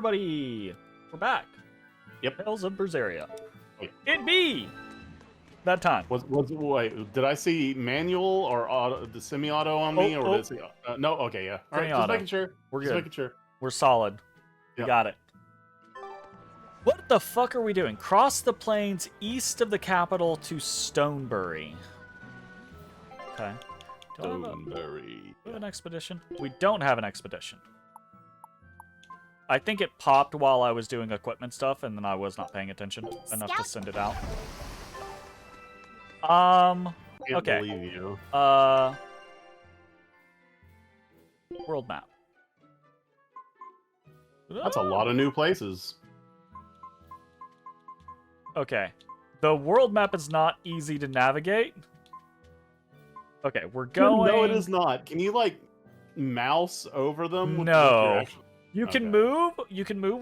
everybody! We're back. Yep. Tales of Berseria. Wait. It be that time. Wait, did I see manual or auto, the semi-auto on me, or did I see, no? Okay, yeah. All right, just making sure. We're just good. making sure. We're solid. We Yep. got it. What the fuck are we doing? Cross the plains east of the capital to Stonebury. Okay. Do I have an expedition? We don't have an expedition. I think it popped while I was doing equipment stuff, and then I was not paying attention enough to send it out. Can't okay. believe you. World map. That's a lot of new places. Okay. The world map is not easy to navigate. Okay, we're going... No, it is not. Can you, like, mouse over them? No. You can move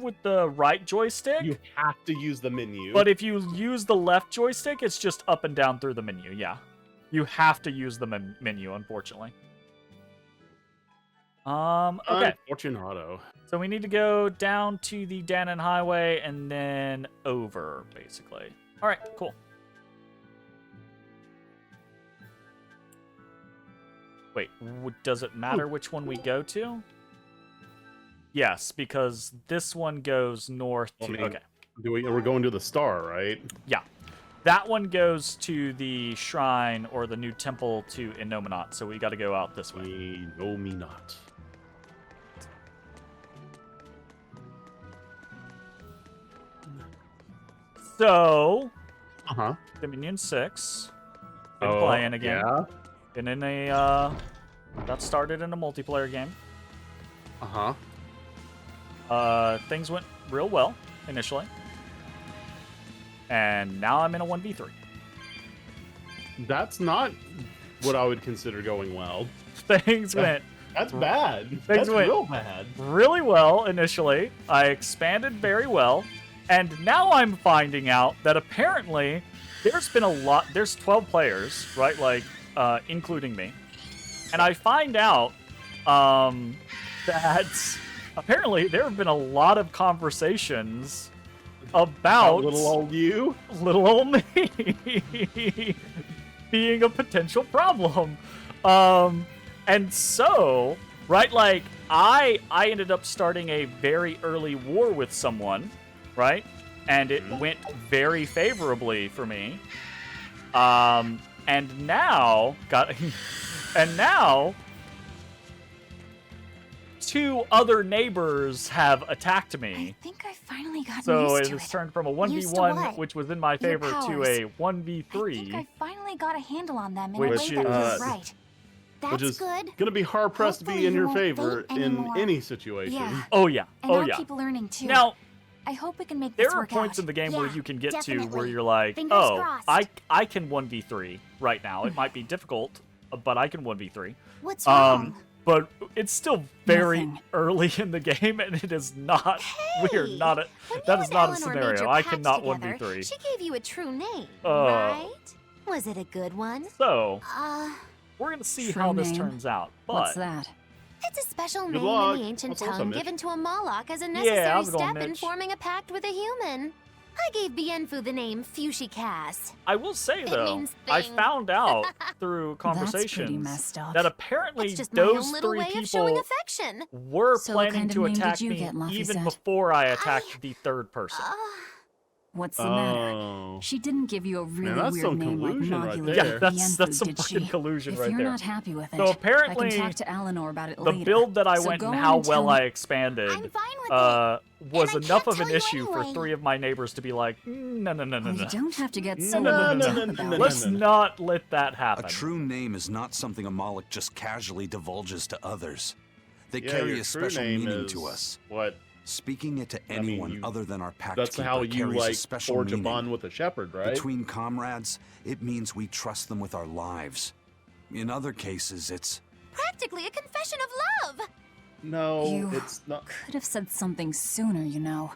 with the right joystick. You have to use the menu. But if you use the left joystick, it's just up and down through the menu, yeah. You have to use the menu, unfortunately. Okay. Fortunato. So we need to go down to the Dannon Highway and then over, basically. All right, cool. Wait, does it matter which one we go to? Yes, because this one goes north to... okay. We're going to the star, right? Yeah. That one goes to the shrine or the new temple to Innominat, so we got to go out this way. Innominat. So... Dominion 6. Been playing again. Yeah? Been in a... got started in a multiplayer game. Things went real well, initially. And now I'm in a 1v3. That's not what I would consider going well. Things went... That's bad. Things went real bad. Really well, initially. I expanded very well. And now I'm finding out that apparently there's been a lot... There's 12 players, right? Like, including me. And I find out that... apparently, there have been a lot of conversations about little old you, little old me, being a potential problem. And so, right, like I ended up starting a very early war with someone, right, and it went very favorably for me. And now two other neighbors have attacked me. I think I finally got so used to it has it. turned from a 1v1, which was in my favor, to a 1v3. I think I finally got a handle on them in which a way that feels right. That's which is good. Gonna be hard pressed to be Hopefully in you your won't favor faint in anymore. any situation. Yeah. Oh yeah. And Oh I'll yeah. keep learning too. Now, I hope we can make there this are work points out. in the game where Yeah, you can get to definitely. where you're like, Fingers oh, crossed. I can 1v3 right now. It might be difficult, but I can 1v3. What's wrong? But it's still very Nothing. early in the game, and it is not. We are not. When That you is and not a Eleanor made scenario. your I pact cannot together, 1v3. She gave you a true name, right? Was it a good one? So Uh, we're gonna see True how this name? turns out. But What's that? it's a special Good name luck. in the ancient That's awesome, tongue Mitch. given to a Moloch as a Yeah, necessary how's it going, step in Mitch? forming a pact with a human. I gave Bienfu the name Fushicas. I will say It though, means I thing. found out through That's pretty conversations messed up. that apparently It's just my those own little three way of showing people affection. were So what planning kind of to name did attack you me get, Luffy even said? before I attacked the third person. What's the matter? Oh. She didn't give you a really that's weird some name like collusion right Mogula there. Yeah, or that's Bienfu, some did fucking she? collusion If right you're there. not happy with it, So apparently, I can talk to Eleanor about it the later. build that I So went go and on how and tell well me- I expanded I'm fine with was And I enough can't of an tell you issue for anyway. 3 of my neighbors to be like, no, no, no, no, Well, no. you don't have to get so No, no, no, worked no, up no, about no, it. Let's not let that happen. A true name is not something a Moloch just casually divulges to others. They Yeah, carry your a true special name meaning is to us. What? Speaking it to I mean, anyone you- other than our pact That's keeper how you carries like a special forge a meaning. bond with a shepherd, right? Between comrades, it means we trust them with our lives. In other cases, it's Practically a confession of love. No, You- it's not. Could have said something sooner, you know.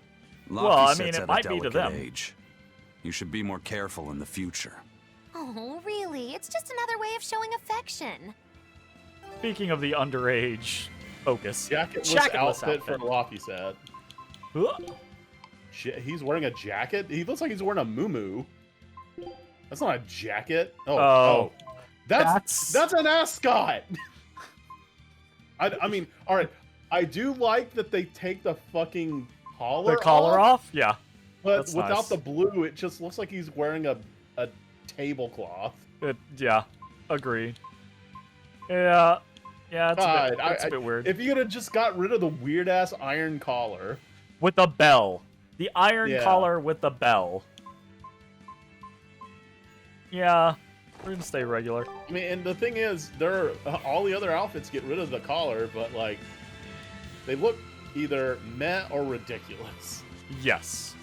Luffy Well, I mean, sits it at might a be to delicate them. age. You should be more careful in the future. Oh, really? It's just another way of showing affection. Speaking of the underage focus, Jacketless Jacketless outfit for outfit. Luffy set. He's wearing a jacket? He looks like he's wearing a muumuu. That's not a jacket. That's an ascot. I mean, all right. I do like that they take the fucking collar off? Yeah. But That's without nice. the blue, it just looks like he's wearing a tablecloth. Yeah, agreed. Yeah, it's a bit weird. If you could have just got rid of the weird ass iron collar with the bell, the iron Yeah. collar with the bell. Yeah, we're gonna stay regular. I mean, and the thing is, all the other outfits get rid of the collar, but like, they look either meh or ridiculous. Yes,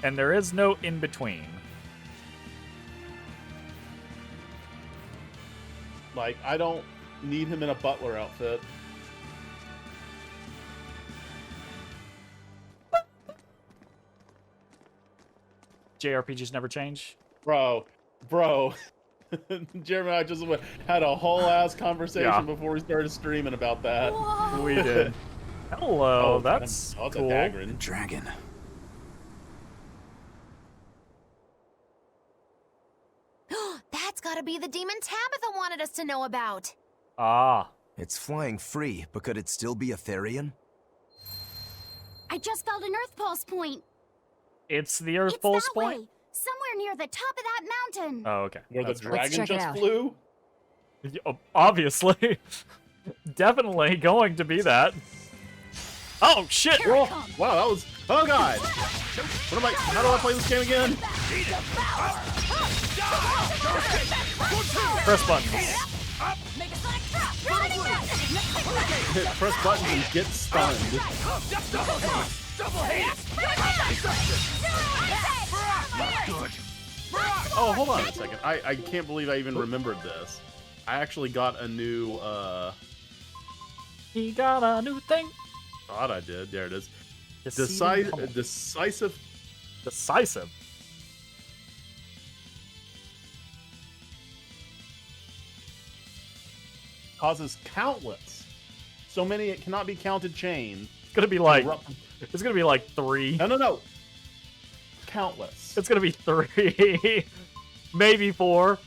and there is no in between. Like, I don't need him in a butler outfit. JRPGs never change. Bro. Jeremy and I just had a whole ass conversation before we started streaming about that. Whoa. We did. Hello, Oh, that's a cool. Dagrin. Dragon. That's gotta be the demon Tabitha wanted us to know about. Ah, It's flying free, but could it still be a Therian? I just felt an Earth Pulse point. it's the Earth It's Pulse that point. way, somewhere near the top of that mountain. Oh, okay. Where the That's right. dragon check it just out. flew? Obviously, definitely going to be that. Oh shit! Here it Whoa. comes. Wow, that was. Oh god! How do I play this game again? Press buttons. Make a sonic trap. Running back. Press buttons and get stunned. Oh, hold on a second. I can't believe I even remembered this. I actually got a new, He got a new thing. thought I did. There it is. Deceiving pummel. Decisive. Decisive. Causes countless. So many it cannot be counted chain. It's gonna be like. Erupt- It's gonna be like 3. No. Countless. It's gonna be 3, maybe 4.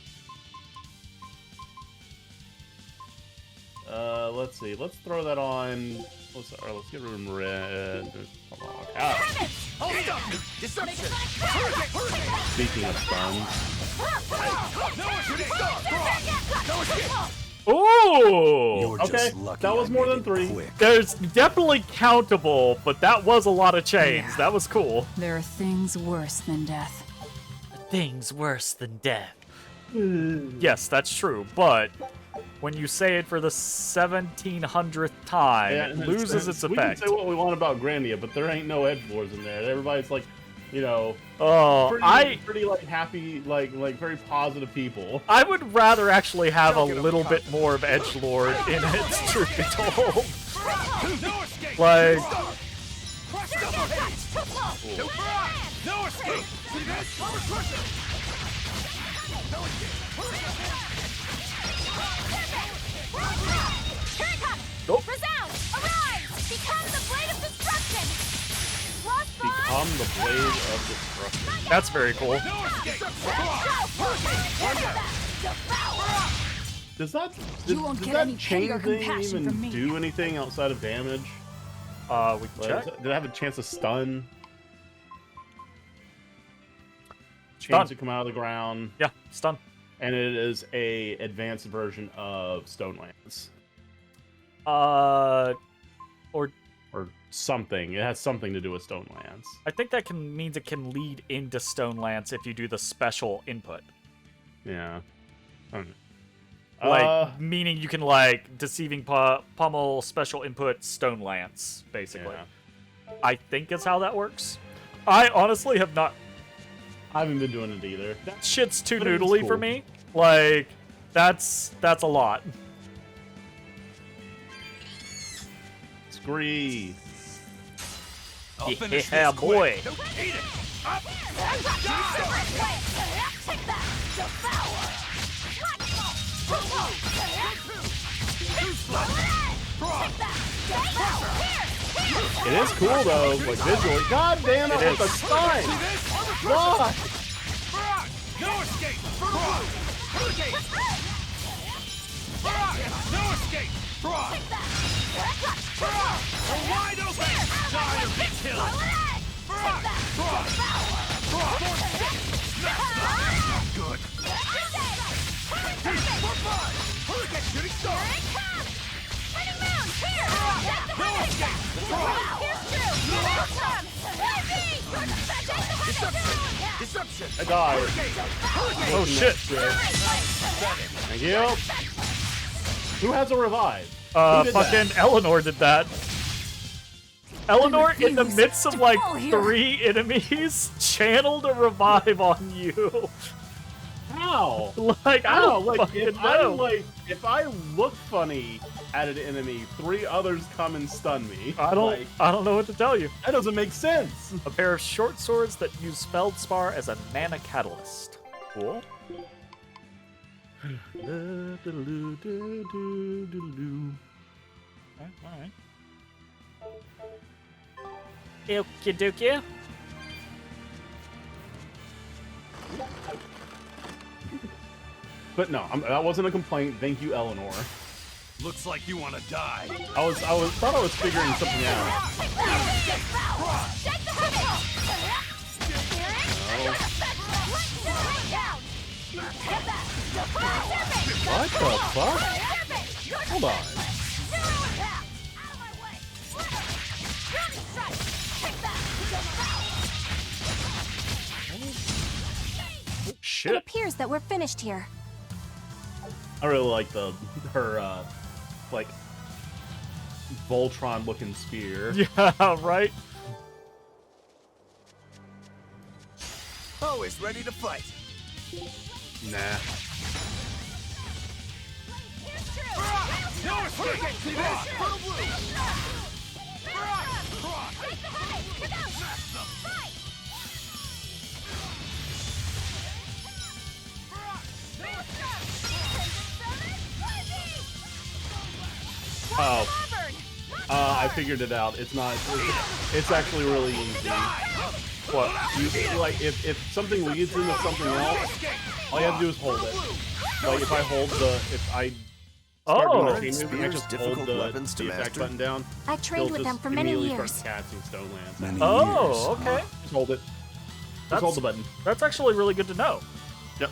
Let's see. Let's throw that on. Let's get rid of red. Hold on. Speaking of stuns, Ooh! You're okay, just lucky that was I more made than it 3. quick. There's definitely countable, but that was a lot of chains. Yeah. That was cool. There are things worse than death. Things worse than death. Yes, that's true, but when you say it for the 1700th time, Yeah, it and loses its we effect. can say what we want about Grandia, but there ain't no edgelords in there. Everybody's like, you know, Oh, pretty like happy, like very positive people. I would rather actually have a little bit more of edgelord in it, truth be told. Like, Nope. Resound! Arise! Become the blade of destruction! Lost Become the blade of destruction. that's very cool. Does that You won't does get that any pity chain or thing compassion even from me. do anything outside of damage? We can Like, check. did it have a chance to stun? Stun. Chance to come out of the ground, Yeah, stun. and it is a advanced version of Stone Lance Or or something. It has something to do with Stone Lance. I think that means it can lead into Stone Lance if you do the special input. Yeah. I don't know. Like, meaning you can, like, Deceiving Pummel, special input, Stone Lance, basically. Yeah. I think is how that works. I honestly have not... I haven't been doing it either. That shit's too But it is noodly for cool. me. Like, that's a lot. Scree. Yeah, boy. It is cool though, like visually. God damn it, with the stun! Why? No escape! No escape! Wide open! Die or be killed! Good. Shooting star! Deception! I died. Oh shit. Thank you. Who has a revive? Who did Fucking that? Eleanor did that. Eleanor, in the refuse midst of to like fall here. 3 enemies, channeled a revive on you. How? Like, I don't fucking know. If I look funny at an enemy, 3 others come and stun me. I don't know what to tell you. That doesn't make sense. A pair of short swords that use Feldspar as a mana catalyst. Cool. Alright. Okie dokie. But no, that wasn't a complaint. Thank you, Eleanor. Looks like you want to die. Thought I was figuring something out. What the fuck? Hold on. Shit. It appears that we're finished here. I really like her like Voltron looking spear. Yeah, right? Always ready to fight. Nah. No escape! See this? Oh. I figured it out. It's not. It's actually really easy. What? Like if something leads into something else, all you have to do is hold it. Like if I hold if I start doing a chain move and I just hold Difficult weapons to the attack master. button down, I trained he'll with them just for many immediately years. start casting stone lands. Many Oh, years. okay. Just hold it. Just hold the button. That's actually really good to know. Yep.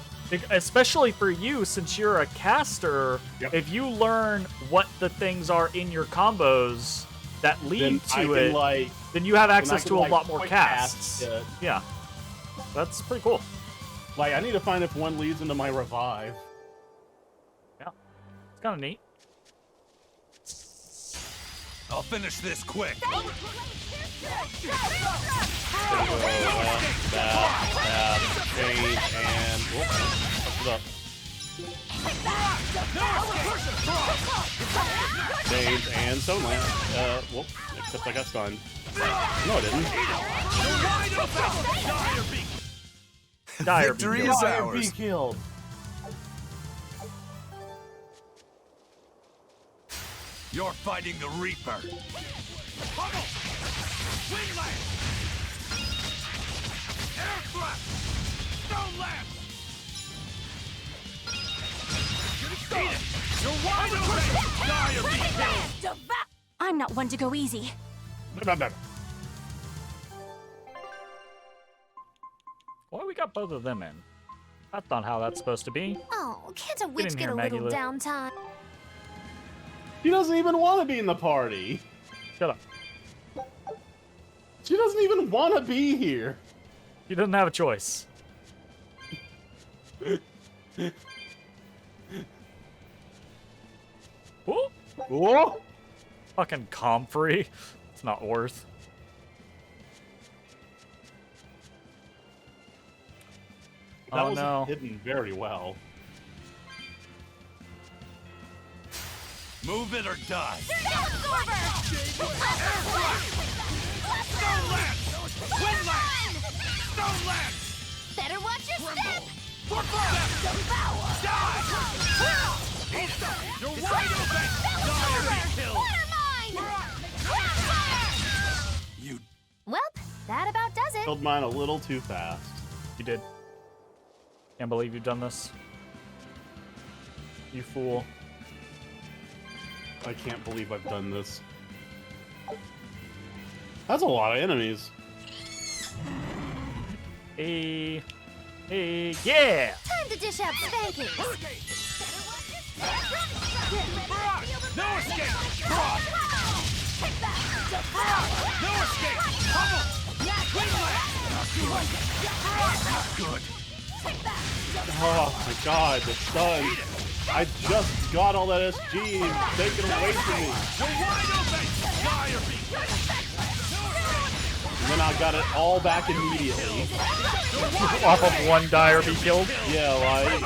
Especially for you, since you're a caster, Yep. if you learn what the things are in your combos that lead Then I to can, it, like, then you have then I access can, to a like, lot more quick casts. cast it. Yeah. That's pretty cool. Like I need to find if one leads into my revive. Yeah. It's kind of neat. I'll finish this quick. Chain and what's up? Chains and stone land. Whoop. Except I got stunned. No, I didn't. Dire Victory beacon. is Be ours. killed. You're fighting the Reaper. Pummel! Wingland! Air thrust! Stone lance! Eat it! You're wide open! Die or be killed! I'm not one to go easy. Why we got both of them in? That's not how that's supposed to be. Oh, can't a in witch here, get a Maggie little Lou. downtime? She doesn't even want to be in the party. Shut up. She doesn't even want to be here. He doesn't have a choice. Ooh. Oh! Fucking Comfrey. It's not worth. That Oh was no. hidden very well. Move it or die. Absorber! Air thrust! Stone lance! Wind lance! Stone lance! Better watch your step! Devour! Die! Eat it! You're wide open! Die or be killed! Water mine! Crossfire! killed mine a little too fast. You did. Can't believe you've done this. You fool. I can't believe I've done this. That's a lot of enemies. Hey, yeah! Time to dish out spankings. No escape! Cross! No escape! Pummel! Good. Oh my god, the stun. I just got all that SG taken away from me. You're wide open! Die or be And then I got it all back immediately. Off of one die or be killed. Yeah, like,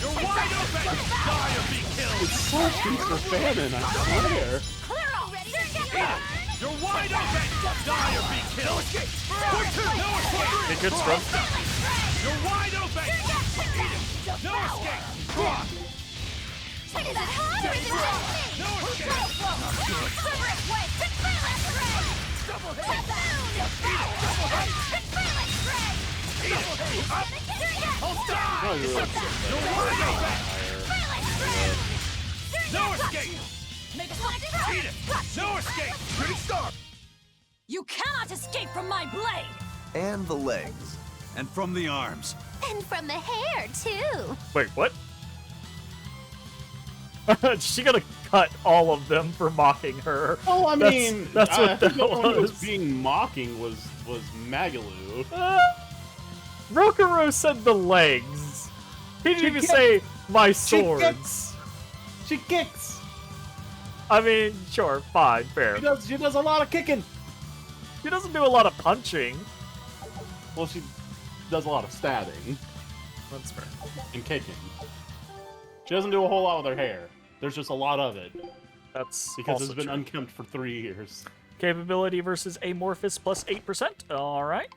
You're wide open! Die or be killed! it's so feast or famine, I swear. Clear already. You're wide open! Die or be killed! No escape! No escape! Hey, good scrum. You're wide open! Eat it! No escape! Cross! Is it hot or is it just me? No escape! Favorite way. Fearless ray. Double hit. Fearless ray. Hold down! Oh, you're right. You're wide open! No escape! Eat it! No escape! Pretty star! You cannot escape from my blade! And the legs. And from the arms. And from the hair, too. Wait, what? She gonna cut all of them for mocking her. Oh, I mean, that's I what that think the one who was was. being mocking was Magalu. Rokurou said the legs. He didn't even kicks. say my She swords. She kicks. I mean, sure, fine, fair. She does a lot of kicking. He doesn't do a lot of punching. Well, she does a lot of stabbing That's fair. and kicking. She doesn't do a whole lot with her hair. There's just a lot of it That's because also it's been true. unkempt for 3 years. Capability versus amorphous plus 8%. All right.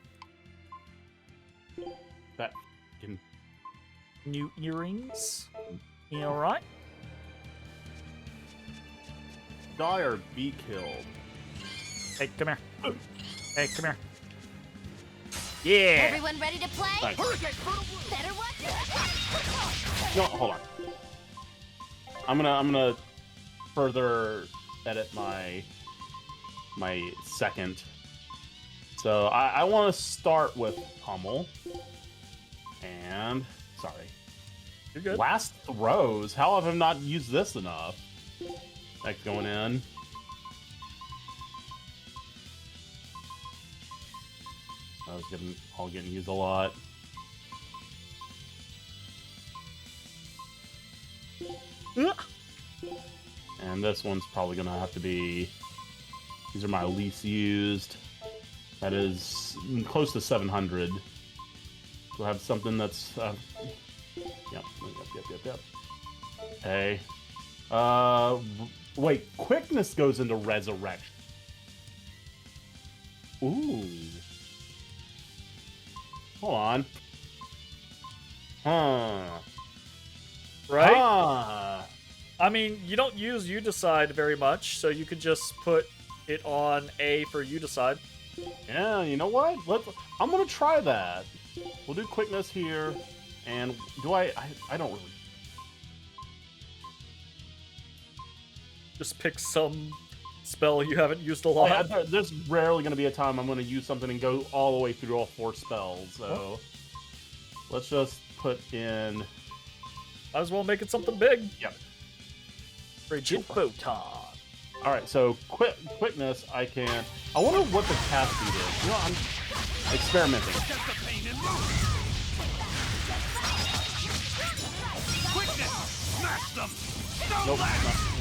That can New earrings. You all right? die or be killed. Hey, come here. Hey, come here. Yeah. Everyone ready to play? Thanks. Better watch it. No, hold on. I'm gonna further edit my second. So I want to start with Pummel. And sorry, You're good. last throws. How have I not used this enough? Like going in. I was getting used a lot. And this one's probably gonna have to be. These are my least used. That is close to 700. We'll have something that's. Yep. Okay. Wait. Quickness goes into resurrection. Ooh. Hold on. Huh. Right? Ah. I mean, you don't use you decide very much, so you could just put it on A for you decide. Yeah, you know what? I'm gonna try that. We'll do quickness here, and do I don't really. Just pick some spell you haven't used a lot. There's rarely gonna be a time I'm gonna use something and go all the way through all 4 spells. So let's just put in. Might as well make it something big. Yep. Frigid Photon. All right, so quickness. I wonder what the cast speed is. You know, I'm experimenting. Get the pain and move! Quickness! Smash them! No Nope. lag! not-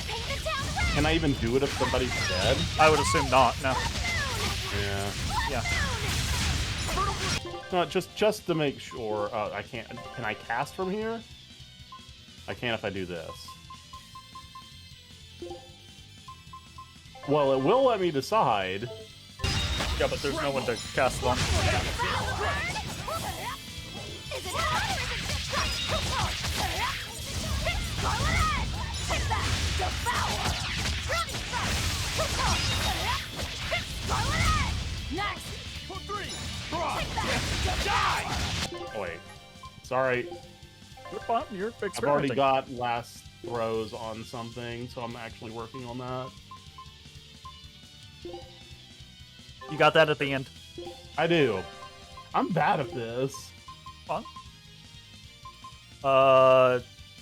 Paint it down red. Can I even do it if somebody's dead? I would assume not, no. Yeah. Yeah. No, just to make sure. I can't. Can I cast from here? I can if I do this. Well, it will let me decide. Yeah, but there's no one to cast on. Is it hot or is it just Devour! Running strike! Scarlet Edge! Next! For 3! Cross! Take that! Die! Oh, wait. Sorry. You're fine. You're experimenting. I've already got last throws on something, so I'm actually working on that. You got that at the end. I do. I'm bad at this. Fun.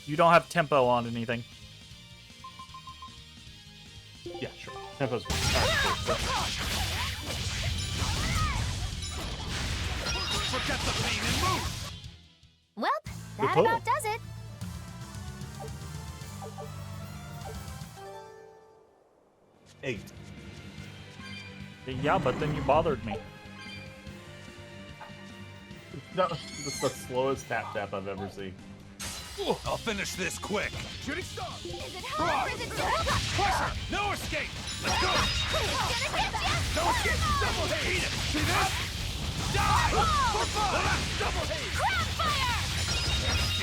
You don't have tempo on anything. Yeah, sure. Tempo's good. Alright, cool. Forget the pain and move! Well, Good that pull. about does it. 8. Yeah, but then you bothered me. No, that's the slowest tap I've ever seen. I'll finish this quick. Shooting star! Is it hard or is it difficult? Pressure! No escape! Let's go! It's gonna get ya! No escape! Double haze! Eat it! See this? Die! For fun! Double haze! Crown fire!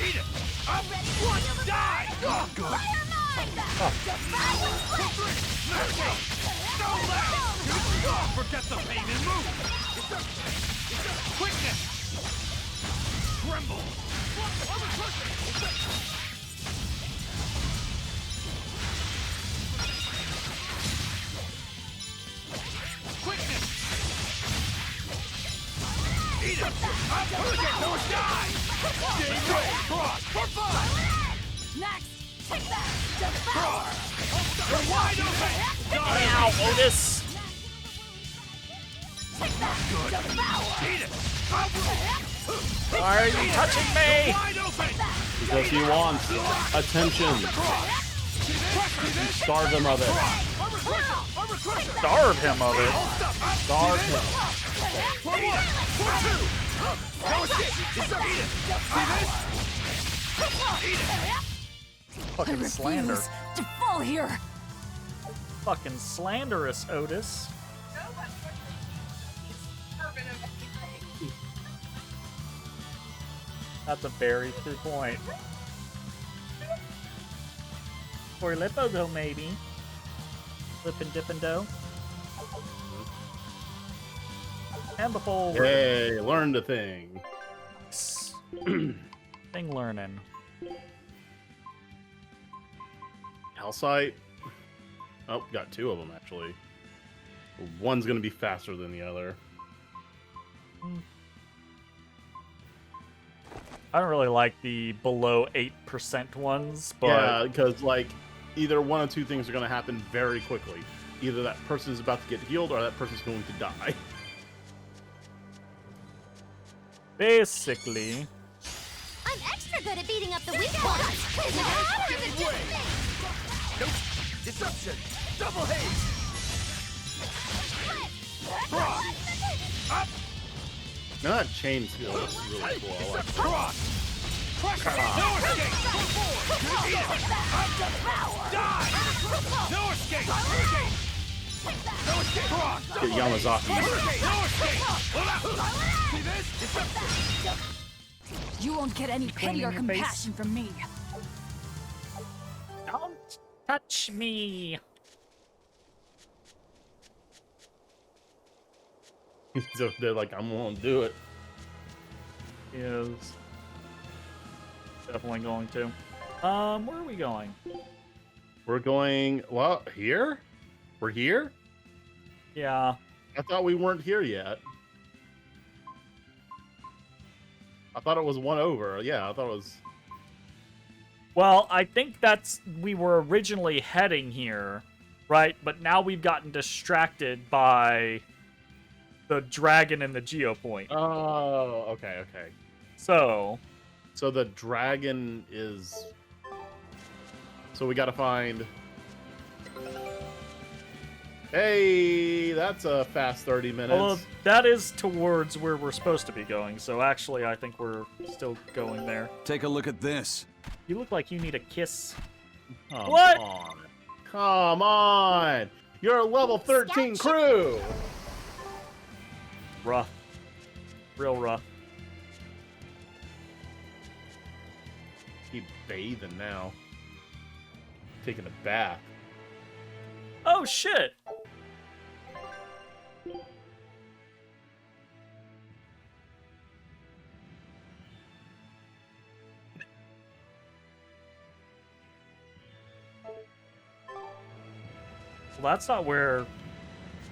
Eat it! Up! Ready to feel the Die! Oh, good! fire mine! Divine split! Smash it! No lag! Forget the pain and move! Quickness! Tremble! Quickness! Eat it! Up! Hurricane! No, die! Game ready! Cross! For fun! Next! Take that! Devour! You're wide open! Ow, Otis! Take that! Devour! Eat it! Up! Why are you touching me? Wide open! Because he wants attention. Starve him of it. Armor crusher! Armor crusher! Starve him of it. Starve him. For 1! For 2! No escape! Eat it! See this? Eat it! Fucking slander. Refuse to fall here. Fucking slanderous, Otis. That's a very true point. For Lippo though, maybe. Flip and dip and dough. And the forward. Hey, learned a thing. Thing learning. Calcite. Oh, got 2 of them actually. One's gonna be faster than the other. I don't really like the below 8% ones, but Yeah, because like either one of 2 things are gonna happen very quickly. Either that person is about to get healed or that person's going to die. basically, I'm extra good at beating up the weak ones! Is it hard or is it just me? Nope! Deception! Double haze! Cross! Up! Now that chain skill is really cool. I like it. Cross! Pressure! No escape! For 4! Eat it! Up! Die! No escape! Hurricane! No escape! Cross! Get Yamazaki. Hurricane! No escape! See this? Deception! You won't get any pity or in your face. compassion from me. don't touch me. So they're like, I'm gonna do it. Is definitely going to. Where are we going? We're going, well, here? We're here? Yeah. I thought we weren't here yet. I thought it was one over. Yeah, I thought it was. Well, I think we were originally heading here, right? But now we've gotten distracted by the dragon and the geopoint. Oh, okay, okay. So, So the dragon is. So we gotta find. Hey, that's a fast 30 minutes. although that is towards where we're supposed to be going. So actually, I think we're still going there. Take a look at this. You look like you need a kiss. Come What? on. Come on! You're a level 13 Scout crew! Rough. Real rough. Keep bathing now. taking a bath. Oh shit! Well, that's not where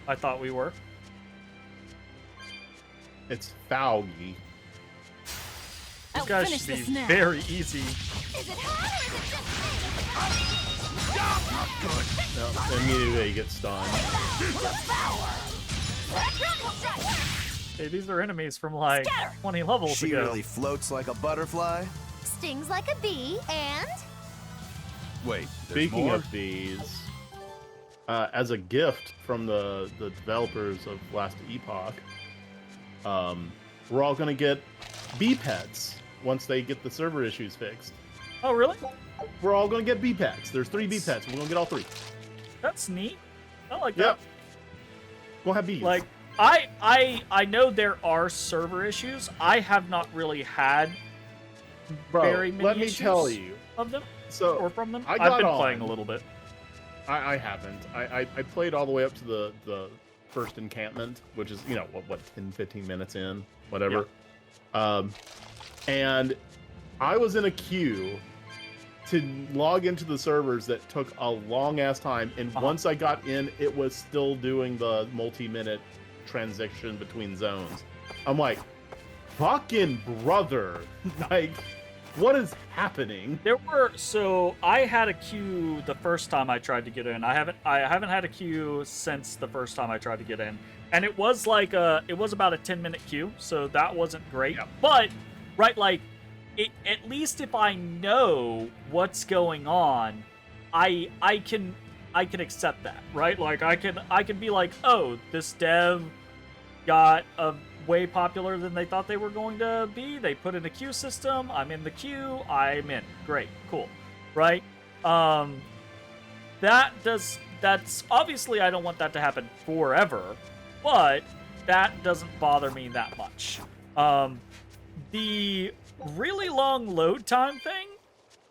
I thought we were. It's Faugy. These I'll guys finish should be this now. very easy. Is it hot or is it just me? No, immediately he gets stunned. Hey, these are enemies from like Scatter. 20 levels She ago. really floats like a butterfly? Stings like a bee, and Wait, there's Speaking more? of these, as a gift from the developers of Last Epoch, we're all gonna get bee pets once they get the server issues fixed. Oh, really? We're all gonna get bee pets. There's 3 bee pets. We're gonna get all 3. That's neat. I like Yep. that. We'll have bees. Like, I know there are server issues. I have not really had bro, very many let me issues tell you. of them So or from them. I I've got been on. playing a little bit. I haven't. I played all the way up to the first encampment, which is, you know, what 10, 15 minutes in, whatever. And I was in a queue to log into the servers that took a long ass time, and once I got in, it was still doing the multi-minute transition between zones. I'm like, fucking brother, like, what is happening? So I had a queue the first time I tried to get in. I haven't had a queue since the first time I tried to get in. And it was like it was about a 10-minute queue, so that wasn't great. Yeah. But right, like at least if I know what's going on, I can accept that, right? Like I can be like, "Oh, this dev got a way popular than they thought they were going to be. They put in a queue system. I'm in the queue. I'm in. Great. Cool. Right? That's obviously I don't want that to happen forever, but that doesn't bother me that much. The really long load time thing,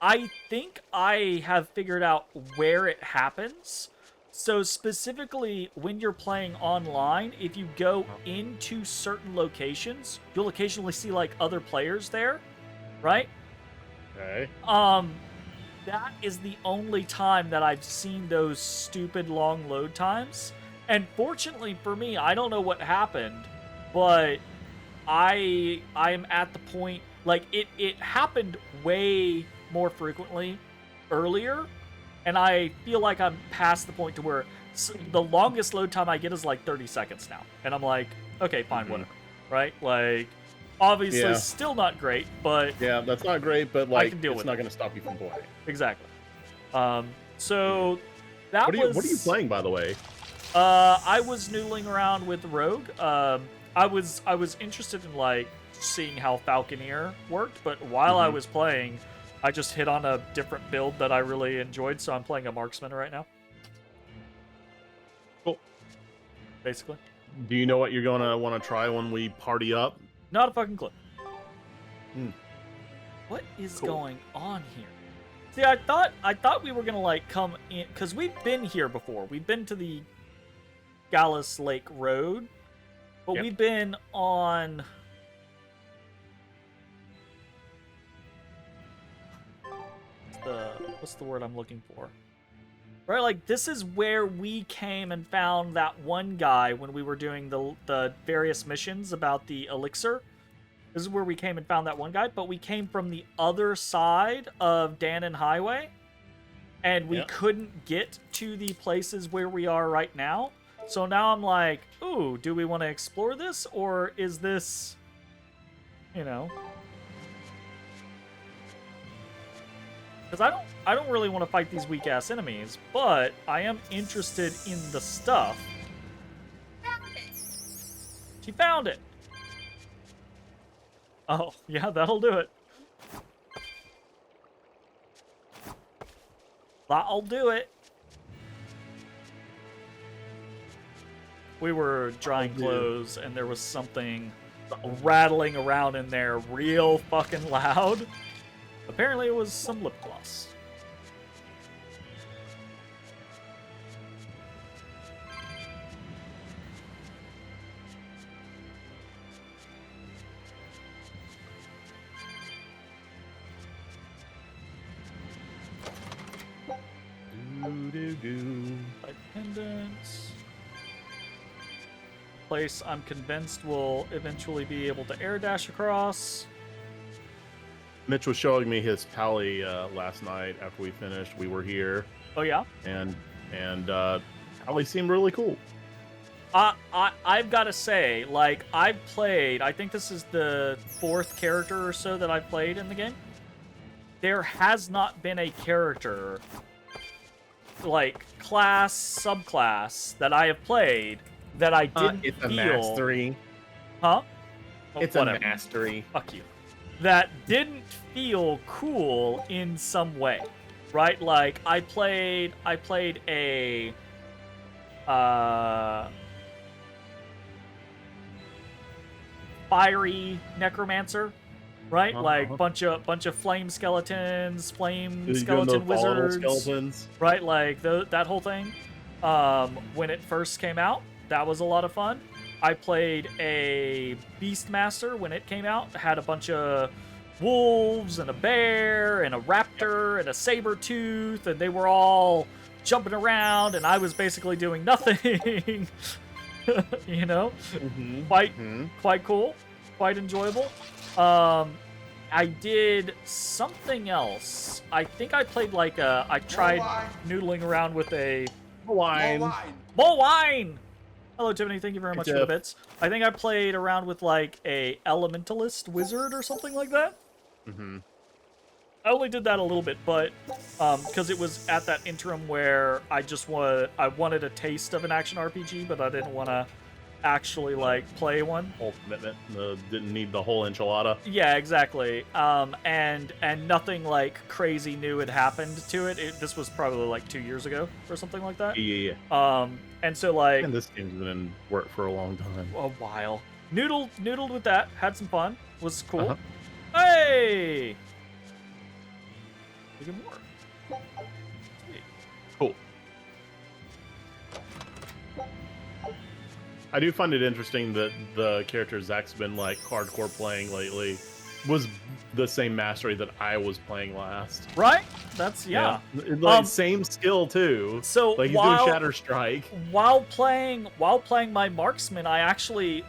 I think I have figured out where it happens. So specifically, when you're playing online, if you go into certain locations, you'll occasionally see like other players there, right? Okay. That is the only time that I've seen those stupid long load times. And fortunately for me, I don't know what happened, but I'm at the point, like it happened way more frequently earlier. And I feel like I'm past the point to where the longest load time I get is like 30 seconds now. And I'm like, okay, fine, whatever. Right? Like, obviously still not great, but... Yeah, that's not great, but like, can deal it's with not it. going to stop you from playing. Exactly. So, that What are you playing, by the way? I was noodling around with Rogue. I was interested in, like, seeing how Falconeer worked, but while I was playing... I just hit on a different build that I really enjoyed, so I'm playing a marksman right now. Cool. Basically. Do you know what you're going to want to try when we party up? Not a fucking clue. Hmm. What is Cool. going on here? See, I thought we were gonna like come in because we've been here before. We've been to the Gallus Lake Road, but Yep. we've been on. What's the word I'm looking for? Right, like this is where we came and found that one guy when we were doing the various missions about the elixir. This is where we came and found that one guy, but we came from the other side of Danon Highway, and we couldn't get to the places where we are right now. So now I'm like, ooh, do we want to explore this, or is this, you know? Because I don't really want to fight these weak ass enemies, but I am interested in the stuff. She found it. Oh, yeah, that'll do it. That'll do it. We were drying clothes, and there was something rattling around in there real fucking loud. Apparently it was some lip gloss. Like pendants. Place I'm convinced will eventually be able to air dash across. Mitch was showing me his pally last night after we finished. We were here. Oh yeah? And pally seemed really cool. I've got to say, like, I've played, I think this is the 4th character or so that I've played in the game. There has not been a character, like, class, subclass, that I have played that I didn't it's a feel... mastery. Huh? Oh, It's whatever. a mastery. Fuck you. That didn't feel cool in some way, right? Like, I played a... fiery necromancer, right? Like bunch of flame skeletons, skeleton wizards, skeletons. right? Like that whole thing. When it first came out, that was a lot of fun. I played a Beastmaster when it came out. It had a bunch of wolves and a bear and a raptor and a saber tooth, and they were all jumping around, and I was basically doing nothing. You know, quite cool, quite enjoyable. I did something else. I think I played like I tried noodling around with a Wine. More wine. Hello, Tiffany. Thank you very much for the bits. I think I played around with like a elementalist wizard or something like that. I only did that a little bit, but because it was at that interim where I wanted a taste of an action RPG, but I didn't want to actually like play one. Whole commitment. Didn't need the whole enchilada. Yeah, exactly. And nothing like crazy new had happened to it. This was probably like 2 years ago or something like that. Yeah. And so like. And this game's been in work for a long time. A while. Noodled with that. Had some fun. Was cool. Hey. We get more. Cool. I do find it interesting that the character Zach's been like hardcore playing lately was the same mastery that I was playing last. Right? That's yeah. Like same skill too. So like he's doing Shatter Strike. While playing my marksman, I actually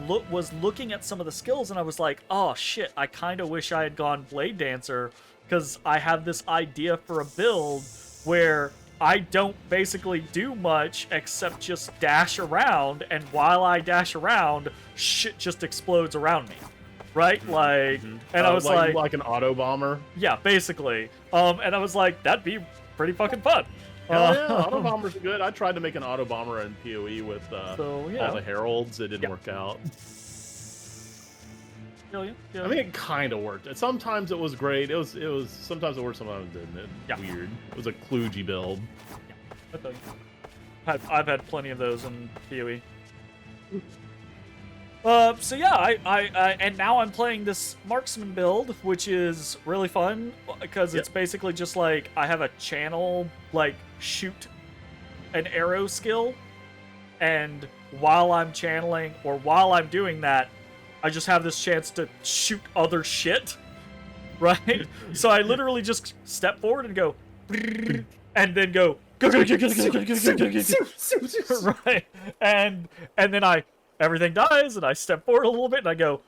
was looking at some of the skills and I was like, oh shit, I kind of wish I had gone Blade Dancer, because I have this idea for a build where I don't basically do much except just dash around, and while I dash around, shit just explodes around me, right? Like, and I was like an auto bomber. Yeah, basically. And I was like, that'd be pretty fucking fun. Hell yeah, auto bombers are good. I tried to make an auto bomber in PoE with all the heralds. It didn't work out. I mean, it kind of worked. Sometimes it was great. It was. Sometimes it worked. Sometimes it didn't. Weird. It was a kludgy build. Yeah, I've had plenty of those in PoE. So yeah, I and now I'm playing this marksman build, which is really fun because it's basically just like I have a channel like shoot an arrow skill, and while I'm channeling or while I'm doing that, I just have this chance to shoot other shit, right? So I literally just step forward and go, and then go, right? And then everything dies, and I step forward a little bit, and I go,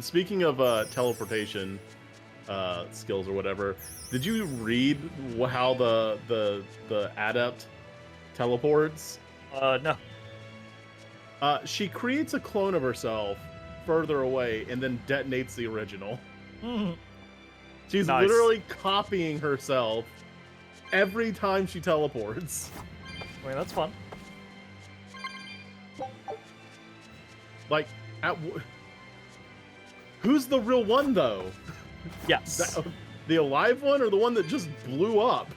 Speaking of teleportation skills or whatever, did you read how the adept teleports? No. She creates a clone of herself further away and then detonates the original. She's literally copying herself every time she teleports. I mean, that's fun. Like, who's the real one, though? Yes. The alive one or the one that just blew up?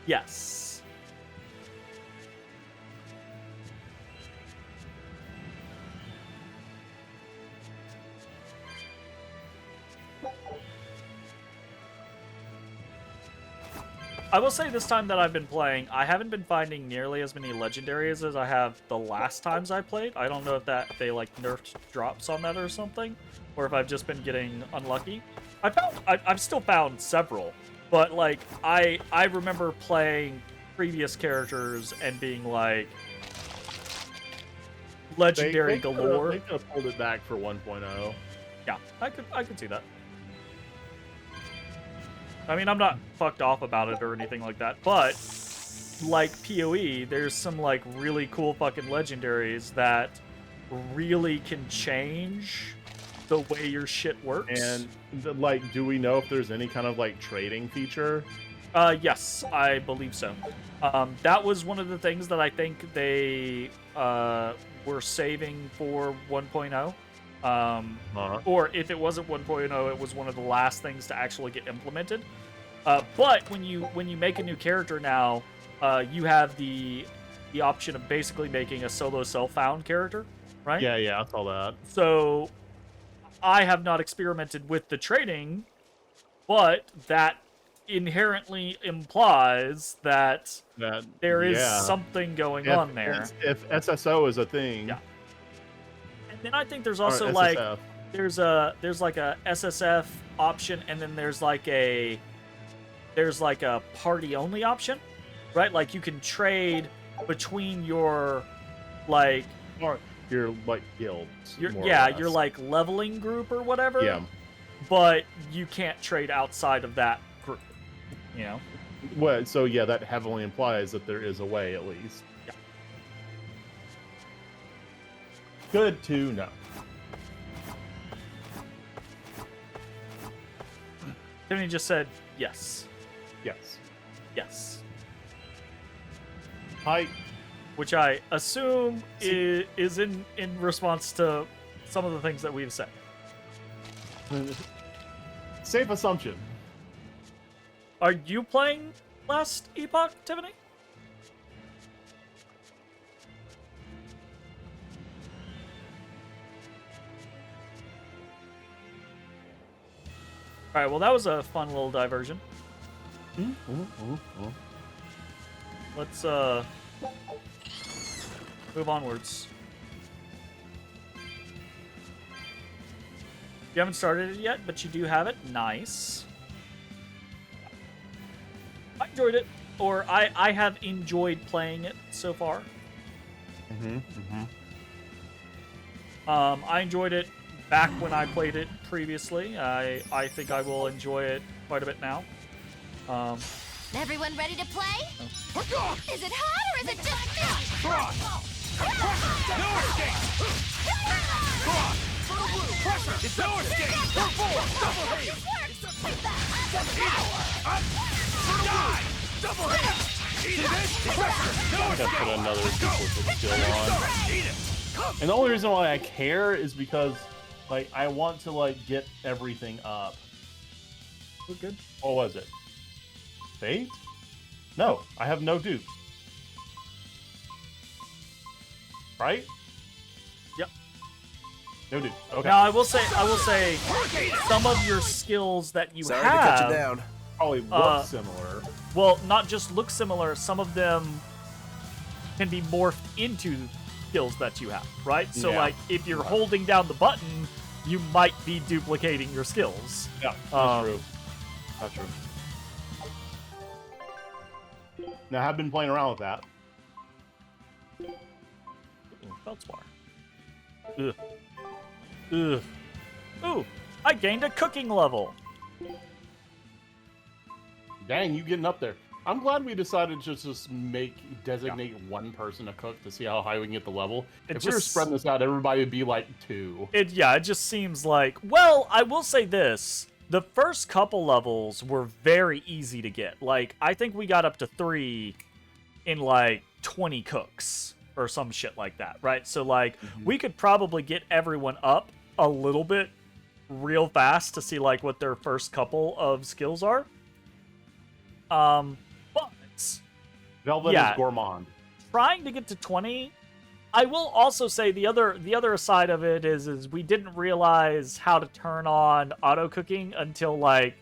Yes. I will say this time that I've been playing, I haven't been finding nearly as many legendaries as I have the last times I played. I don't know if they like nerfed drops on that or something, or if I've just been getting unlucky. I've still found several, but like I remember playing previous characters and being like legendary galore. They could have pulled it back for 1.0. Yeah, I could see that. I mean, I'm not fucked off about it or anything like that, but like PoE, there's some like really cool fucking legendaries that really can change the way your shit works. And like, do we know if there's any kind of like trading feature? Yes, I believe so. That was one of the things that I think they were saving for 1.0. Or if it wasn't 1.0, it was one of the last things to actually get implemented. But when you make a new character now, you have the option of basically making a solo self-found character, right? Yeah, I saw that. So I have not experimented with the trading, but that inherently implies that there is something going on there. If SSO is a thing. Yeah. And then I think there's also like there's like a SSF option, and then there's like a party only option, right? Like you can trade between your like your like guilds. Your like leveling group or whatever. Yeah. But you can't trade outside of that group. You know? Well, so yeah, that heavily implies that there is a way at least. Yeah. Good to know. Tiffany just said yes. Yes. Yes. Hi. Which I assume is in response to some of the things that we've said. Safe assumption. Are you playing Last Epoch, Tiffany? All right, well, that was a fun little diversion. Let's move onwards. You haven't started it yet, but you do have it. Nice. I enjoyed it, or I have enjoyed playing it so far. I enjoyed it back when I played it previously. I think I will enjoy it quite a bit now. Everyone ready to play? Is it hot or is it just me? No escape! Pressure! It's no escape! Double hit! Die! Double hit! Eat it! Pressure! No I gotta put another duplicate skill on. Eat it! And the only reason why I care is because, like, I want to like get everything up. Good. What was it? Fate? No, I have no dupes. Right? Yep. No dupes. Okay. Now I will say some of your skills that you Sorry have to cut you down. Probably look similar. Well, not just look similar, some of them can be morphed into skills that you have, right? So, Yeah. like, if you're holding down the button, you might be duplicating your skills. Yeah, that's true. That's true. Now, I've been playing around with that. Feldspar. Ugh. Ugh. Ooh, I gained a cooking level. Dang, you getting up there. I'm glad we decided to just designate one person to cook to see how high we can get the level. If we were spreading this out, everybody would be like 2. It just seems like, well, I will say this. The first couple levels were very easy to get. Like, I think we got up to 3 in like 20 cooks or some shit like that, right? So like, we could probably get everyone up a little bit real fast to see like what their first couple of skills are. But Velvet is gourmand. Trying to get to 20. I will also say the other side of it is we didn't realize how to turn on auto cooking until like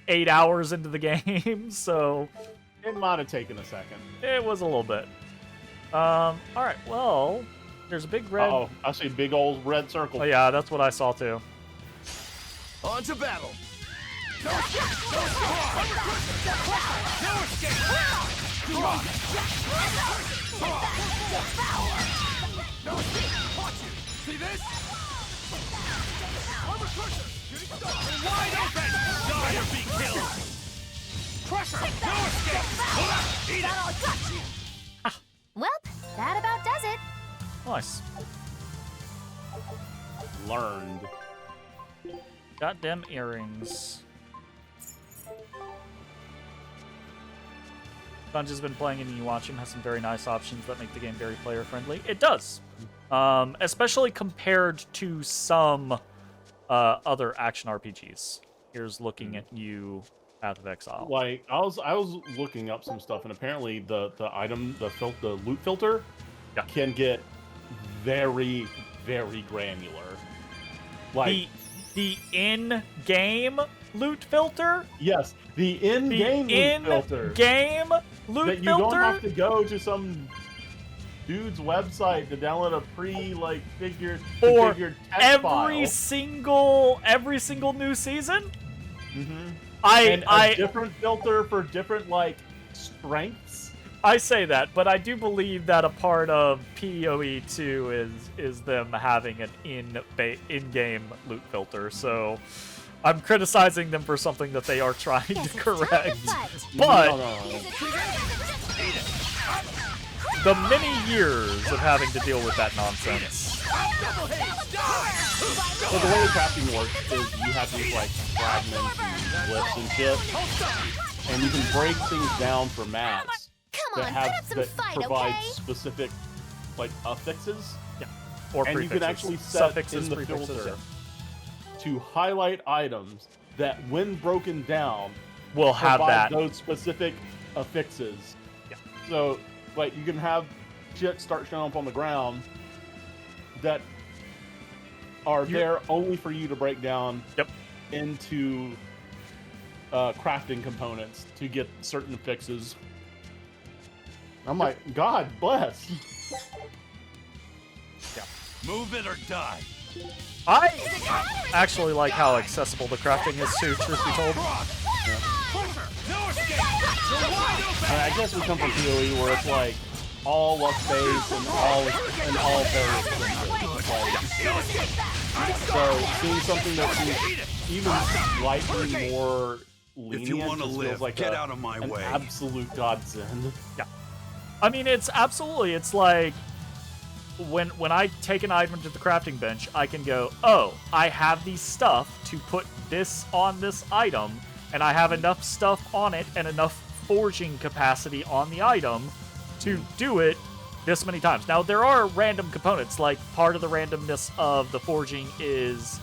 8 hours into the game, so it might have taken a second. It was a little bit. All right, well, there's a big red. Oh, I see a big old red circle. Oh yeah, that's what I saw too. On to battle. No escape! Come on! No escape! Watch you! See this? Armor crusher! Getting stuck! Wide open! Die or be killed! Crusher! No escape! Eat it! Well, that about does it. Nice. Learned. Goddamn earrings. Bunge's been playing and you watch him, has some very nice options that make the game very player friendly. It does. Especially compared to some other action RPGs. Here's looking at you, Path of Exile. Like I was looking up some stuff, and apparently the loot filter can get very, very granular. Like the in-game loot filter? Yes, the in-game loot filter. In-game loot that you filter? don't have to go to some dude's website to download a configured text file. every single new season? Mm-hmm. And a different filter for different strengths. I say that, but I do believe that a part of PoE 2 is them having an in-game loot filter. So I'm criticizing them for something that they are trying to correct. But the many years of having to deal with that nonsense. So the way the crafting works is you have these fragments and blips and shit, and you can break things down for mats that provide specific affixes. Yeah. Or and prefixes. You can actually set Suffixes, in the prefixes, filter to highlight items that, when broken down, will have provide that those specific affixes. Yeah. So you can have shit start showing up on the ground that are there only for you to break down into crafting components to get certain fixes. I'm like, God bless. Yeah. Move it or die. I actually like how accessible the crafting is too, truth be told. I guess we come from PoE where it's all luck-based and all very expensive. So seeing something that's even slightly more lenient, if you want to just live, feels like get out of my an way. absolute godsend. Yeah. I mean, it's absolutely, it's like, when I take an item to the crafting bench, I can go, oh, I have the stuff to put this on this item, and I have enough stuff on it and enough forging capacity on the item to do it this many times. Now, there are random components, like part of the randomness of the forging is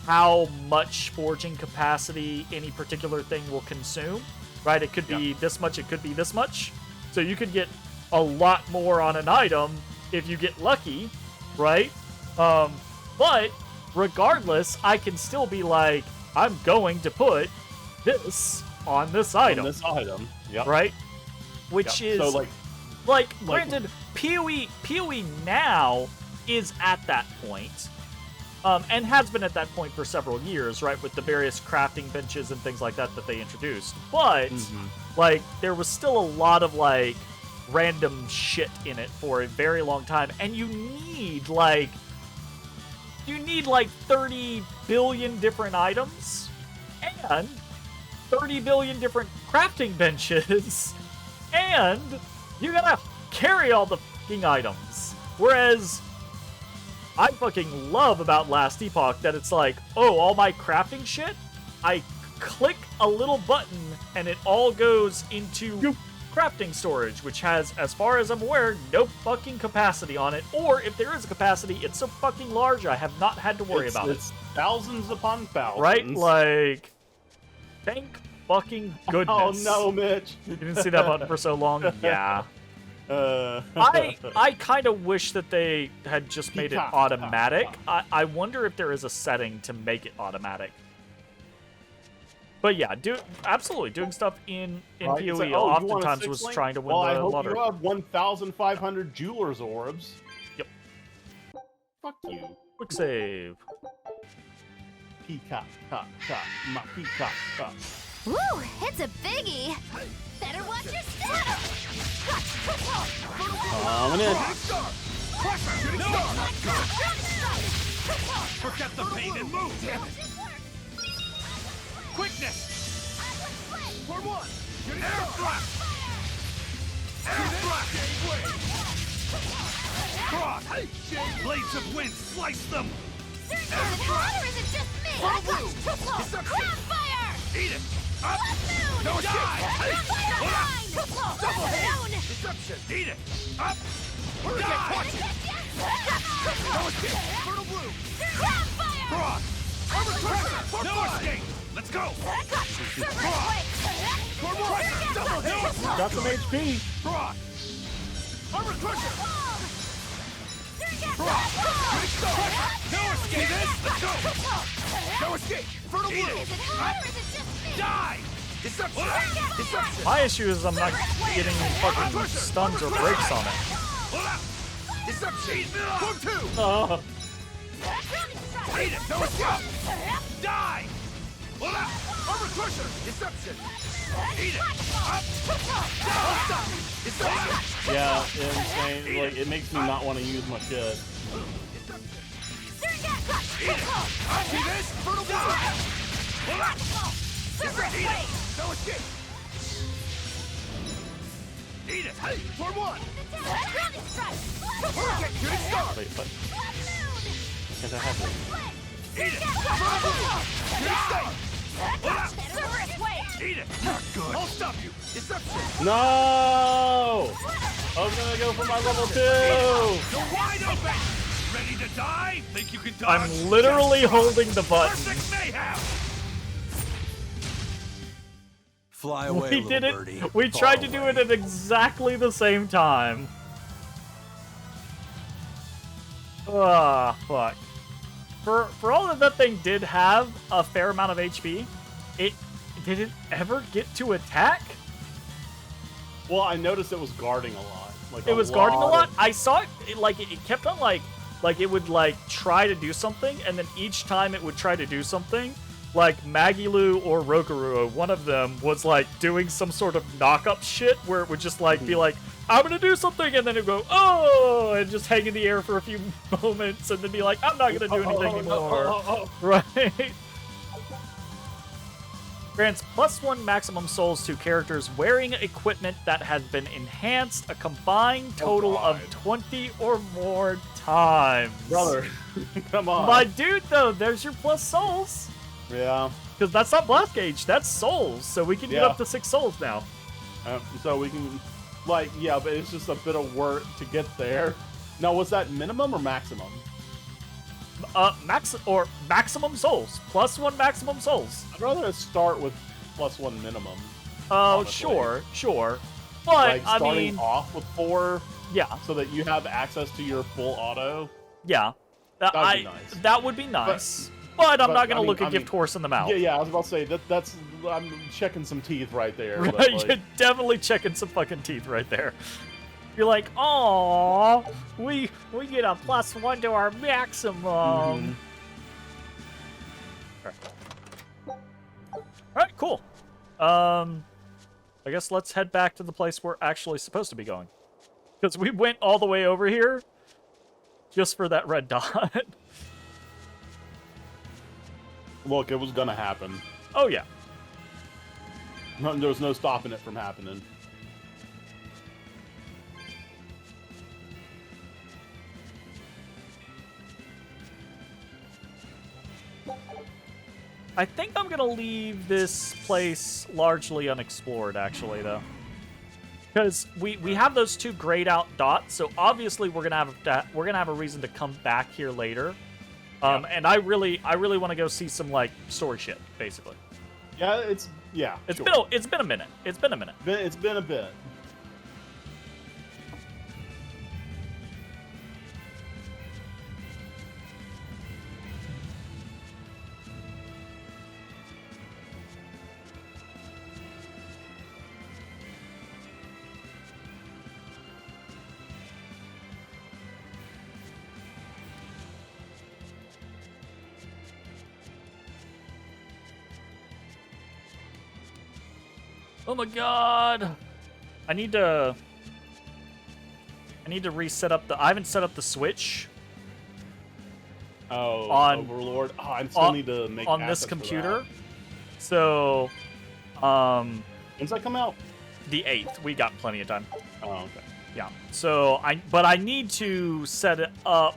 how much forging capacity any particular thing will consume, right? It could be this much, it could be this much. So you could get a lot more on an item if you get lucky, right? But regardless, I can still be like, I'm going to put this on this item. On this item, yep. Right? Which is, so granted, PoE now is at that point, and has been at that point for several years, right? With the various crafting benches and things like that they introduced. But, there was still a lot of, random shit in it for a very long time, and you need 30 billion different items and 30 billion different crafting benches, and you gotta carry all the fucking items. Whereas I fucking love about Last Epoch that it's like, oh, all my crafting shit, I click a little button and it all goes into crafting storage, which has, as far as I'm aware, no fucking capacity on it. Or if there is a capacity, it's so fucking large I have not had to worry about it. It's thousands upon thousands. Right? Thank fucking goodness. Oh no, Mitch. You didn't see that button for so long? Yeah. I kind of wish that they had just made it automatic. I wonder if there is a setting to make it automatic. But yeah, absolutely doing stuff in PoE oftentimes was trying to win the lottery. I hope you have 1,500 Jeweler's Orbs. Yep. Fuck you. Quick save. Makika. Woo, it's a biggie. Better watch your step. Coming in. Forget the pain and move! Damn it! Quickness! For one! Air thrust! Air thrust! Cross! Blades of wind, slice them! Is it hot or is it just me? Ground fire! Eat it! Up! No escape! Double down! Deception! Eat it! Up! Die! No escape! Fertile blue! Ground fire! Cross! Armor crusher! No escape! Let's go! Double hit! Got some HP. Cross! Armor crusher! Cross! No escape! Let's go! No escape! Fertile blue! Is it hot or is it just me? Die! Deception! Deception! My issue is I'm not getting fucking stuns or breaks on it. Deception! Form 2! Oh. Eat it! No escape! Die! Armor crusher! Deception! Eat it! Up! Die! Deception! Yeah, insane. Like, it makes me not want to use my shit. Eat it! See this? Fertile blue! Deception! Eat it! No escape! Eat it! Form 1! Hurricane! Shooting star! Wait, what? Can't I have it? Eat it! Shooting star! Eat it! Not good! I'll stop you! Deception! No! I was gonna go for my level 2! You're wide open! Ready to die? Think you can dodge? I'm literally holding the button. Perfect mayhem! Fly away, We little did it. birdie. We Fall tried to do away. it at exactly the same time. Ah, fuck. For all that thing did have a fair amount of HP, it didn't ever get to attack. Well, I noticed it was guarding a lot. Like It was guarding a lot. of- I saw it, it kept on like it would like try to do something, and then each time it would try to do something, like Magilu or Rokurua, one of them was like doing some sort of knock-up shit where it would just like be like, I'm gonna do something, and then it'd go, oh, and just hang in the air for a few moments, and then be like, I'm not gonna do anything anymore. Right? Grants +1 maximum souls to characters wearing equipment that has been enhanced a combined total of 20 or more times. Brother, come on. My dude, though, there's your plus souls. Yeah. Because that's not blast gauge, that's souls. So we can get Yeah. up to 6 souls now. So we can, like, yeah, but it's just a bit of work to get there. Now, was that minimum or maximum? Maximum souls. +1 maximum souls. I'd rather start with +1 minimum. Oh, honestly. sure. But, Like, I starting mean, off with 4 yeah, so that you have access to your full auto. yeah. That'd be nice. That would be nice. But I'm not going to look a I gift mean, horse in the mouth. Yeah, I was about to say, that's I'm checking some teeth right there. but, Right, like, you're definitely checking some fucking teeth right there. You're like, oh, we get a +1 to our maximum. All right, cool. I guess let's head back to the place we're actually supposed to be going, because we went all the way over here just for that red dot. Look, it was gonna happen. Oh yeah. There was no stopping it from happening. I think I'm gonna leave this place largely unexplored, actually, though, because we have those 2 grayed out dots, so obviously we're gonna have a reason to come back here later. And I really want to go see some like story shit, basically. Yeah, it's sure. It's been a minute. It's been a minute. It's been a bit. Oh my god! I need to reset up the. I haven't set up the switch. Oh, On- Overlord. Oh, I still need to make on this assets for computer. that. So, When's that come out? the 8th. We got plenty of time. Oh, okay. Yeah. So but I need to set it up,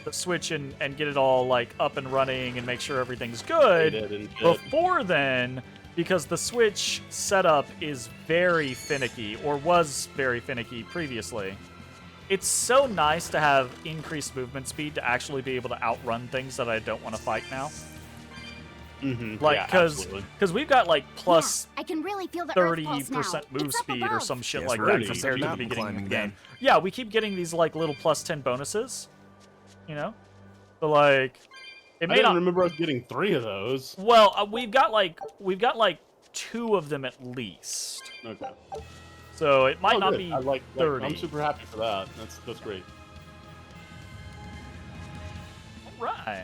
the Switch, and get it all like up and running and make sure everything's good before then, because the Switch setup is very finicky, or was very finicky previously. It's so nice to have increased movement speed to actually be able to outrun things that I don't want to fight now. Mm-hmm. Like, yeah, because we've got like plus I can really feel the earth pulse now. 30% move It's up speed or above. some shit Yes, like we're that ready. compared to the Mountain beginning of the climbing game. then. Yeah, we keep getting these like little plus 10 bonuses, you know? So like, it I may didn't not. remember us getting 3 of those. Well, we've got like 2 of them at least. Okay. So it might not good. be I like 30. I'm super happy for that. That's great. Right.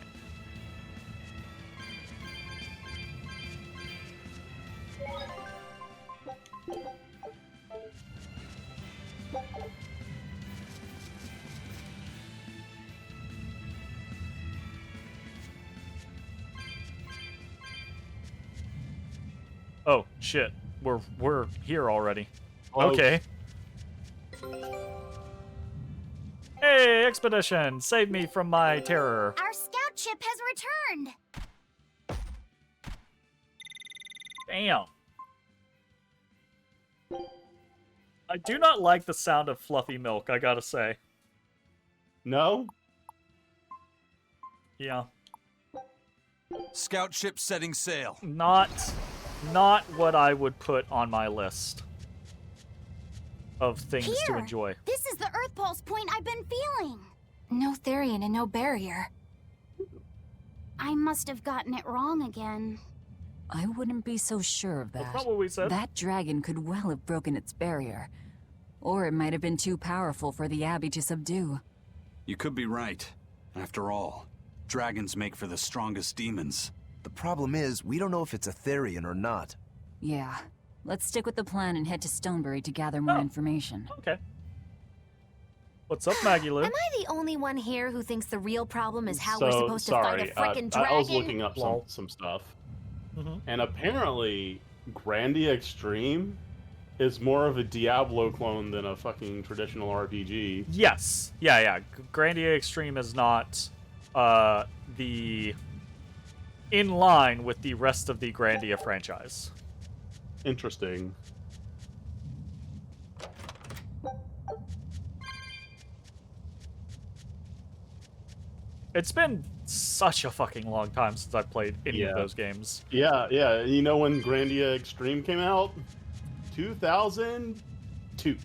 Oh shit. We're here already. Oh. Okay. Hey, expedition! Save me from my terror. Our scout ship has returned. Damn. I do not like the sound of fluffy milk, I gotta say. No? Yeah. Scout ship setting sail. Not what I would put on my list of things to Here. enjoy. This is the earth pulse point I've been feeling. No Therian and no barrier. I must have gotten it wrong again. I wouldn't be so sure of that. That's not what we said. That dragon could well have broken its barrier. Or it might have been too powerful for the Abbey to subdue. You could be right. After all, dragons make for the strongest demons. The problem is, we don't know if it's a Therian or not. Yeah. Let's stick with the plan and head to Stonebury to gather more Oh. information. Okay. What's up, Maggie Lou? Am I the only one here who thinks the real problem is how So, we're supposed to fight a frickin' dragon? I was looking up Lol. some stuff. Mhm. And apparently, Grandia Extreme is more of a Diablo clone than a fucking traditional RPG. Yes. Yeah. Grandia Extreme is not in line with the rest of the Grandia franchise. Interesting. It's been such a fucking long time since I've played any of Yeah. those games. Yeah. You know when Grandia Extreme came out? 2002.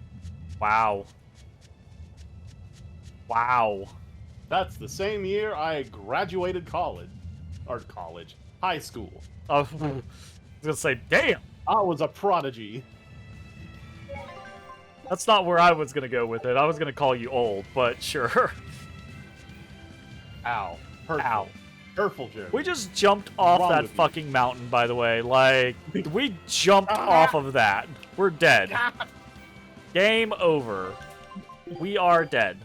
Wow. That's the same year I graduated high school. I was gonna say, damn. I was a prodigy. That's not where I was gonna go with it. I was gonna call you old, but sure. Ow. Hurtful. Ow. Hurtful, Jeremy. We just jumped off wrong that with you? fucking mountain, by the way. Like, we jumped off of that. We're dead. Game over. We are dead.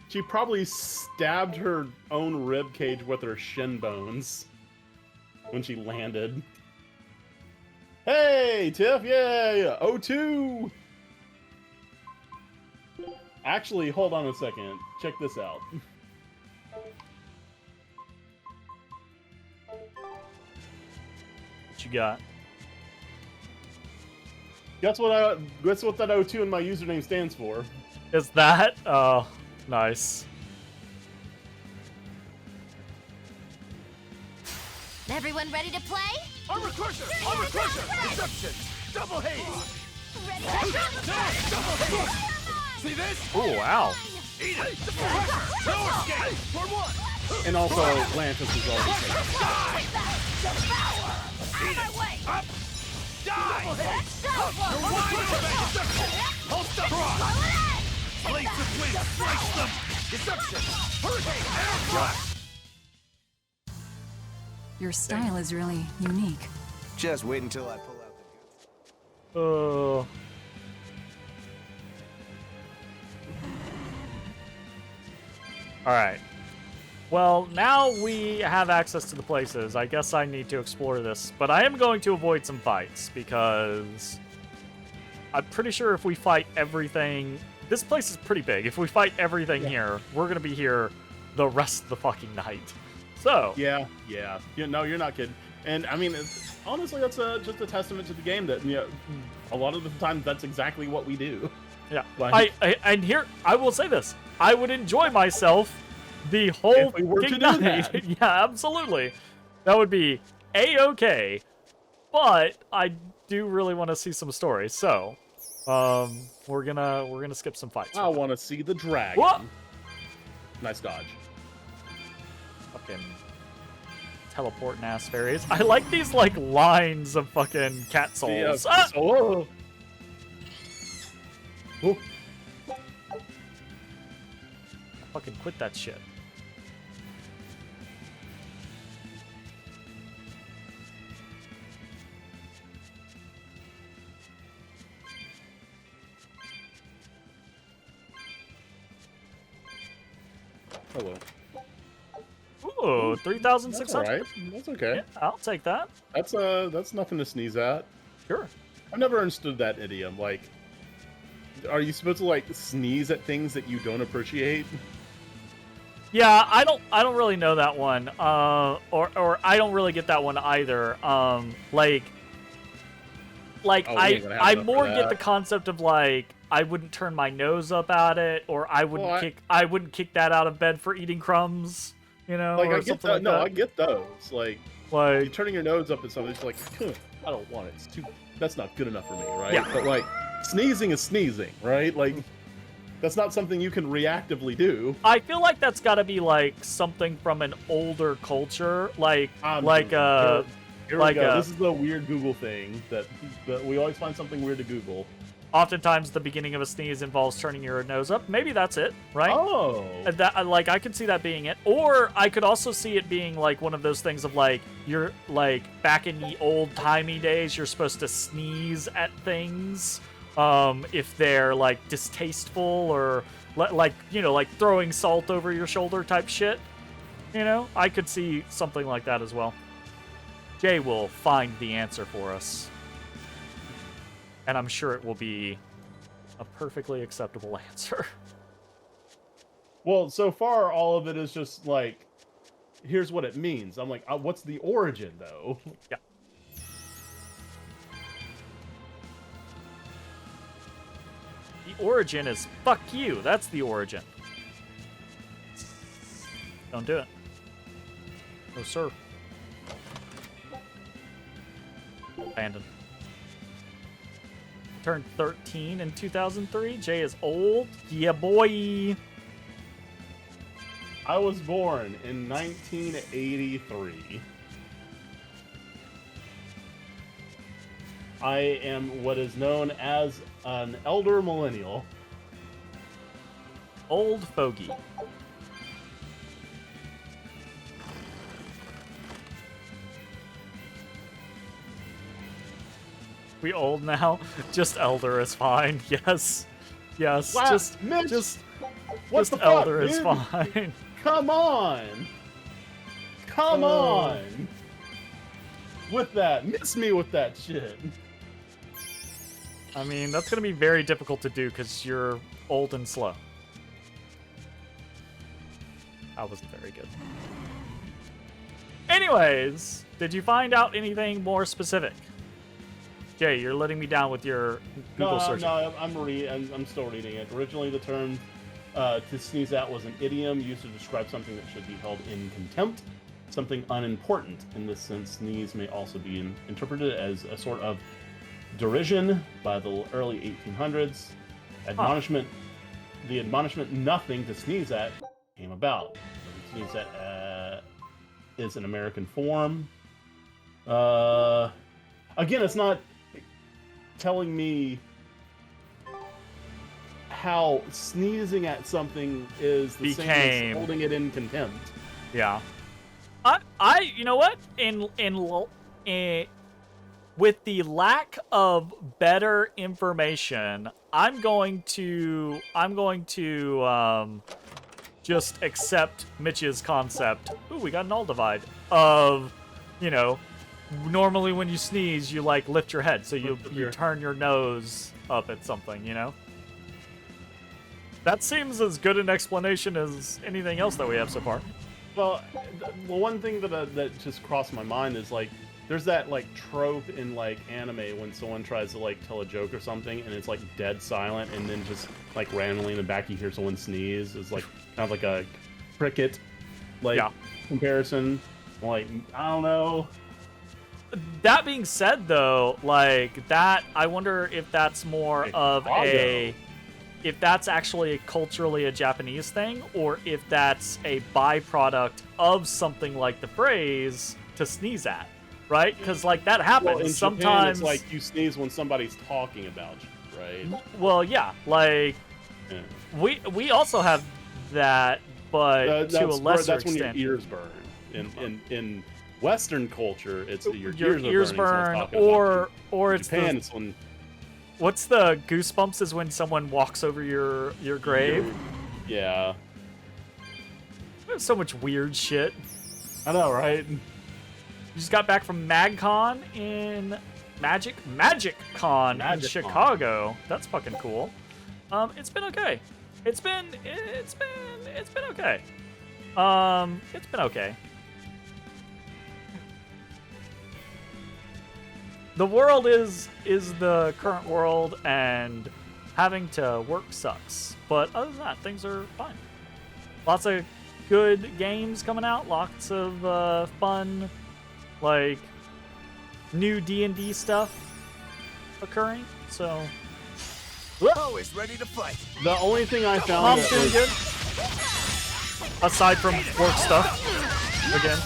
She probably stabbed her own rib cage with her shin bones when she landed. Hey, Tiff, yeah, O2. Actually, hold on a second. Check this out. What you got? Guess what that O2 in my username stands for? Is that? Oh, nice. Everyone ready to play? Armor Crusher! Armor Crusher! Deception! Double haze! Ready Double haze! See this? Oh, wow. Eat it! Pressure! No escape! For one! And also, Lantis is always saying. Eat it! Up! Die! You're wide open! Deception! Hold up! Cross! Blades of wind! Slice them! Deception! Hurricane! Air blast! Your style is really unique. Just wait until I pull out the goods. All right. Well, now we have access to the places. I guess I need to explore this, but I am going to avoid some fights because I'm pretty sure if we fight everything, this place is pretty big. If we fight everything here, we're gonna be here the rest of the fucking night. So yeah. No, you're not kidding. And I mean, honestly, that's just a testament to the game that a lot of the time that's exactly what we do. Yeah. Like, And here I will say this: I would enjoy myself the whole if we were to do night. that. Yeah, absolutely. That would be a-okay. But I do really want to see some stories, so we're gonna skip some fights. I want to see the dragon. What? Nice dodge. Fucking teleporting ass fairies. I like these like lines of fucking cat souls. Ah! Oh. Fucking quit that shit. Hello. Ooh, 3,600. That's all right. That's okay. Yeah, I'll take that. That's nothing to sneeze at. Sure. I've never understood that idiom. Like, are you supposed to like sneeze at things that you don't appreciate? Yeah, I don't really know that one. Or I don't really get that one either. Like Oh, we ain't gonna have I enough more for get the that. concept of like I wouldn't turn my nose up at it, or I wouldn't kick that out of bed for eating crumbs, you know, Like or I get something that. like No, that. I get those. Like Like you're turning your nose up at something. It's like, I don't want it. It's too. That's not good enough for me, right? Yeah. But like, sneezing is sneezing, right? Like, that's not something you can reactively do. I feel like that's got to be like something from an older culture, like Here like we go. a- This is the weird Google thing that we always find something weird to Google. oftentimes the beginning of a sneeze involves turning your nose up. Maybe that's it, right? Oh. That like I could see that being it, or I could also see it being like one of those things of like you're like back in the old timey days, you're supposed to sneeze at things if they're like distasteful or like you know like throwing salt over your shoulder type shit. You know, I could see something like that as well. Jay will find the answer for us, and I'm sure it will be a perfectly acceptable answer. Well, so far all of it is just like, here's what it means. I'm like, what's the origin though? Yeah. The origin is fuck you. That's the origin. Don't do it. No, sir. Abandoned. Turned 13 in 2003. Jay is old. Yeah, boy. I was born in 1983. I am what is known as an elder millennial. Old fogey. We old now? Just elder is fine. Yes. Yes. Wow, just Mitch, just what just the fuck, elder is dude? fine. Come on! Come on! With that. Miss me with that shit. I mean, that's going to be very difficult to do because you're old and slow. That wasn't very good. Anyways, did you find out anything more specific? Jay, you're letting me down with your Google search. No, I'm still reading it. Originally, the term to sneeze at was an idiom used to describe something that should be held in contempt, something unimportant. In this sense, sneeze may also be interpreted as a sort of derision by the early 1800s. Admonishment, the admonishment "nothing to sneeze at" came about. Nothing to sneeze at is an American form. Again, it's not telling me how sneezing at something is the same as holding it in contempt. Yeah. I you know what? with the lack of better information, I'm going to just accept Mitch's concept. Ooh, we got an all divide of, you know, normally when you sneeze, you like lift your head, so you turn your nose up at something, you know? That seems as good an explanation as anything else that we have so far. Well, one thing that just crossed my mind is like, there's that like trope in like anime when someone tries to like tell a joke or something and it's like dead silent, and then just like randomly in the back you hear someone sneeze. It's like kind of like a cricket like comparison. Like, I don't know. That being said, though, like that, I wonder if that's more of if that's actually culturally a Japanese thing, or if that's a byproduct of something like the phrase to sneeze at, right? Because like that happens in sometimes. Japan, it's like you sneeze when somebody's talking about you, right? Well, yeah, like we also have that, but to a lesser that's when extent. your ears burn. In Western culture, it's your ears burn, or it's Japan. It's when. What's the goosebumps is when someone walks over your grave? Yeah. There's so much weird shit. I know, right? You just got back from MagCon in MagicCon in Chicago. That's fucking cool. It's been okay. It's been okay. It's been okay. The world is the current world, and having to work sucks. But other than that, things are fine. Lots of good games coming out. Lots of fun, like, new D&D stuff occurring. So, always ready to fight. The only thing I found Mom's doing good. Aside from work stuff, again.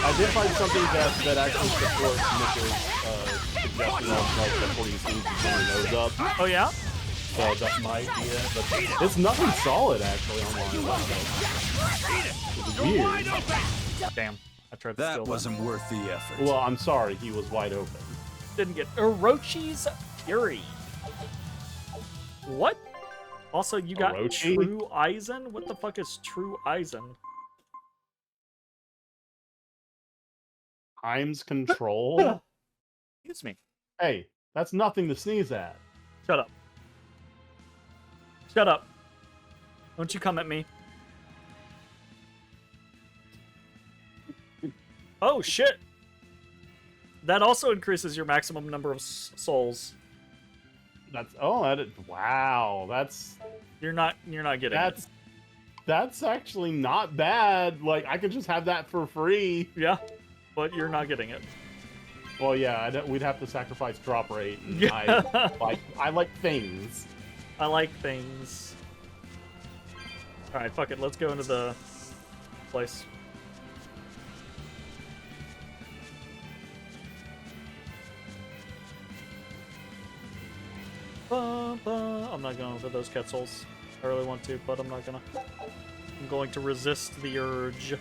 I did find something that actually supports Mitchell's suggestion of like the 40 scenes to turn your nose up. Oh yeah? So that might be it. But it's nothing solid actually online. It's weird. Damn. I tried to That steal wasn't worth the effort. Well, I'm sorry, he was wide open. Didn't get Orochi's Fury. What? Also, you got Orochi? True Eisen? What the fuck is True Eisen? Times control? Excuse me. Hey, that's nothing to sneeze at. Shut up. Shut up. Don't you come at me. Oh, shit. That also increases your maximum number of souls. Wow, that's... You're not getting it. That's actually not bad. Like, I could just have that for free. Yeah, but you're not getting it. Well, yeah, we'd have to sacrifice drop rate. And Yeah. I like things. I like things. Alright, fuck it. Let's go into the place. I'm not going for those Quetzals. I really want to, but I'm not gonna. I'm going to resist the urge.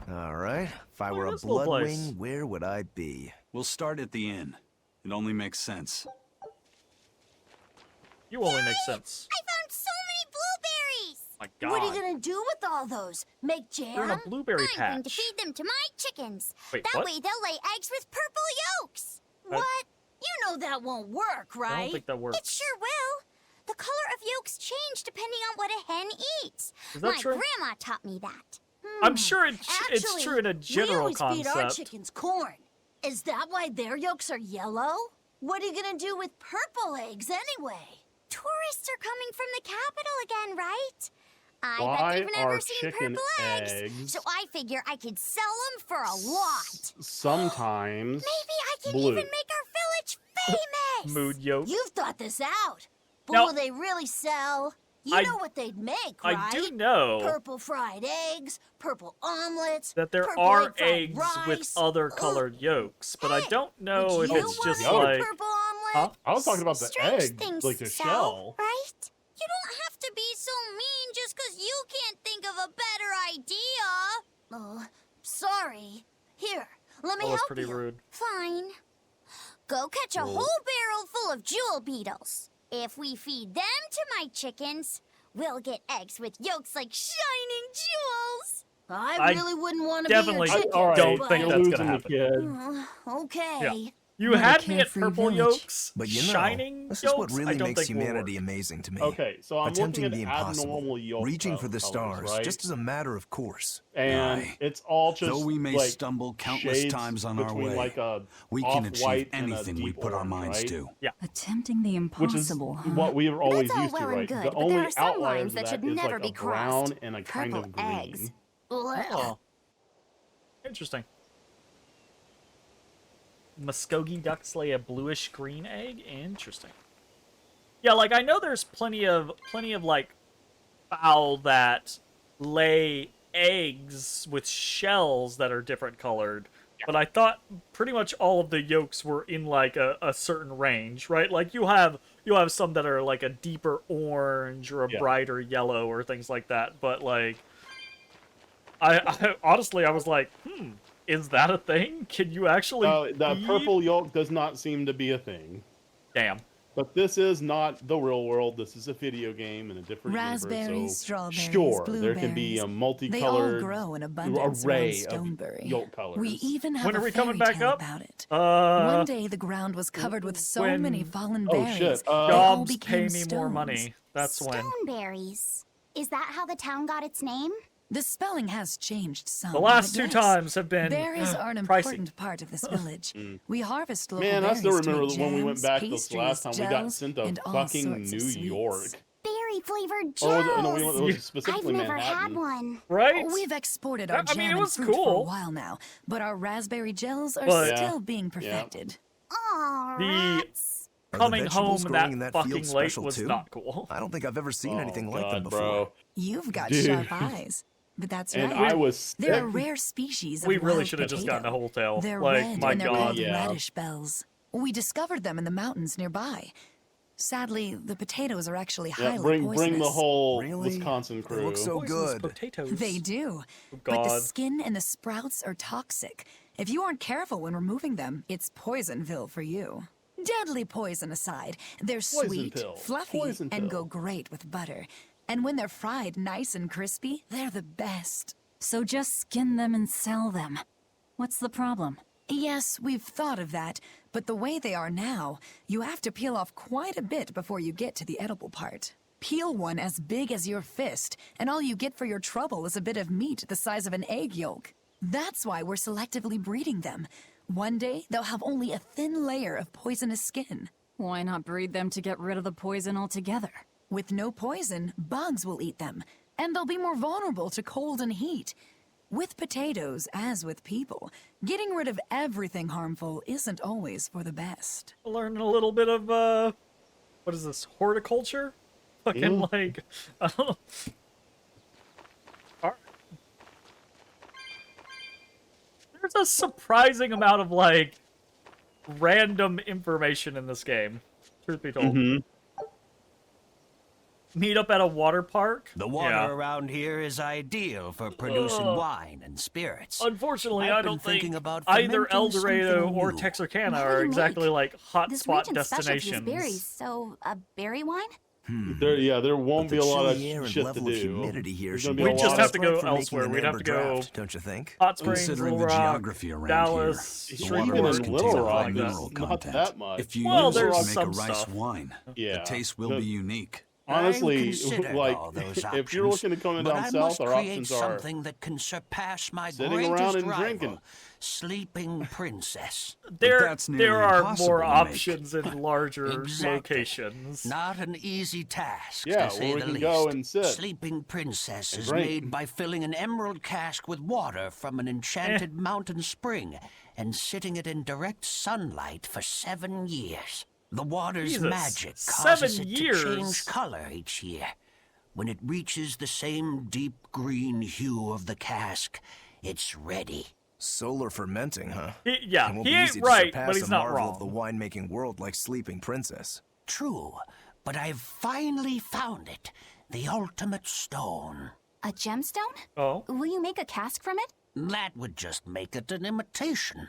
All right. If I were a this little place. Bloodwing, where would I be? We'll start at the inn. It only makes sense. You only make sense. I found so many blueberries! My God. What are you gonna do with all those? Make jam? They're in a blueberry I'm going to patch. feed them to my chickens. Wait, that what? way they'll lay eggs with purple yolks. What? You know that won't work, right? I don't think that works. It sure will. The color of yolks change depending on what a hen eats. Is that my true? grandma taught me that. I'm sure it's Actually, true in a general we always feed our concept. chickens corn. Is that why their yolks are yellow? What are you gonna do with purple eggs anyway? Tourists are coming from the capital again, right? I Why bet they've never are seen chicken purple eggs- So I figure I could sell them for a lot. Sometimes. Maybe I can blue. even make our village famous. Mood yolk. You've thought this out. But No. will they really sell? You know what they'd make, right? I do know Purple fried eggs, purple omelets, that there purple are egg fried eggs with rice. other colored yolks, but I don't know Would if you it's just wanna eat a like. purple omelet? Huh? I was talking about the Strange egg, things, like the Sal, shell. right? You don't have to be so mean just because you can't think of a better idea. Oh, sorry. Here, let me That was help pretty you. rude. Fine. Go catch a whole barrel full of jewel beetles. If we feed them to my chickens, we'll get eggs with yolks like shining jewels. I really wouldn't want to definitely be your chicken. All right, don't but- think you're that's losing gonna the happen. kid. Okay. Yeah. You What a had me at carefree purple village. yolks, But you know, shining this is yolks. what I really don't makes think will humanity work. amazing to me. Okay, so I'm Attempting looking the at impossible, abnormal yolk reaching for the colors, stars, right? just as a matter of course. And Aye. it's all just Though we may like stumble countless shades times on our between way, like a we can achieve off-white and a anything we deep put our orange, minds right? to. Attempting the Which is impossible, huh? what we were always That's all used to, well and right? good, The but there only are some outliers lines of that should is never like be a brown crossed. and a kind Purple of green. eggs. Oh. Interesting. Muskogee ducks lay a bluish green egg. Interesting. Yeah, like I know there's plenty of like fowl that lay eggs with shells that are different colored. But I thought pretty much all of the yolks were in like a certain range, right? Like you have some that are like a deeper orange or a brighter yellow or things like that. But like, I honestly I was like, is that a thing? Can you actually? The feed- purple yolk does not seem to be a thing. Damn. But this is not the real world. This is a video game in a different Raspberries, universe. So strawberries, sure, there can be blueberries. a multicolored They all grow in abundance around array of Stonebury. yolk colors. We even have When a are we fairy coming back tale up? about it. One One day the ground was covered with so when- many fallen Oh, berries. shit. they all Jobs pay became me more stones. money. That's when. Stoneberries. Is that how the town got its name? The spelling has changed some. The last but two yes, times have been berries are an pricey. important part of this village. We harvest local Man, I berries still to remember make when we went jams, back this pastries, last time. We got gels, sent to and all fucking sorts of New sweets. York. Berry flavored Oh, gels. no, we went I've specifically never Manhattan. had one. Right? We've exported our I mean, jam it and was fruit for a cool. while now, but our raspberry gels are But- still being perfected. Aw, The rats. Are the coming vegetables home growing in that that field fucking late special was too? not cool. I don't think I've ever seen anything like them God, before. bro. You've got Dude. sharp eyes. But that's And right. I was They're a sick. rare species of We really wild should have just gotten a potato. whole tail. They're Like, red my and they're god. called Yeah. radish bells. We discovered them in the mountains nearby. Sadly, the potatoes are actually Yeah, highly bring poisonous. the whole Really? Wisconsin They crew. look so Poisonous good. potatoes. They do. Oh, But the God. skin and the sprouts are toxic. If you aren't careful when removing them, it's Poisonville for you. Deadly poison aside, they're Poison sweet, pill. fluffy, Poison and pill. go great with butter. And when they're fried nice and crispy, they're the best. So just skin them and sell them. What's the problem? Yes, we've thought of that, but the way they are now, you have to peel off quite a bit before you get to the edible part. Peel one as big as your fist, and all you get for your trouble is a bit of meat the size of an egg yolk. That's why we're selectively breeding them. One day, they'll have only a thin layer of poisonous skin. Why not breed them to get rid of the poison altogether? With no poison, bugs will eat them, and they'll be more vulnerable to cold and heat. With potatoes, as with people, getting rid of everything harmful isn't always for the best. Learning a little bit of what is this, horticulture? Fucking like, I don't know. Alright. There's a surprising amount of like random information in this game. Truth be told. Meet up at a water park. The water Yeah. around here is ideal for producing Ugh. wine and spirits. Unfortunately, I've I been don't think thinking about either El fermenting Dorado something or new. Texarkana What are do you exactly make? like This hotspot region's specialty is destinations. berries, so a berry wine? There won't But be the a lot of chilly air and shit to level of do. humidity here There's should gonna be be a just lot have of- to right go for making elsewhere. an We'd have amber to go draft, don't you think? Hot Springs, Considering Little the Rock, geography around Dallas, here, Sure, the even water in does Little contain Rock, high that's mineral not content. that much. If you Well, use it there's to make a some rice stuff. wine, Yeah, the taste will the- be unique. Honestly, considered like, all those if you're options, looking to come but down I south, must our create options are something that can surpass my sitting greatest around and rival, drinking. Sleeping Princess. that's There nearly are impossible more to make. options in larger Exactly. locations. Not an easy task, Yeah, to say where we the can least. go and sit. Sleeping Princess And is drink. made by filling an emerald cask with water from an enchanted mountain spring and sitting it in direct sunlight for 7 years. The water's Jesus, magic 7 causes it years? to change color each year. When it reaches the same deep green hue of the cask, it's ready. Solar fermenting, huh? Yeah, It won't he be ain't easy to right, surpass but he's a not marvel wrong. of the winemaking world like Sleeping Princess. True, but I've finally found it. The ultimate stone. A gemstone? Oh. Will you make a cask from it? That would just make it an imitation.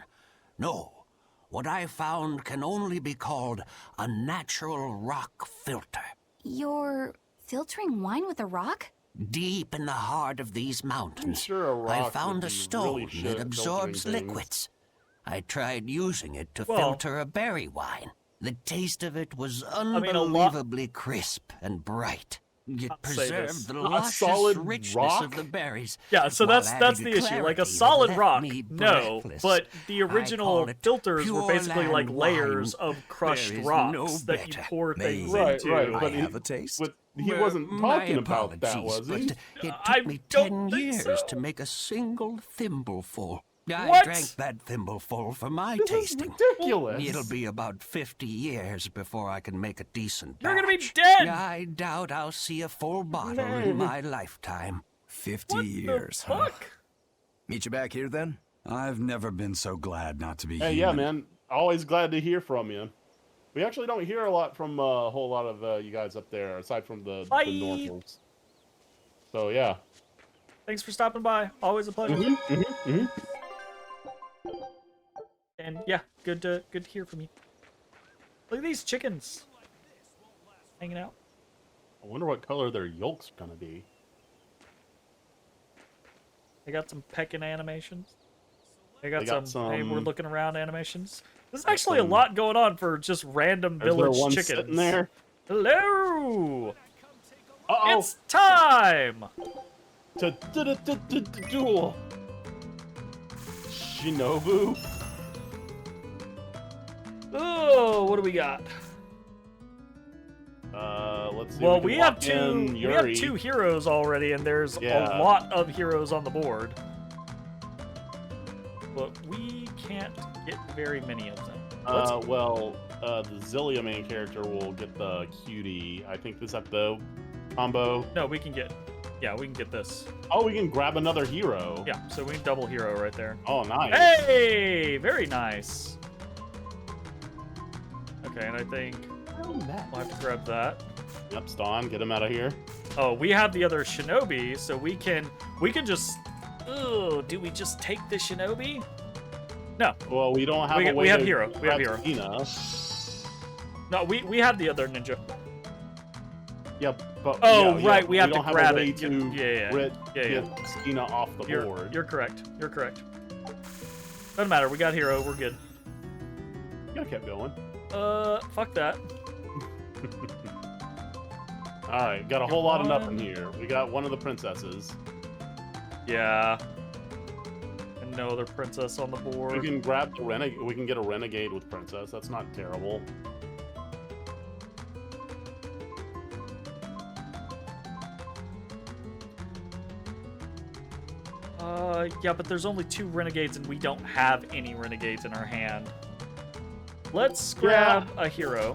No, what I found can only be called a natural rock filter. You're filtering wine with a rock? Deep in the heart of these mountains, sure a rock I found would a be stone really shit that at absorbs filtering things. liquids. I tried using it to Well- filter a berry wine. The taste of it was mean, a lot- unbelievably crisp and bright. It I'll say this. preserved the A luscious solid richness rock? of the berries. Yeah, so while that's adding the issue. Like a clarity that solid left rock, me no, breathless. but the I original call it filters were pure basically like land layers wine. of crushed There is rocks no that you better. pour things Maybe. into. Right, I but have a taste. But he Well, wasn't my talking about that, apologies, was he? but it I took me don't 10 think years so. to make a single thimbleful. I What? drank that thimbleful for my This is tasting. ridiculous. It'll be about 50 years before I can make a decent You're gonna be batch. dead! I doubt I'll see a full bottle in my lifetime. 50 What years, the huh? fuck? Meet you back here then? I've never been so glad not to be Hey, human. yeah, man. Always glad to hear from you. We actually don't hear a lot from a whole lot of you guys up there, aside from the Bye. normals. So, yeah. Thanks for stopping by. Always a pleasure. Mm-hmm. And yeah, good to hear from you. Look at these chickens hanging out. I wonder what color their yolk's gonna be. They got some pecking animations. They got, They got some, hey, we're some- looking around animations. There's actually a lot going on for just random Is there village one chickens. sitting there? Hello! Uh-oh! It's time! Duel! Shinobu? Oh, what do we got? Let's see. Well, we we can have lock in two. We have Yuri. 2 heroes already, and there's Yeah. a lot of heroes on the board. But we can't get very many of them. The Zillia main character will get the cutie. I think this at the combo. No, we can get. Yeah, we can get this. Oh, we can grab another hero. Yeah, so we can double hero right there. Oh, nice. Hey, very nice. Okay, and I think we'll have to grab that. Yep, Ston, get him out of here. Oh, we have the other shinobi, so we can just. Oh, do we just take the shinobi? No. Well, we don't have a way we have to hero. We have grab hero. Tina. No, we have the other ninja. Yep, but Oh, yeah, right, we have to don't have grab a way it. to Yeah. get Stina off the board. You're correct. You're correct. Doesn't matter. We got hero. We're good. You gotta keep going. Fuck that. All right, got a whole lot of nothing here. We got one of the princesses. Yeah. And no other princess on the board. We can grab the renegade. We can get a renegade with princess. That's not terrible. Yeah, but there's only 2 renegades, and we don't have any renegades in our hand. Let's grab a hero.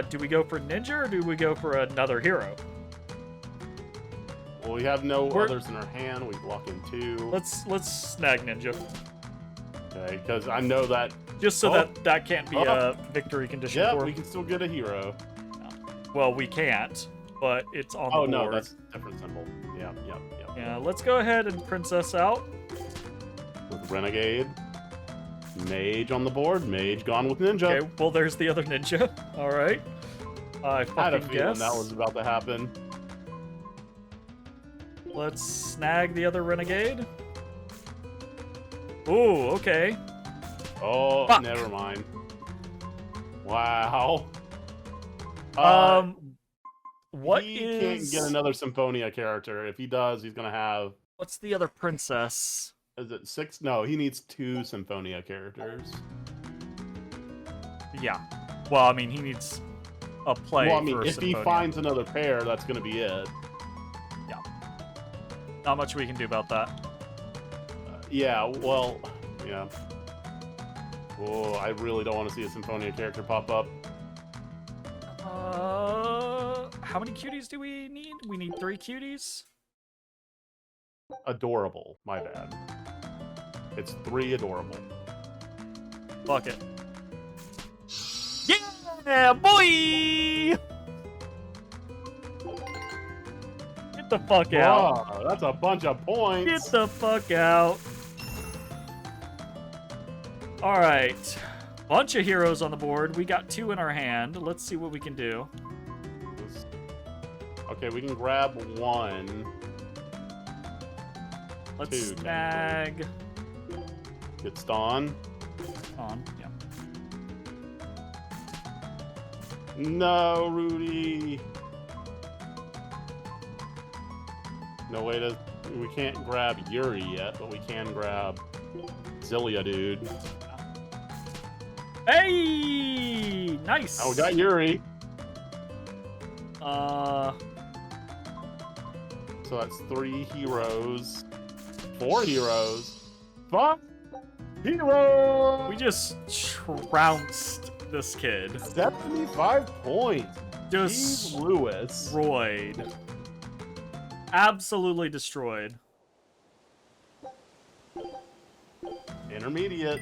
Do we go for ninja, or do we go for another hero? Well, we have no others in our hand. We block in 2. Let's snag ninja. Okay, because I know that. Just so that can't be a victory condition Yeah, for. we can still get a hero. Well, we can't, but it's on the Oh board. no, that's a different symbol. Yeah. Yeah, let's go ahead and princess out. With renegade, mage on the board. Mage gone with ninja. Okay, well there's the other ninja. All right. I I had a fucking feeling guess. that was about to happen. Let's snag the other renegade. Ooh, okay. Oh, Fuck. never mind. Wow. What he is? can't get another Symphonia character. If he does, he's gonna have. What's the other princess? Is it 6? No, he needs 2 Symphonia characters. Yeah. Well, I mean, he needs a play. Well, I mean, for if he Symphonia. finds another pair, that's gonna be it. Yeah. Not much we can do about that. Yeah. Well. Yeah. Oh, I really don't want to see a Symphonia character pop up. How many cuties do we need? We need 3 cuties? Adorable. My bad. It's 3 adorable. Fuck it. Yeah, boy! Get the fuck out. Whoa, that's a bunch of points. Get the fuck out. Alright. Bunch of heroes on the board. We got 2 in our hand. Let's see what we can do. Okay, we can grab 1. Let's 2, snag. Get Ston. On, yeah. No, Rudy. No way to. We can't grab Yuri yet, but we can grab Zilia, dude. Hey! Nice! Oh, we got Yuri. So that's 3 heroes. 4 heroes. 5 heroes! We just trounced this kid. 75 points. Just Lewis. Destroyed. Absolutely destroyed. Intermediate.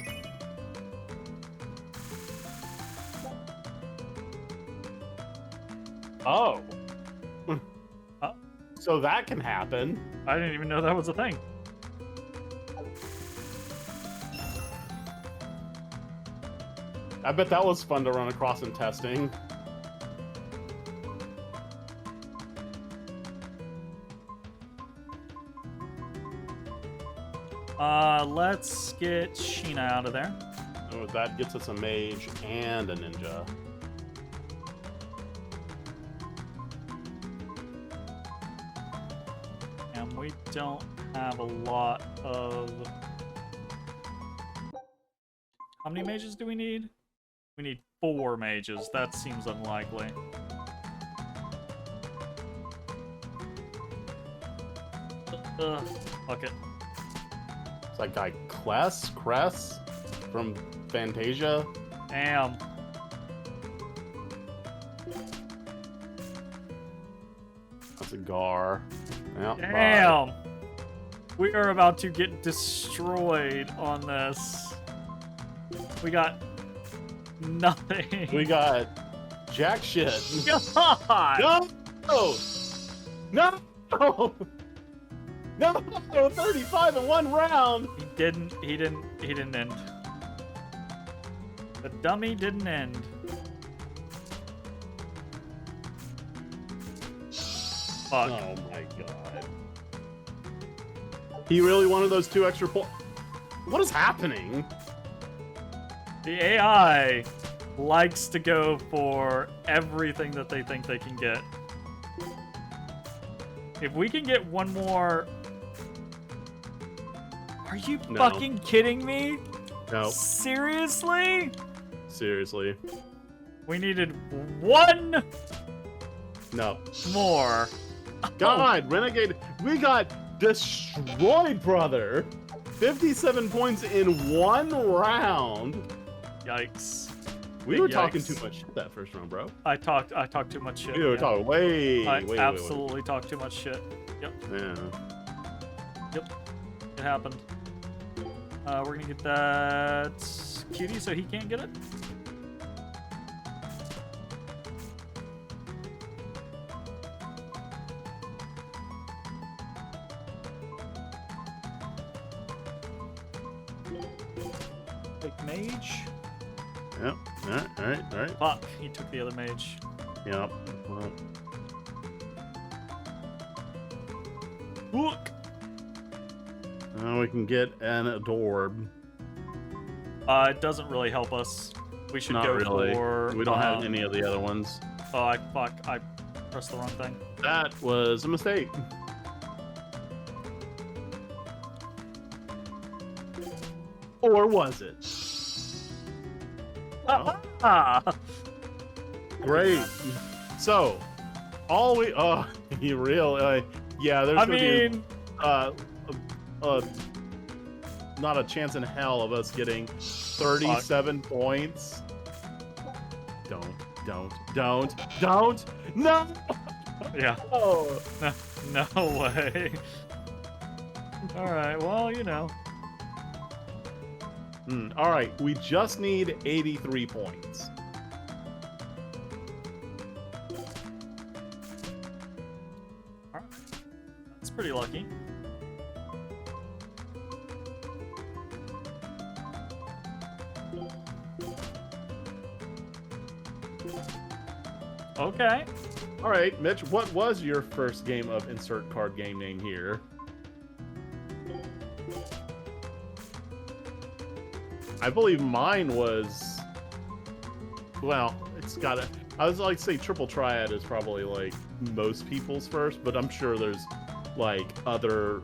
Oh. So that can happen. I didn't even know that was a thing. I bet that was fun to run across in testing. Let's get Sheena out of there. Oh, that gets us a mage and a ninja. And we don't have a lot of... How many mages do we need? We need 4 mages. That seems unlikely. Fuck it. It's that guy Cress from Fantasia. Damn. That's a Gar. Yep, Damn. bye. We are about to get destroyed on this. We got nothing. We got jack shit. God. No! No! No! 35 in 1 round! He didn't end. The dummy didn't end. Fuck. Oh my god. He really wanted those 2 extra points. What is happening? The AI likes to go for everything that they think they can get. If we can get 1 more... Are you fucking kidding me? No. Seriously? Seriously. We needed 1 No. more. God, Renegade. We got destroyed, brother. 57 points in 1 round. Yikes. We were talking too much shit that first round, bro. I talked too much shit. We were talking way. I absolutely talked too much shit. Yep. Yeah. Yep. It happened. We're gonna get that cutie so he can't get it. Take mage. Yep. Alright. Fuck, he took the other mage. Yep. Well. Look. Now we can get an Adorb. It doesn't really help us. We should Not go really. for... We don't have any of the other ones. Oh, I pressed the wrong thing. That was a mistake. Or was it? Great. So, all we... Oh, you real... yeah, there's gonna be... not a chance in hell of us getting 37 points. Don't. Don't! No! Yeah. Oh! No way. Alright, well, you know. Alright, we just need 83 points. Alright. That's pretty lucky. Okay. Alright, Mitch, what was your first game of insert card game name here? I believe mine was... Well, it's gotta... I was like, say Triple Triad is probably like most people's first, but I'm sure there's like other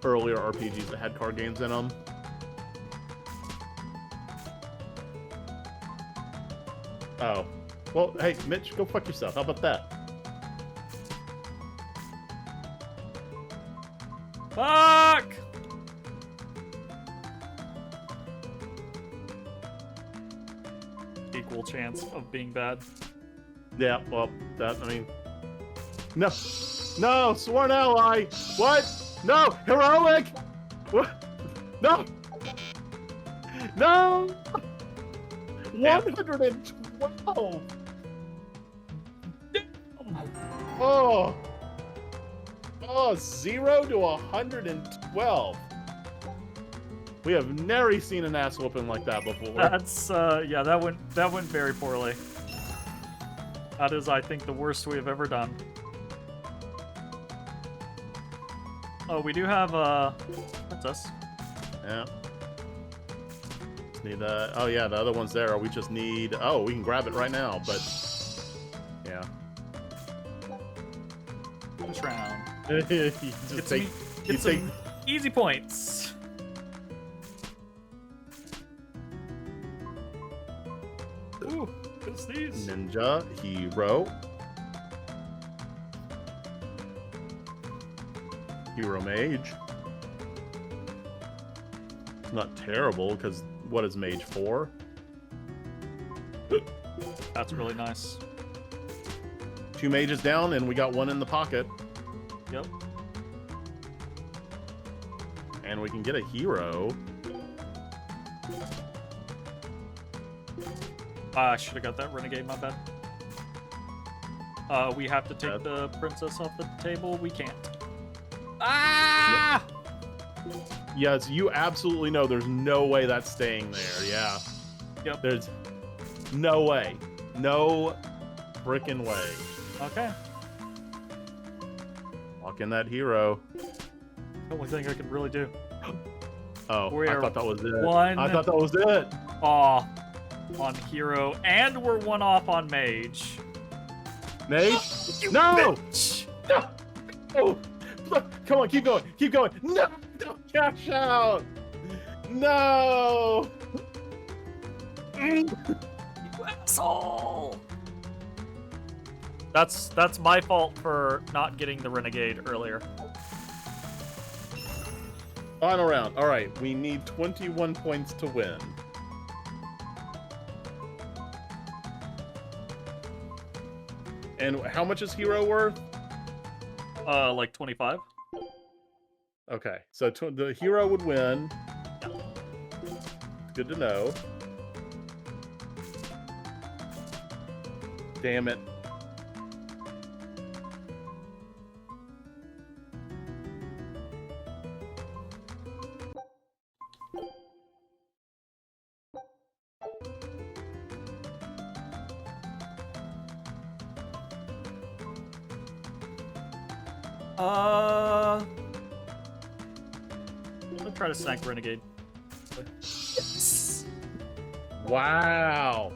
earlier RPGs that had card games in them. Oh. Well, hey, Mitch, go fuck yourself. How about that? Fuck! Equal chance of being bad. Yeah, well, that, I mean... No! No! Sworn ally! What? No! Heroic! What? No! No! 112! Oh! Oh, 0 to 112. We have never seen an ass whooping like that before. That's yeah, that went very poorly. That is, I think, the worst we have ever done. Oh, we do have princess. Yeah. Just need that. Oh yeah, the other one's there. We just need. Oh, we can grab it right now, but yeah. This round. You just get some easy points. Ooh, what's these? Ninja, hero. Hero mage. It's not terrible, because what is mage for? That's really nice. 2 mages down, and we got 1 in the pocket. Yep. And we can get a hero. I should have got that renegade, my bad. We have to take the princess off the table. We can't. Ah! Yes, you absolutely know there's no way that's staying there. Yeah. Yep. There's no way. No frickin' way. Okay. Lock in that hero. Only thing I can really do. Oh, I thought that was it. One. I thought that was it. Aw. On hero, and we're 1 off on mage. Mage? No! No! Oh! Come on, keep going. Keep going. No! Don't cash out! No! You asshole! That's my fault for not getting the renegade earlier. Final round. All right, we need 21 points to win. And how much is hero worth? Like 25. Okay, so the hero would win. Good to know. Damn it. I'll try to snag renegade. Yes. Wow.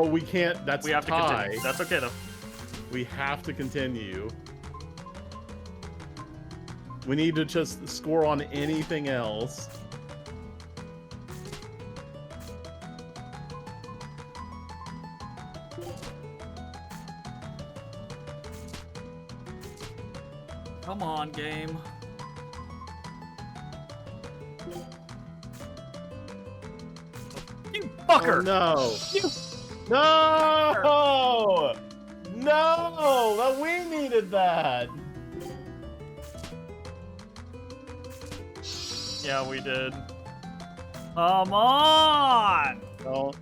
We can't. That's we have tie. to continue. That's okay though. We have to continue. We need to just score on anything else. Come on, game. You fucker! Oh, no. No! No! We needed that! Yeah, we did. Come on! Don't.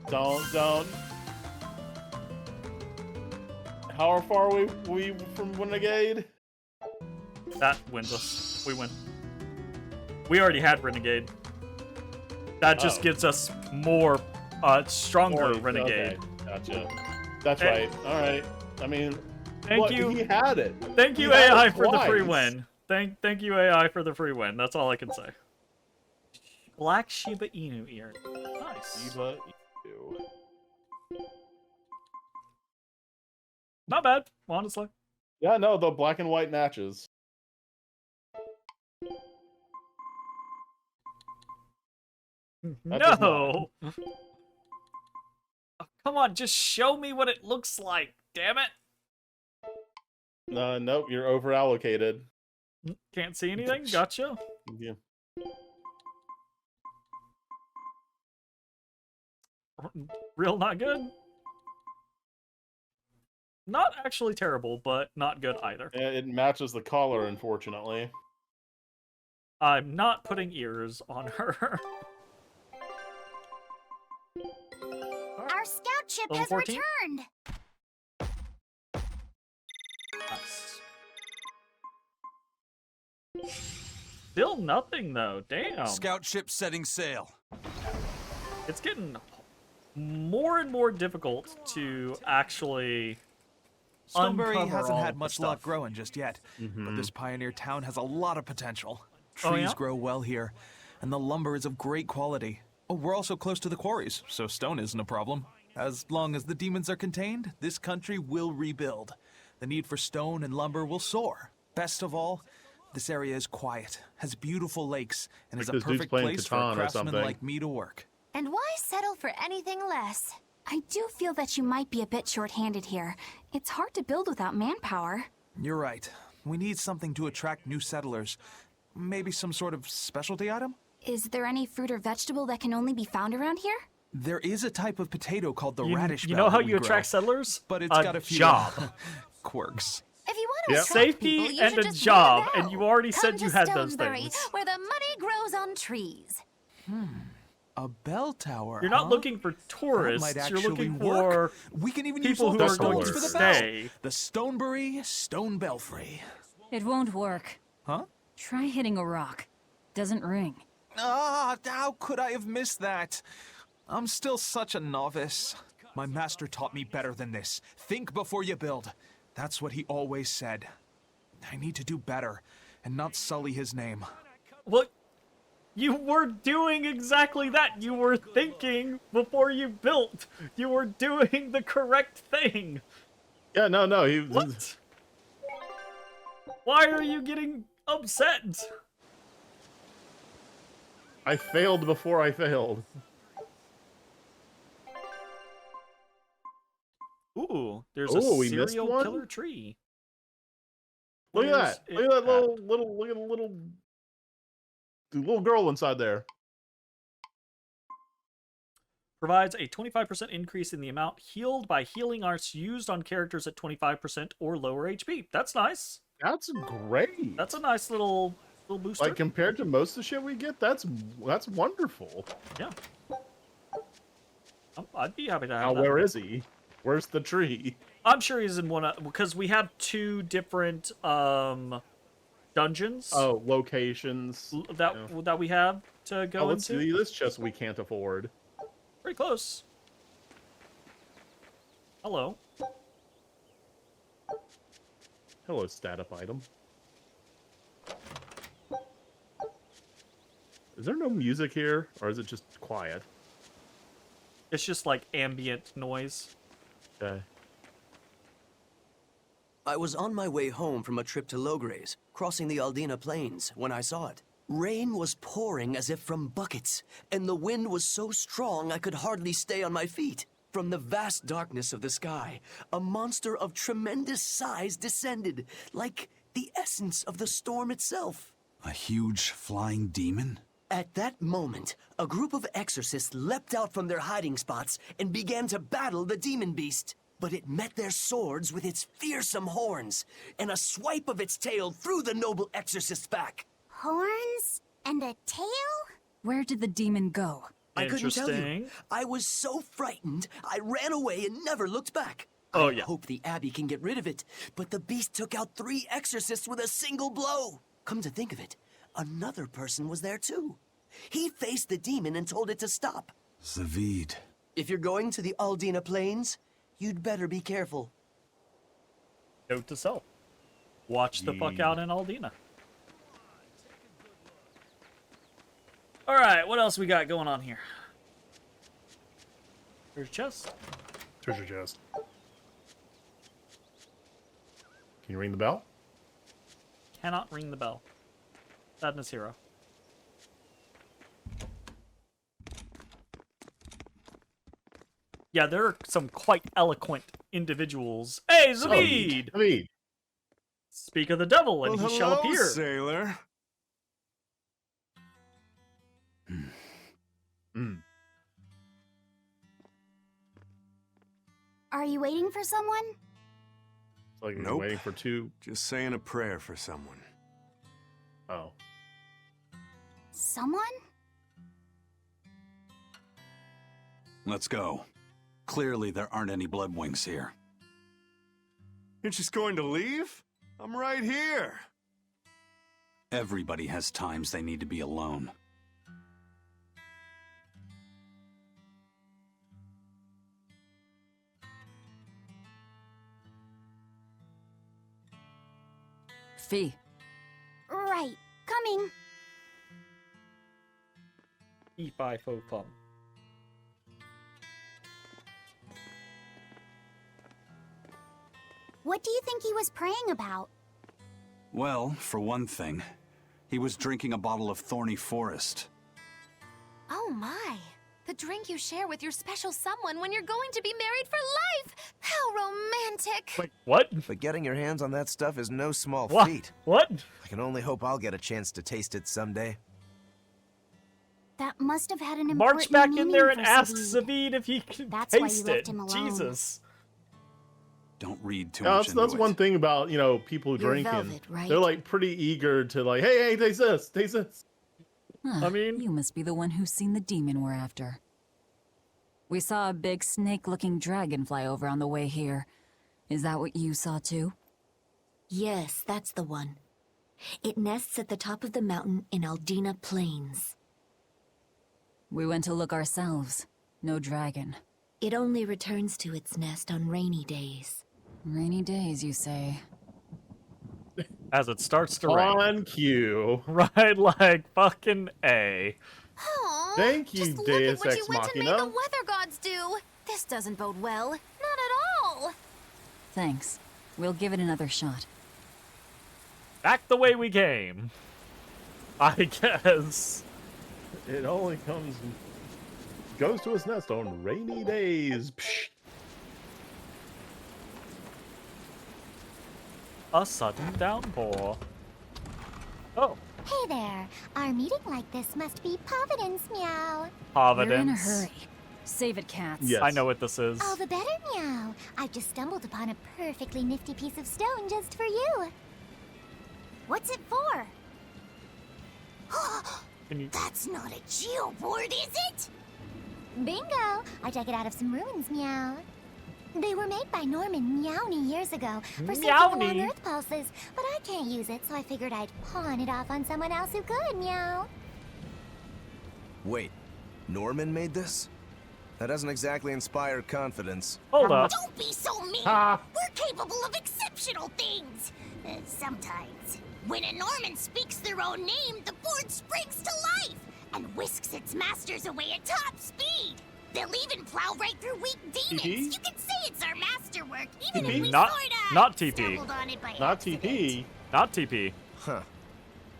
How far are we from Renegade? That wins us. We win. We already had Renegade. That just gives us more, stronger Renegade. Okay, gotcha. That's right. All right. I mean, Thank you. He had it. Thank you, AI, for the free win. Thank you, AI, for the free win. That's all I can say. Black Shiba Inu ear. Nice. Shiba Inu. Not bad, honestly. Yeah, no, the black and white matches. No! Oh, come on, just show me what it looks like, damn it! Nope, you're over allocated. Can't see anything? Gotcha. Yeah. Real not good? Not actually terrible, but not good either. It matches the collar, unfortunately. I'm not putting ears on her. Our scout ship Level has 14? returned. Nice. Still nothing, though. Damn. Scout ship setting sail. It's getting more and more difficult to actually Stonebury hasn't all had the much stuff. luck growing just yet, but this pioneer town has a lot of potential. Oh, Trees yeah? grow well here, and the lumber is of great quality. Oh, we're also close to the quarries, so stone isn't a problem. As long as the demons are contained, this country will rebuild. The need for stone and lumber will soar. Best of all, this area is quiet, has beautiful lakes, and is a This dude's perfect playing place for a Catan or craftsman something. like me to work. And why settle for anything less? I do feel that you might be a bit short-handed here. It's hard to build without manpower. You're right. We need something to attract new settlers. Maybe some sort of specialty item? Is there any fruit or vegetable that can only be found around here? There is a type of potato called the radish You bell know how that we you grow, attract settlers? but it's A got a few job. quirks. If you want to Yep. attract Safety people, you and should a just job, ring a and bell. you already Come said you to had those Stonesbury, things. where the money grows on trees. A bell tower. You're not huh? looking for That tourists. might You're actually looking work. for We can even people use who local are going stones to for the bell. stay. The Stonebury Stone Belfry. It won't work. Huh? Try hitting a rock. Doesn't ring. Ah, how could I have missed that? I'm still such a novice. My master taught me better than this. Think before you build. That's what he always said. I need to do better and not sully his name. What? You were doing exactly that. You were thinking before you built. You were doing the correct thing. Yeah, no. What? Why are you getting upset? I failed before I failed. Ooh, there's Ooh, a we missed serial one? killer tree. Look at Where's that. Look at it that at? little girl inside there. Provides a 25% increase in the amount healed by healing arts used on characters at 25% or lower HP. That's nice. That's great. That's a nice little booster. Like compared to most of the shit we get, that's wonderful. Yeah. I'd be happy to have Now that. where is he? Where's the tree? I'm sure he's in one because we have two different dungeons. Oh, locations. That we have to go let's into. see this chest we can't afford. Pretty close. Hello. Hello, stat up item. Is there no music here, or is it just quiet? It's just like ambient noise. Okay. I was on my way home from a trip to Logres, crossing the Aldina Plains, when I saw it. Rain was pouring as if from buckets, and the wind was so strong I could hardly stay on my feet. From the vast darkness of the sky, a monster of tremendous size descended, like the essence of the storm itself. A huge flying demon? At that moment, a group of exorcists leapt out from their hiding spots and began to battle the demon beast. But it met their swords with its fearsome horns, and a swipe of its tail threw the noble exorcist's back. Horns and a tail? Where did the demon go? I couldn't tell you. I was so frightened, I ran away and never looked back. I hope the Abbey can get rid of it, but the beast took out 3 exorcists with a single blow. Come to think of it, another person was there too. He faced the demon and told it to stop. Zavid. If you're going to the Aldina Plains, you'd better be careful. Note to self. Watch the fuck out in Aldina. Alright, what else we got going on here? Treasure chest. Treasure chest. Can you ring the bell? Cannot ring the bell. Sadness hero. Yeah, there are some quite eloquent individuals. Hey, Zavid! Zavid! Speak of the devil, and he shall appear. Sailor. Are you waiting for someone? It's like Nope. waiting for 2. Just saying a prayer for someone. Oh. Someone? Let's go. Clearly, there aren't any bloodwings here. You're just going to leave? I'm right here. Everybody has times they need to be alone. Fee. Right. Coming. E5 faux plum. What do you think he was praying about? Well, for one thing, he was drinking a bottle of Thorny Forest. Oh my. The drink you share with your special someone when you're going to be married for life. How romantic. Wait, what? But getting your hands on that stuff is no small What? feat. What? I can only hope I'll get a chance to taste it someday. That must have had an important March back in there and meaning for ask Zavid. Zavid if he can That's why you taste left it. him alone. Jesus. Don't read too Yeah, much into that's it. one thing about, you know, people You're drinking. velvet, right? They're like pretty eager to like, hey, taste this, taste this. Huh, you must be the one who's seen the demon we're after. We saw a big snake-looking dragon fly over on the way here. Is that what you saw too? Yes, that's the one. It nests at the top of the mountain in Aldina Plains. We went to look ourselves. No dragon. It only returns to its nest on rainy days. Rainy days, you say? As it starts to rain. On cue. Right, like fucking A. Aw, Thank you, just look Deus at what you Ex went and made Machina. the weather gods do. This doesn't bode well. Not at all. Thanks. We'll give it another shot. Back the way we came. I guess. It only goes to its nest on rainy days. Psh. A sudden downpour. Oh, Hey there. Our meeting like this must be Providence, meow. Providence. We're in a hurry. Save it, cats. Yes. I know what this is. All the better, meow. I've just stumbled upon a perfectly nifty piece of stone just for you. What's it for? Can you... That's not a geoboard, is it? Bingo! I dug it out of some ruins, meow. They were made by Norman Meowny years ago for searching along Meowny? Earth pulses, but I can't use it, so I figured I'd pawn it off on someone else who could, meow. Wait, Norman made this? That doesn't exactly inspire confidence. Hold up. Don't be so mean! Ha. We're capable of exceptional things! Sometimes. When a Norman speaks their own name, the board springs to life and whisks its masters away at top speed. They'll even plow right through weak demons. TP? You can say it's our masterwork, even if TP? we Not TP. stumbled on it by Not accident. TP. Not TP. Huh.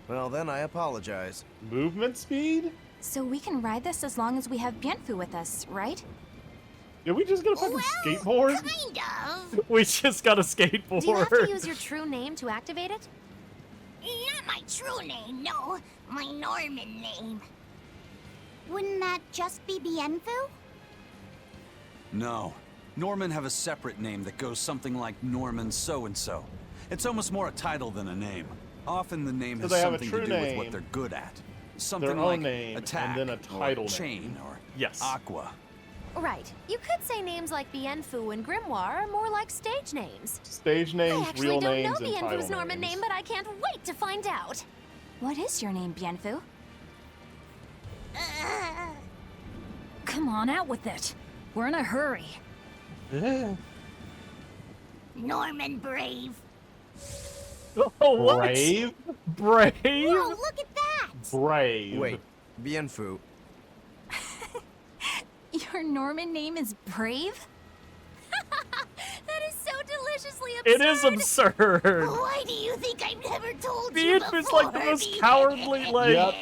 Well, then I apologize. Movement speed? So we can ride this as long as we have Bienfu with us, right? Did we just get a fucking skateboard? Kind of. We just got a skateboard. Do you have to use your true name to activate it? Not my true name, no. My Norman name. Wouldn't that just be Bienfu? No. Norman have a separate name that goes something like Norman so-and-so. It's almost more a title than a name. Often the name has something to do with what they're good at. Something like name, attack, and then a title or chain, name. or yes. aqua. Right. You could say names like Bienfu and Grimoire are more like stage names. Stage names, real names, I and actually don't know title Bienfu's Norman names. name, but I can't wait to find out. What is your name, Bienfu? Come on, out with it. We're in a hurry. Norman Brave. Oh, what? Brave? Brave? Whoa, look at that! Brave. Wait, Bienfu. Your Norman name is Brave? That is so deliciously absurd. It is absurd. Why do you think I've never told you before? Bienfu's like the most cowardly, like... Yep.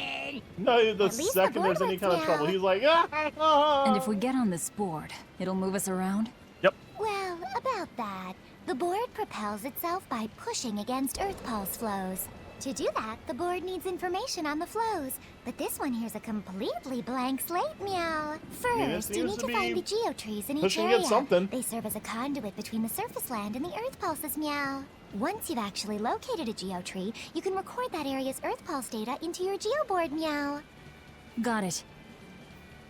No, the At least second the there's board any kind of works trouble, now. he's like, ah! And if we get on this board, it'll move us around? Yep. Well, about that. The board propels itself by pushing against Earth Pulse flows. To do that, the board needs information on the flows. But this one here's a completely blank slate, meow. First, you seems need to to find the be geotrees in each pushing area. against something. They serve as a conduit between the surface land and the Earth Pulses, meow. Once you've actually located a geotree, you can record that area's Earth Pulse data into your geoboard, meow. Got it.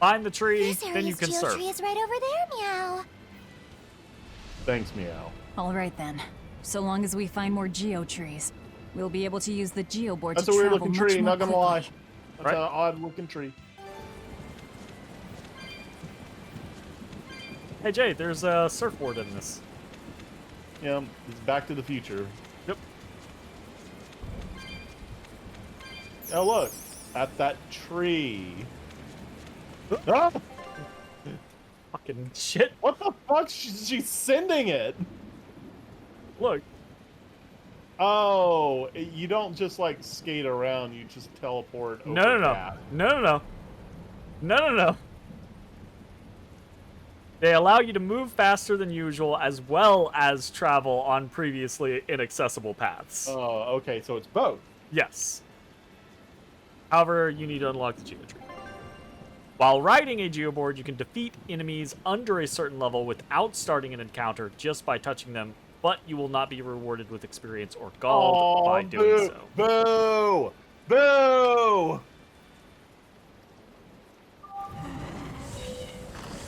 Find the tree, This then you area's can surf. geotree is right over there, meow. Thanks, Meow. All right then. So long as we find more geotrees, we'll be able to use the geoboard That's to a weird travel looking much tree, more not gonna lie. quickly. That's Right. an odd looking tree. Hey Jay, there's a surfboard in this. Yeah, it's Back to the Future. Yep. Oh, look. At that tree. Ah! Fucking shit. What the fuck? She's sending it. Look. Oh, you don't just like skate around, you just teleport over No, no, no. that. No, no, no. No, no, no. They allow you to move faster than usual as well as travel on previously inaccessible paths. Oh, okay, so it's both. Yes. However, you need to unlock the geometry. While riding a geoboard, you can defeat enemies under a certain level without starting an encounter just by touching them, but you will not be rewarded with experience or gold by doing so. Boo! Boo!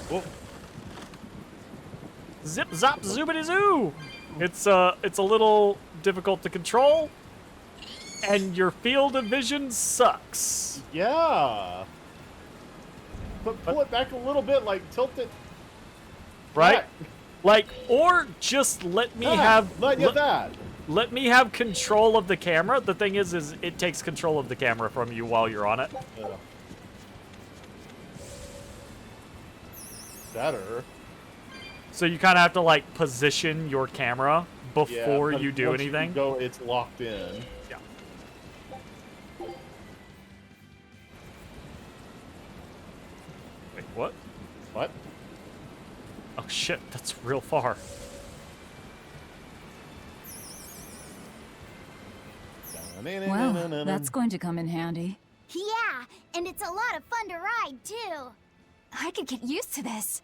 Whoa. Zip zop zoobity zoo! It's a little difficult to control, and your field of vision sucks. Yeah. But pull it back a little bit, like tilt it. Right? back. Like, or just let me have let me have control of the camera. The thing is it takes control of the camera from you while you're on it. Yeah. Better. So you kind of have to like position your camera before Yeah, you do once anything. You go, it's locked in. Yeah. Wait, what? What? Oh shit, that's real far. Well, that's going to come in handy. Yeah, and it's a lot of fun to ride, too. I could get used to this.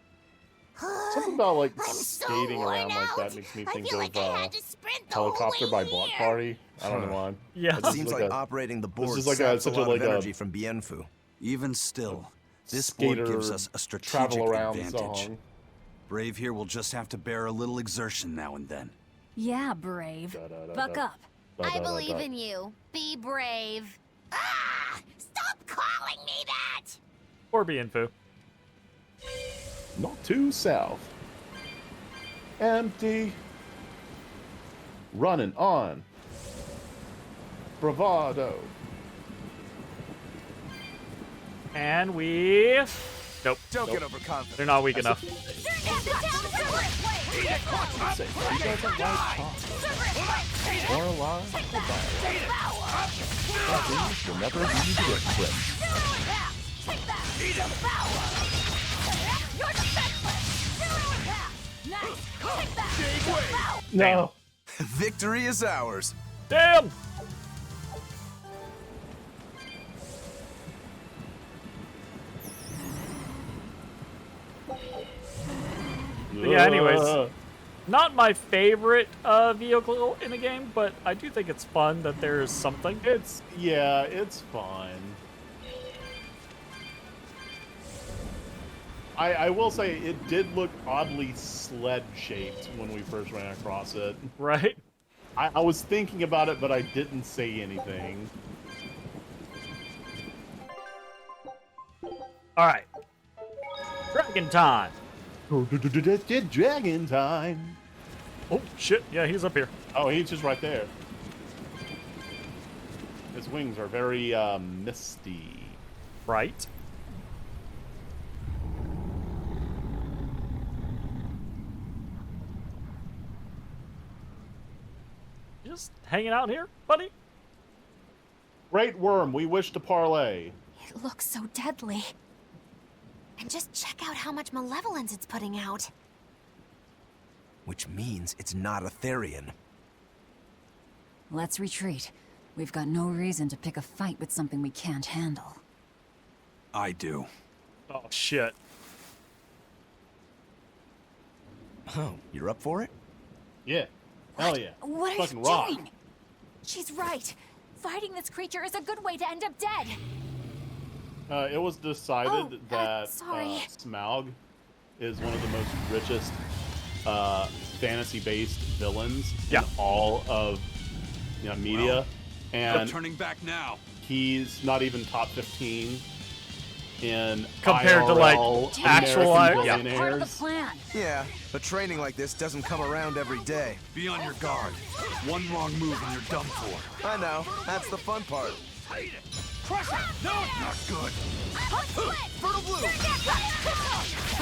Something about like I'm so skating worn around like that out. makes me I think feel of like I had to sprint the Helicopter whole by way Block here. Party. I don't know why. Yeah. It seems like operating the board is like saps such a lot like of energy from Bienfu. Even still, this skater board gives us a strategic travel around advantage. song. Brave here will just have to bear a little exertion now and then. Yeah, Brave. Buck up. I believe in you. Be brave. Ah! Stop calling me that! Or Bienfu. Not too south. Empty. Running on. Bravado. And we... Nope. Don't get overconfident. They're not weak enough. More alive. You'll never be quick. No. Victory is ours. Damn! Yeah, anyways. Not my favorite vehicle in the game, but I do think it's fun that there's something. It's fun. I will say it did look oddly sled-shaped when we first ran across it. Right? I was thinking about it, but I didn't say anything. Alright. Dragon time! Dragon time! Oh, shit. Yeah, he's up here. Oh, he's just right there. His wings are very, misty. Right? Just hanging out here, buddy? Great worm, we wish to parlay. It looks so deadly. And just check out how much malevolence it's putting out. Which means it's not a Therian. Let's retreat. We've got no reason to pick a fight with something we can't handle. I do. Oh, shit. Oh, you're up for it? Yeah. Hell yeah. What are Fucking you rock. doing? She's right. Fighting this creature is a good way to end up dead. It was decided that sorry. Smaug is one of the most richest fantasy-based villains in all of media, Well, and I'm turning back now. he's not even top 15 in Compared to, like, IRL actual American yeah. Part of the billionaires. plan. Yeah, but training like this doesn't come around every day. Be on your guard. One wrong move and you're done for. I know, that's the fun part. Hate it. Crush it. No, not good. Fertile Blue!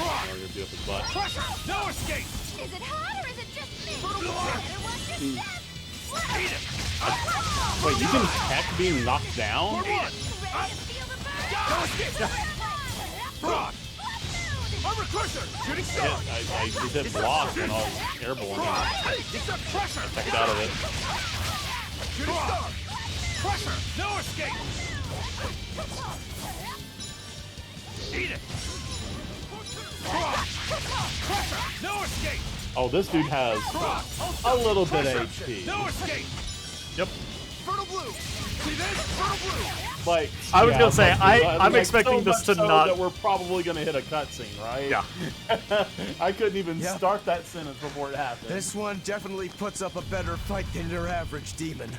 Oh, we're gonna do up his butt. Crush it. No escape. Is it hot or is it just me? Fertile Blue. Better watch your step. Eat it. Wait, you can tech being knocked down? Eat it. Ready to feel the burn? No escape. Rock. Armor crusher. Shooting star. I just hit block and I was airborne. It's a crusher. Checked out of it. Shooting star. Crusher. No escape. Eat it. Crusher. No escape. Oh, this dude has a little bit of HP. No escape. Yep. Fertile Blue. See this? Fertile Blue. Like, I was gonna say, like, I'm like, expecting so this much to so not- that we're probably gonna hit a cutscene, right? Yeah. I couldn't even start that sentence before it happened. This one definitely puts up a better fight than your average demon.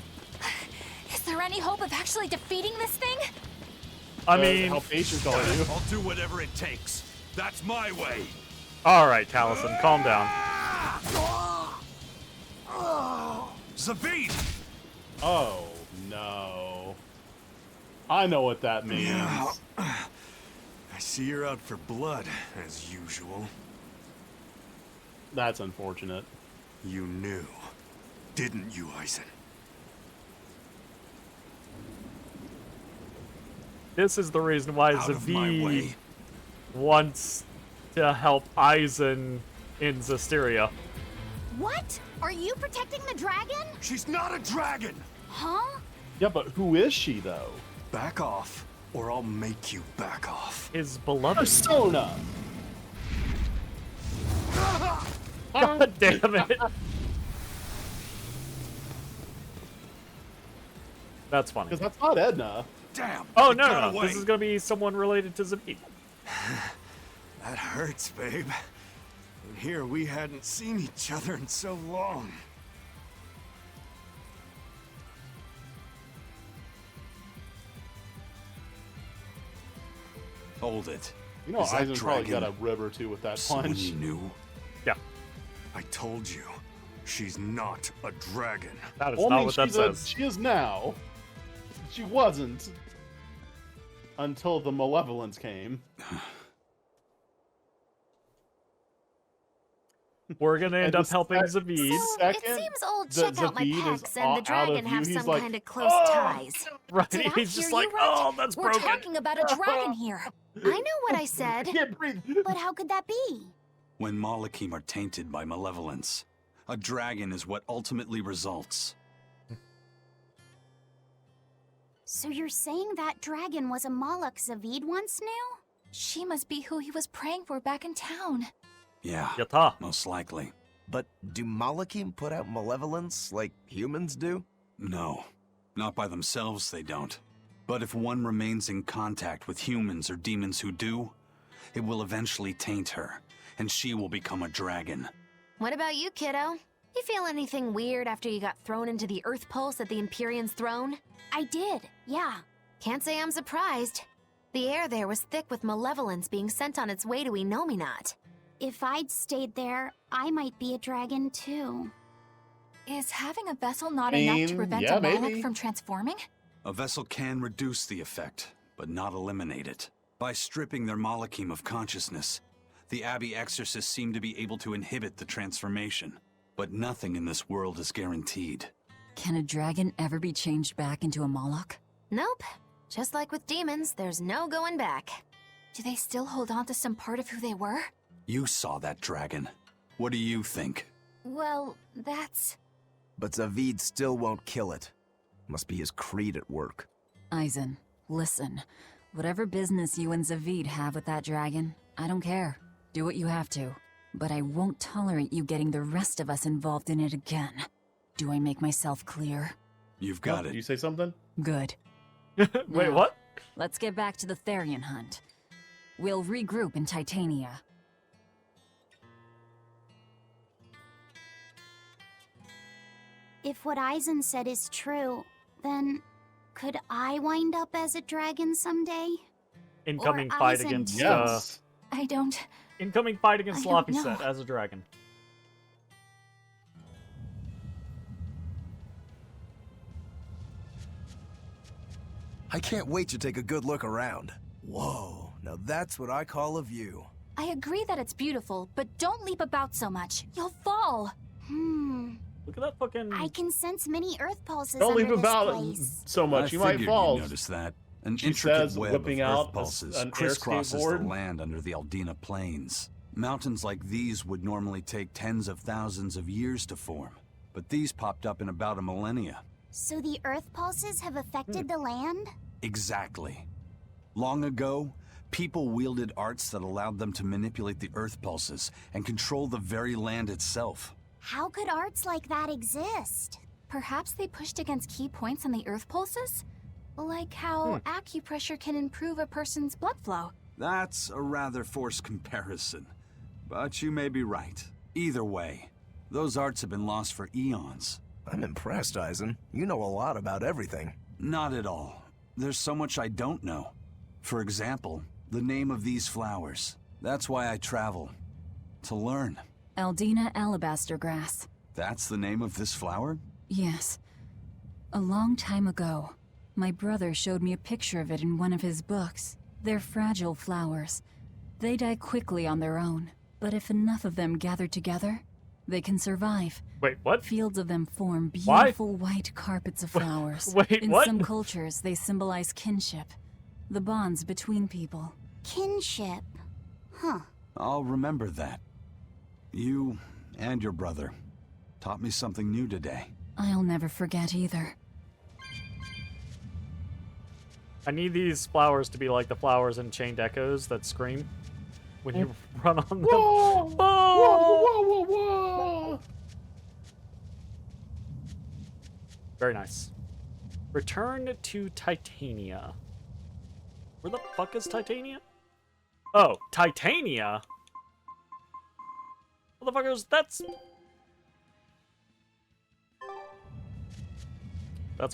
Is there any hope of actually defeating this thing? I mean... How patient are you? I'll do whatever it takes. That's my way. Alright, Taliesin, calm down. Zavid! Oh, no. I know what that means. I see you're out for blood, as usual. That's unfortunate. You knew, didn't you, Eisen? This is the reason why Out of my Zavid way. wants to help Eisen in Zestiria. What? Are you protecting the dragon? She's not a dragon! Huh? Yeah, but who is she, though? Back off, or I'll make you back off. His beloved. Persona! God damn it. That's funny. Because that's not Edna. Damn! Oh, it no, got no. away. This is going to be someone related to Zavid. That hurts, babe. And here we hadn't seen each other in so long. Hold it. You know, Is that Eisen probably got a dragon rib or two with that someone punch. you knew? Yeah. I told you, she's not a dragon. That is Well, I not mean, what that says. she is now. She wasn't. Until the malevolence came. We're going to end up helping Zavid. So, it seems old check out my Zavid is pecs and the out of dragon view, have he's some like, kind of close "Oh!" ties. Right, Did I he's just hear like, you right? oh, that's We're broken. talking about a dragon here. I know what I said. Can't breathe. But how could that be? When Malachim are tainted by malevolence, a dragon is what ultimately results. So you're saying that dragon was a Moloch Zavid once knew? She must be who he was praying for back in town. Yeah, Yata. most likely. But do Malakim put out malevolence like humans do? No, not by themselves they don't. But if one remains in contact with humans or demons who do, it will eventually taint her, and she will become a dragon. What about you, kiddo? You feel anything weird after you got thrown into the Earth Pulse at the Empyrean's throne? I did, yeah. Can't say I'm surprised. The air there was thick with malevolence being sent on its way to Enominat. If I'd stayed there, I might be a dragon too. Is having a vessel not enough to prevent a Malak from transforming? A vessel can reduce the effect, but not eliminate it. By stripping their Malakim of consciousness, the Abbey exorcists seem to be able to inhibit the transformation. But nothing in this world is guaranteed. Can a dragon ever be changed back into a Moloch? Nope. Just like with demons, there's no going back. Do they still hold on to some part of who they were? You saw that dragon. What do you think? Well, that's... But Zavid still won't kill it. Must be his creed at work. Eisen, listen. Whatever business you and Zavid have with that dragon, I don't care. Do what you have to. But I won't tolerate you getting the rest of us involved in it again. Do I make myself clear? You've got it. You say something? Good. Wait, Now, what? Let's get back to the Therian hunt. We'll regroup in Titania. If what Eisen said is true, then could I wind up as a dragon someday? Incoming Or fight Eisen against too? I don't... Incoming fight against I don't Sloppy Set know. as a dragon. I can't wait to take a good look around. Whoa, now that's what I call a view. I agree that it's beautiful, but don't leap about so much. You'll fall. Look at that fucking... I can sense many earth pulses Don't under leave this about place. so much. I You might figured fall. you'd notice that. An She intricate says, web whipping of out earth pulses an air crisscrosses the skateboard. land under the Aldina Plains. Mountains like these would normally take tens of thousands of years to form, but these popped up in about a millennia. So the earth pulses have affected the land? Exactly. Long ago, people wielded arts that allowed them to manipulate the earth pulses and control the very land itself. How could arts like that exist? Perhaps they pushed against key points on the earth pulses? Like how acupressure can improve a person's blood flow. That's a rather forced comparison, but you may be right. Either way, those arts have been lost for eons. I'm impressed, Eisen. You know a lot about everything. Not at all. There's so much I don't know. For example, the name of these flowers. That's why I travel. To learn. Aldina alabaster grass. That's the name of this flower? Yes. A long time ago, my brother showed me a picture of it in one of his books. They're fragile flowers. They die quickly on their own, but if enough of them gather together, they can survive. Wait, what? Fields of them form Why? beautiful white carpets of flowers. Wait, in what? some cultures, they symbolize kinship, the bonds between people. Kinship. Huh. I'll remember that. You and your brother taught me something new today. I'll never forget either. I need these flowers to be like the flowers in Chained Echoes that scream when you run on them. Whoa! Whoa! Whoa, whoa, whoa, whoa! Very nice. Return to Titania. Where the fuck is Titania? Oh, Titania? Motherfuckers, that's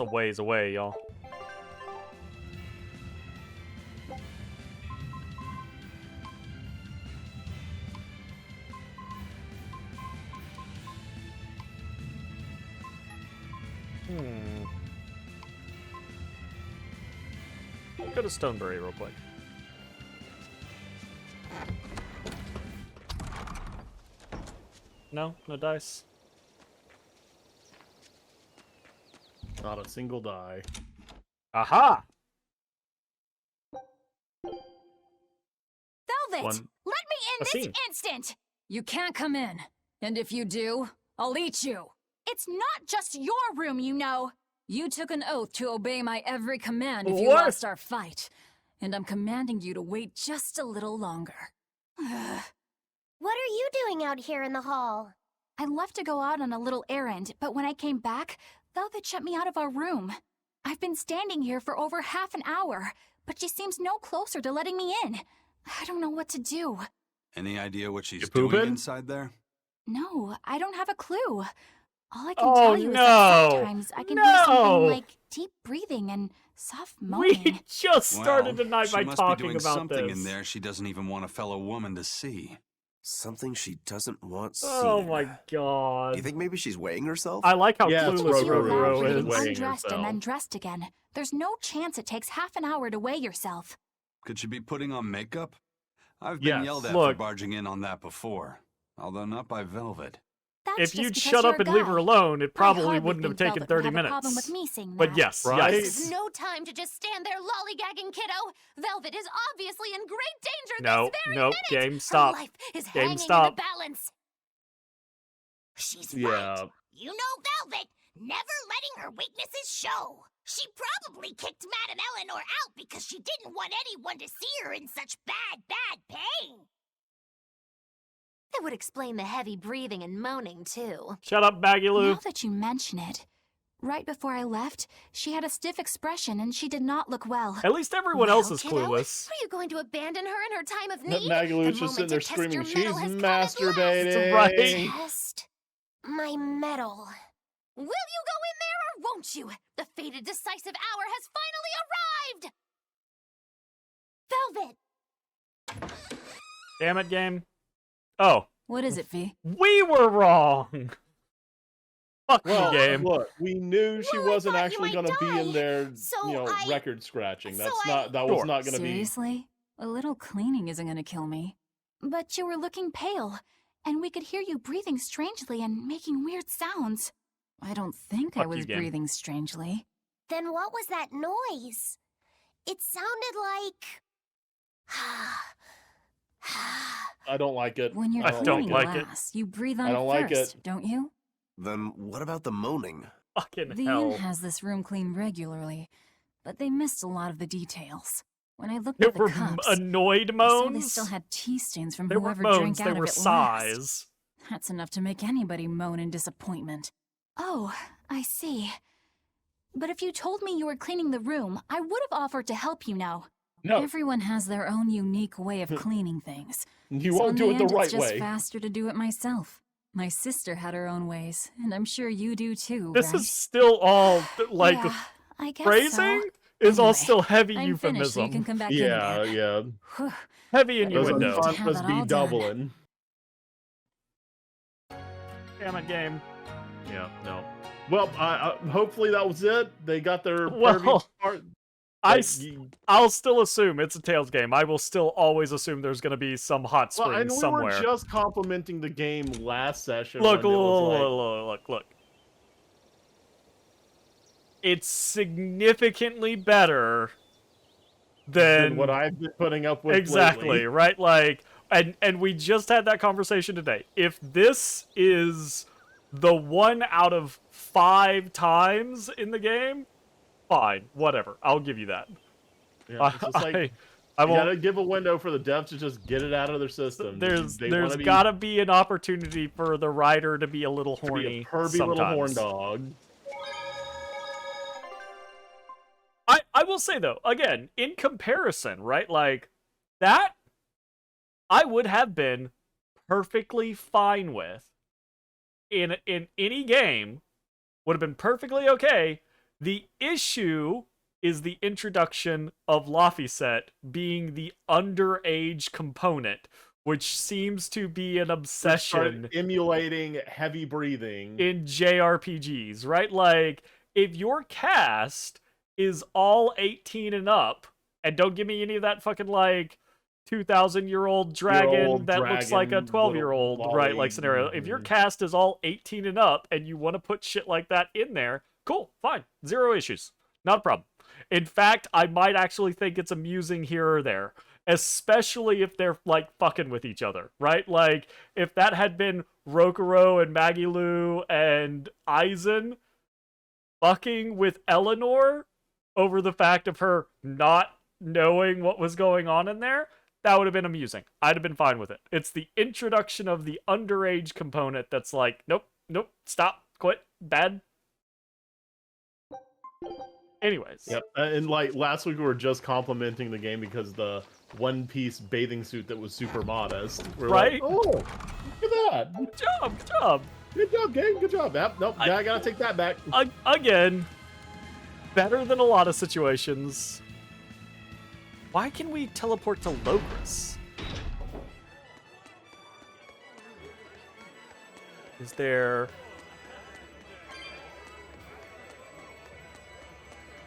a ways away, y'all. I'll go to Stonebury real quick. No? No dice? Not a single die. Aha! Velvet! One- Let me in a this scene. instant! You can't come in. And if you do, I'll eat you. It's not just your room, you know. You took an oath to obey my every command if you What? lost our fight. And I'm commanding you to wait just a little longer. What are you doing out here in the hall? I left to go out on a little errand, but when I came back, Velvet shut me out of our room. I've been standing here for over half an hour, but she seems no closer to letting me in. I don't know what to do. Any idea what she's pooping? doing inside there? No, I don't have a clue. All I can Oh, tell you is that sometimes I can hear something like deep breathing and soft moaning. We just started tonight by she must talking be doing about something this. in there she doesn't even want a fellow woman to see. Something she doesn't want seen. Oh my god. Do you think maybe she's weighing herself? I like how Yeah, clueless it's Roro Roro is is. Undressed and then dressed again. There's no chance it takes half an hour to weigh yourself. Could she be putting on makeup? I've been Yes. yelled at Look. for barging in on that before, although not by Velvet. That's If you'd just shut because up you're and a leave her guy. alone, it I probably hardly wouldn't have think taken Velvet would 30 have a minutes. problem with me saying But that. yes, Right? yes. There's no time to just stand there lollygagging, kiddo. Velvet is obviously in great danger No, this very nope, minute. game stop. Her life is Game hanging stop. in the balance. She's Yeah. right. You know Velvet, never letting her weaknesses show. She probably kicked Madame Eleanor out because she didn't want anyone to see her in such bad pain. That would explain the heavy breathing and moaning, too. Shut up, Baggy Lou. Now that you mention it, right before I left, she had a stiff expression and she did not look well. At least everyone else is clueless. Are you going to abandon her in her time of need? Maggie Lou's The just sitting moment there to test your screaming, mettle she's has come at last." masturbating. Right. Test my mettle. Will you go in there or won't you? The fated decisive hour has finally arrived! Velvet! Damn it, game. Oh. What is it, V? We were wrong! Fuck Well, you, game. look, we knew she wasn't actually going to be in there, So record scratching. That Sure. was not going to be. Seriously? A little cleaning isn't gonna kill me. But you were looking pale, and we could hear you breathing strangely and making weird sounds. I don't think I Fuck you, was game. breathing strangely. Then what was that noise? It sounded like... I don't like it. When you're I don't cleaning like it. glass, you breathe on I it don't like first, it. don't you? Then what about the moaning? Fucking The hell. inn has this room cleaned regularly, but they missed a lot of the details. When I looked There at the were cups, annoyed I saw they moans. still had tea stains from There were whoever moans, drank they out were of it last. sighs. That's enough to make anybody moan in disappointment. Oh, I see. But if you told me you were cleaning the room, I would have offered to help you now. No, Everyone has their own unique way of cleaning things. you So won't in do it the end, right it's just way. faster to do it myself. My sister had her own ways, and I'm sure you do too, This right? is still all, like, Yeah, I guess phrasing so. is all Anyway, still heavy I'm finished, so you can euphemism. come back in Yeah, again. yeah. Whew. Heavy Those Those innuendo. to have must it be all done. doubling. Damn it, game. Yeah, no. Well, hopefully that was it. They got their Well, pervy part. I'll still assume it's a Tales game. I will still always assume there's going to be some hot Well, spring and we somewhere. were just complimenting the game last session. Look, when it was like, look. It's significantly better than what I've been putting up with exactly, lately. right? Like, and we just had that conversation today. If this is the 1 out of 5 times in the game, fine, whatever. I'll give you that. Yeah, it's just like, I you won't. gotta give a window for the devs to just get it out of their system. There's They wanna be- gotta be an opportunity for the writer to be a little to be horny. a pervy sometimes. little horn dog. I will say though, again, in comparison, right? Like that, I would have been perfectly fine with in any game. Would have been perfectly okay. The issue is the introduction of Laphicet being the underage component, which seems to be an obsession Started emulating heavy breathing in JRPGs, right? Like, if your cast is all 18 and up, and don't give me any of that fucking, like, 2,000-year-old dragon that looks like a 12-year-old, right, like, scenario. If your cast is all 18 and up, and you want to put shit like that in there, cool, fine, 0 issues. Not a problem. In fact, I might actually think it's amusing here or there, especially if they're, like, fucking with each other, right? Like, if that had been Rokuro and Maggie Lou and Aizen fucking with Eleanor over the fact of her not knowing what was going on in there, that would have been amusing. I'd have been fine with it. It's the introduction of the underage component that's like, nope, stop, quit, bad. Anyways. Yep. And like last week we were just complimenting the game because the one-piece bathing suit that was super modest. We're right? Like, oh, look at that. Good job. Good job, game. Good job. Yep, nope, I gotta take that back. Again, better than a lot of situations. Why can we teleport to Logris? Is there...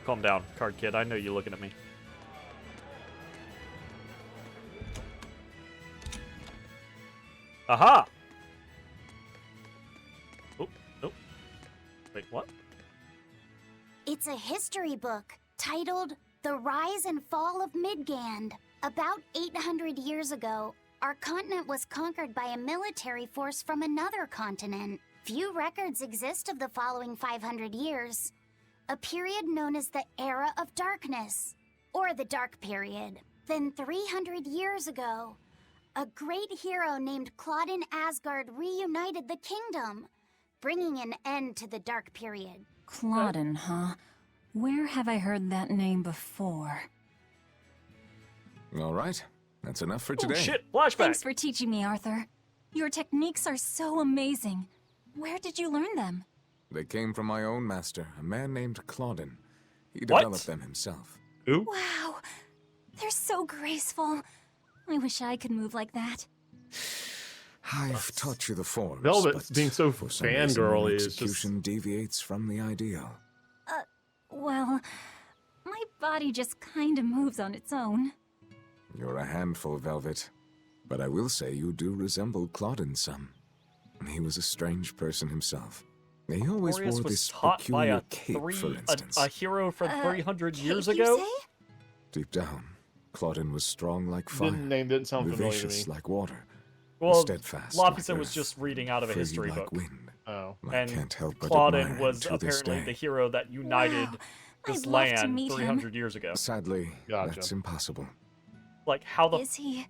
Calm down, card kid. I know you're looking at me. Aha! Oh, nope. Wait, what? It's a history book titled The Rise and Fall of Midgand. About 800 years ago, our continent was conquered by a military force from another continent. Few records exist of the following 500 years. A period known as the Era of Darkness, or the Dark Period. Then 300 years ago, a great hero named Claudin Asgard reunited the kingdom, bringing an end to the Dark Period. Claudin, huh? Where have I heard that name before? All right, that's enough for today. Oh shit, flashback! Thanks for teaching me, Arthur. Your techniques are so amazing. Where did you learn them? They came from my own master, a man named Claudin. He developed them himself. Who? Wow, they're so graceful. I wish I could move like that. I've taught you the forms, Velvet's but being so for some reason, fangirly your is execution deviates from the ideal. Well, my body just kinda moves on its own. You're a handful, Velvet. But I will say you do resemble Claudin some. He was a strange person himself. He always Artorias wore was this taught by peculiar cape, for instance. a hero from 300 years cape, you ago? say? Deep down, Claudin was strong like fire, Name didn't sound familiar to vivacious me. like water, Well, steadfast Lopison like was earth, just reading out of a free history like book. wind. Oh. I And can't help but Claudin admire him was to this apparently day. the hero that united Wow, this I'd love to land meet him. 300 years ago. Sadly, Gotcha. that's impossible. Like, how the... Is he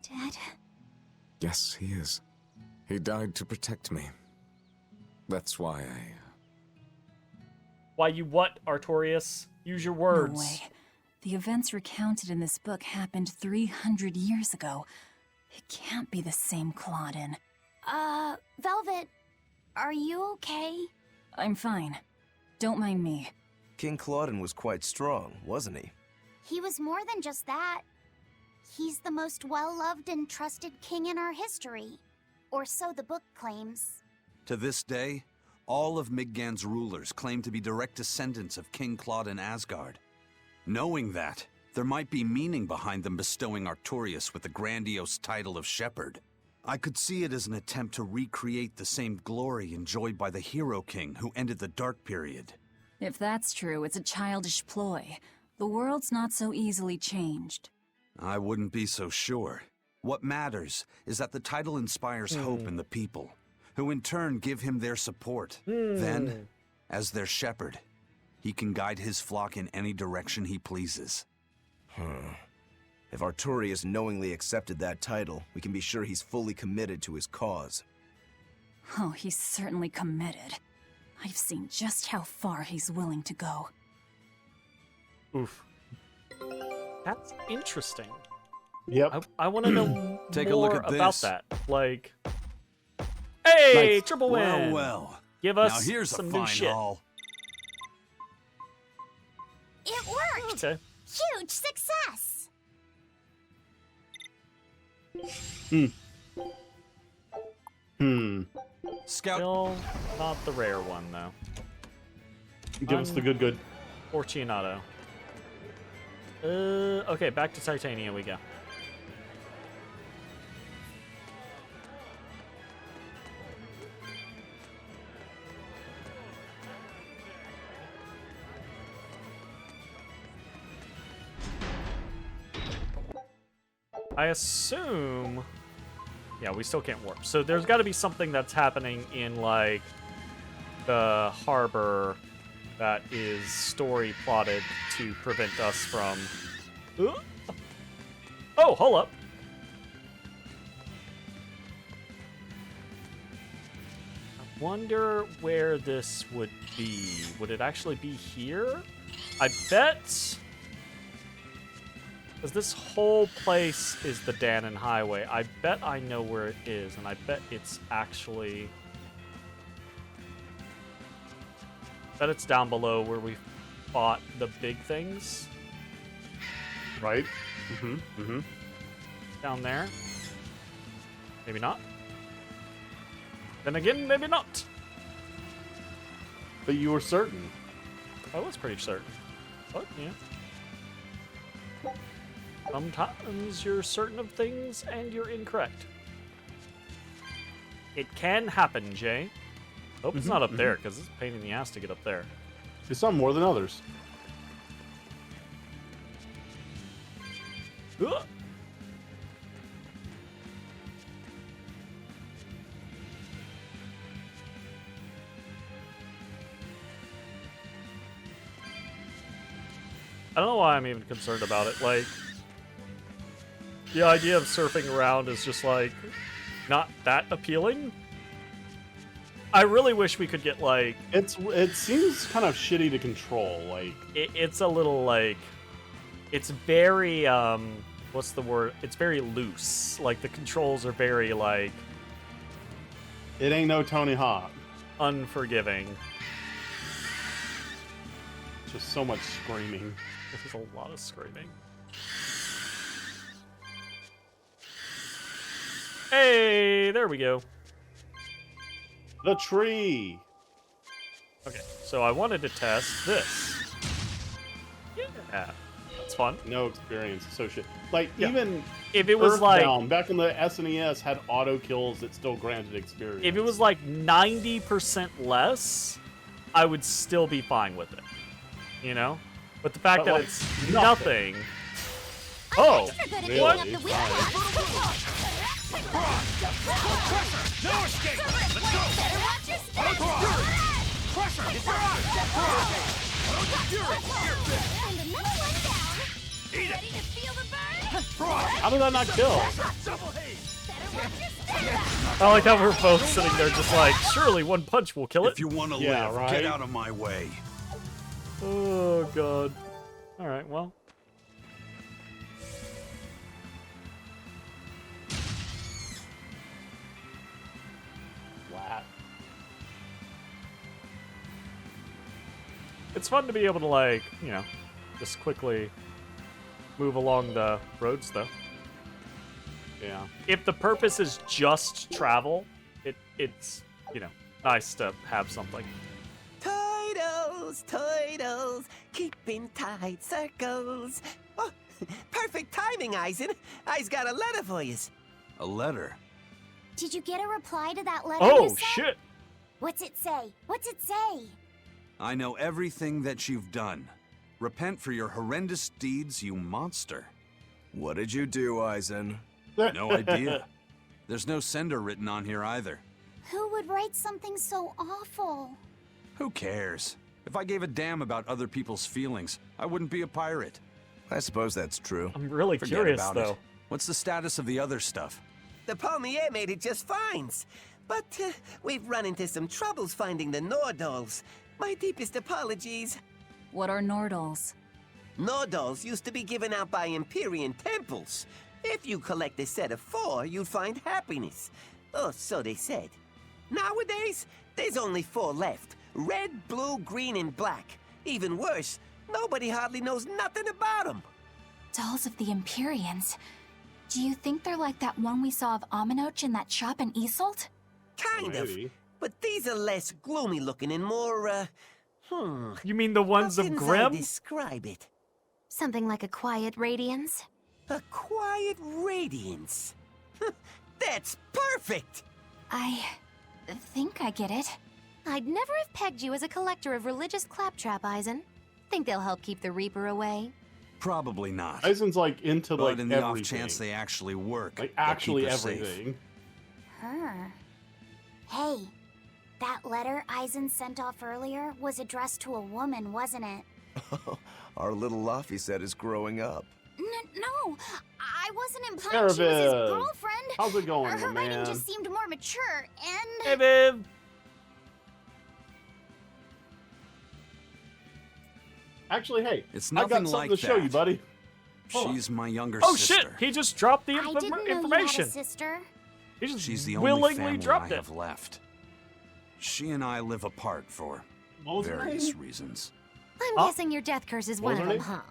dead? Yes, he is. He died to protect me. That's why I... Why you what, Artorias? Use your words. No way. The events recounted in this book happened 300 years ago. It can't be the same Claudin. Velvet, are you okay? I'm fine. Don't mind me. King Claudin was quite strong, wasn't he? He was more than just that. He's the most well-loved and trusted king in our history. Or so the book claims. To this day, all of Midgand's rulers claim to be direct descendants of King Claudin Asgard. Knowing that, there might be meaning behind them bestowing Artorias with the grandiose title of Shepherd. I could see it as an attempt to recreate the same glory enjoyed by the Hero King who ended the Dark Period. If that's true, it's a childish ploy. The world's not so easily changed. I wouldn't be so sure. What matters is that the title inspires hope in the people, who in turn give him their support. Then, as their shepherd, he can guide his flock in any direction he pleases. If Artorias knowingly accepted that title, we can be sure he's fully committed to his cause. Oh, he's certainly committed. I've seen just how far he's willing to go. Oof. That's interesting. Yep. I want to know Take more a look at about this. that. Like, hey, Nice. triple win. Well. Give Now us here's some a new fine shit. haul. It worked! Okay. Huge success! Scout. Still not the rare one, though. Give us the good. Fortunato. Okay, back to Titania we go. I assume... Yeah, we still can't warp. So there's got to be something that's happening in, like, the harbor that is story plotted to prevent us from... Oh, hold up. I wonder where this would be. Would it actually be here? I bet... Because this whole place is the Danon Highway. I bet I know where it is, and I bet it's actually... I bet it's down below where we fought the big things. Right? Down there. Maybe not. Then again, maybe not. But you were certain. I was pretty certain. But, yeah. Sometimes you're certain of things and you're incorrect. It can happen, Jay. Hope it's not up there, because it's a pain in the ass to get up there. There's some more than others. Ugh. I don't know why I'm even concerned about it. Like, the idea of surfing around is just, like, not that appealing. I really wish we could get, like... It seems kind of shitty to control, like... It's a little, like... It's very, what's the word? It's very loose. Like, the controls are very, like... It ain't no Tony Hawk. Unforgiving. Just so much screaming. This is a lot of screaming. Hey, there we go. The tree. Okay, so I wanted to test this. Yeah, that's fun. No experience, so shit. Like, Yeah. even if it was like Earthbound, back in the SNES had auto kills that still granted experience. if it was like 90% less, I would still be fine with it. You know? But the fact But, that like, it's nothing. Oh, Really? what? It's fine. No escape! Let's go! Pressure! It's your eyes! Eat it! How did that not kill? I like how we're both sitting there just like, surely one punch will kill it. If you want to Yeah, live, right? get out of my way. Oh, God. Alright, well. Flat. It's fun to be able to, like, you know, just quickly move along the roads, though. Yeah. If the purpose is just travel, it's, you know, nice to have something. Turtles, keeping tight circles. Oh, perfect timing, Eisen. I's got a letter for yous. A letter? Did you get a reply to that letter Oh, you sent? shit! What's it say? What's it say? I know everything that you've done. Repent for your horrendous deeds, you monster. What did you do, Eisen? No idea. There's no sender written on here either. Who would write something so awful? Who cares? If I gave a damn about other people's feelings, I wouldn't be a pirate. I suppose that's true. I'm really Forget curious, about though. it. What's the status of the other stuff? The Palmier made it just fine. But we've run into some troubles finding the Nordals. My deepest apologies. What are Nordals? Nordals used to be given out by Empyrean temples. If you collect a set of 4, you'd find happiness. Oh, so they said. Nowadays, there's only 4 left. Red, blue, green, and black. Even worse, nobody hardly knows nothing about them. Dolls of the Empyreans. Do you think they're like that one we saw of Aminoch in that shop in Isolt? Kind of. Maybe. But these are less gloomy looking and more, You mean the ones How of can I Grimm? describe it? Something like a quiet radiance? A quiet radiance. That's perfect! I think I get it. I'd never have pegged you as a collector of religious claptrap, Eisen. Think they'll help keep the Reaper away? Probably not. Eisen's like into But like in the everything. off chance they actually work, like they'll actually keep us safe. everything. Hey, that letter Eisen sent off earlier was addressed to a woman, wasn't it? Our little Laffy set is growing up. No, I wasn't implying she was his Araviv, girlfriend. how's it going, Her my writing man? just seemed more mature, and... Hey, babe. Actually, hey, It's I've got nothing something like to show you, that. buddy. Hold She's my younger Oh sister. shit! He just dropped the I didn't know you had information. a sister. He just She's the only willingly family dropped I it. have left. She and I live apart for What was her various name? reasons. I'm guessing your death curse is What one was of her them, name?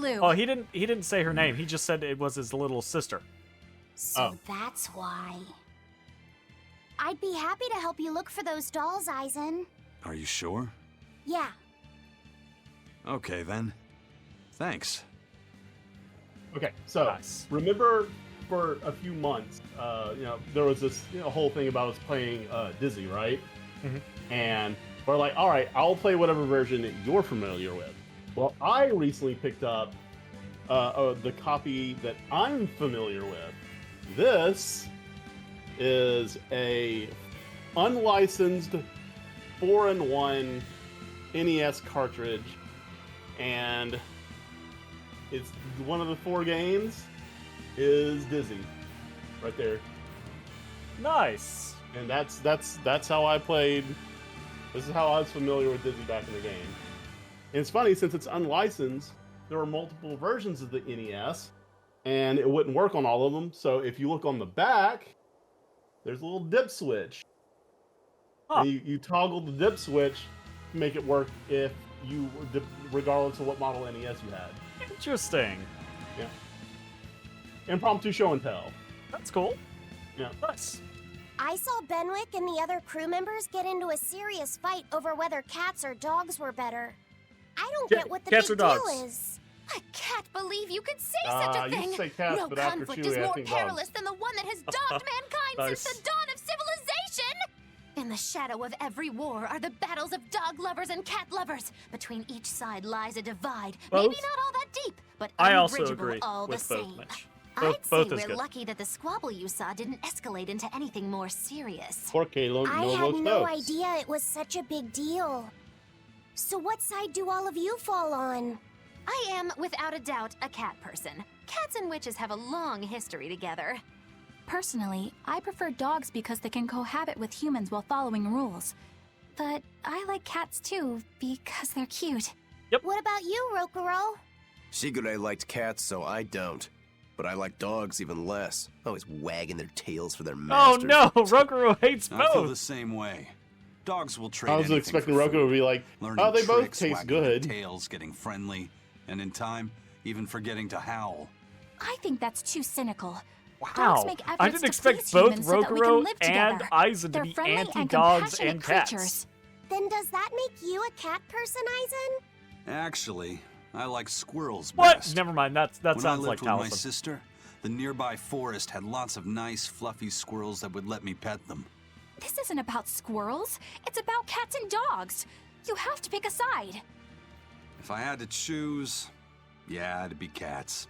huh? Oh, he didn't say her name. He just said it was his little sister. So that's why. I'd be happy to help you look for those dolls, Eisen. Are you sure? Yeah. Okay then. Thanks. Okay, so remember for a few months, there was this whole thing about us playing Dizzy, right? And we're like, all right, I'll play whatever version that you're familiar with. Well, I recently picked up the copy that I'm familiar with. This is a unlicensed 4-in-1 NES cartridge, and it's one of the 4 games is Dizzy, right there. Nice. And that's how I played. This is how I was familiar with Dizzy back in the game. And it's funny, since it's unlicensed, there are multiple versions of the NES, and it wouldn't work on all of them. So if you look on the back, there's a little dip switch. And you toggle the dip switch to make it work if you, regardless of what model NES you had. Interesting. Yeah. Impromptu show and tell. That's cool. Yeah. Nice. I saw Benwick and the other crew members get into a serious fight over whether cats or dogs were better. I don't get what the cats big or dogs? deal is. I can't believe you could say such a you thing. say cats, No but after conflict Chewie, is I more think dogs. perilous than the one that has dogged mankind since the dawn of civilization. In the shadow of every war are the battles of dog lovers and cat lovers. Between each side lies a divide. Maybe Both? not all that deep, but I also unbridgeable agree all with the both, same. Mitch. I'd Both say is we're good. lucky that the squabble you saw didn't escalate into anything more serious. Porque no I had los no dos. idea it was such a big deal. So what side do all of you fall on? I am, without a doubt, a cat person. Cats and witches have a long history together. Personally, I prefer dogs because they can cohabit with humans while following rules. But I like cats too, because they're cute. What about you, Rokuro? Shigure liked cats, so I don't. But I like dogs even less. Always wagging their tails for their Oh masters. no, Rokuro hates I feel the both. same way. Dogs will trade I was anything expecting for Roku food, to be like, learning oh, they both tricks, taste wagging their good. tails, getting friendly, and in time, even forgetting to howl. I think that's too cynical. Wow. Dogs make efforts I didn't to expect please both humans so that we can Rokuro live and together. Aizen to They're be friendly and anti-dogs compassionate and cats. creatures. Then does that make you a cat person, Eisen? Actually, I like squirrels What? best. Never mind. That When I sounds lived like with my Taliesin. sister, the nearby forest had lots of nice, fluffy squirrels that would let me pet them. This isn't about squirrels. It's about cats and dogs. You have to pick a side. If I had to choose, yeah, it'd be cats.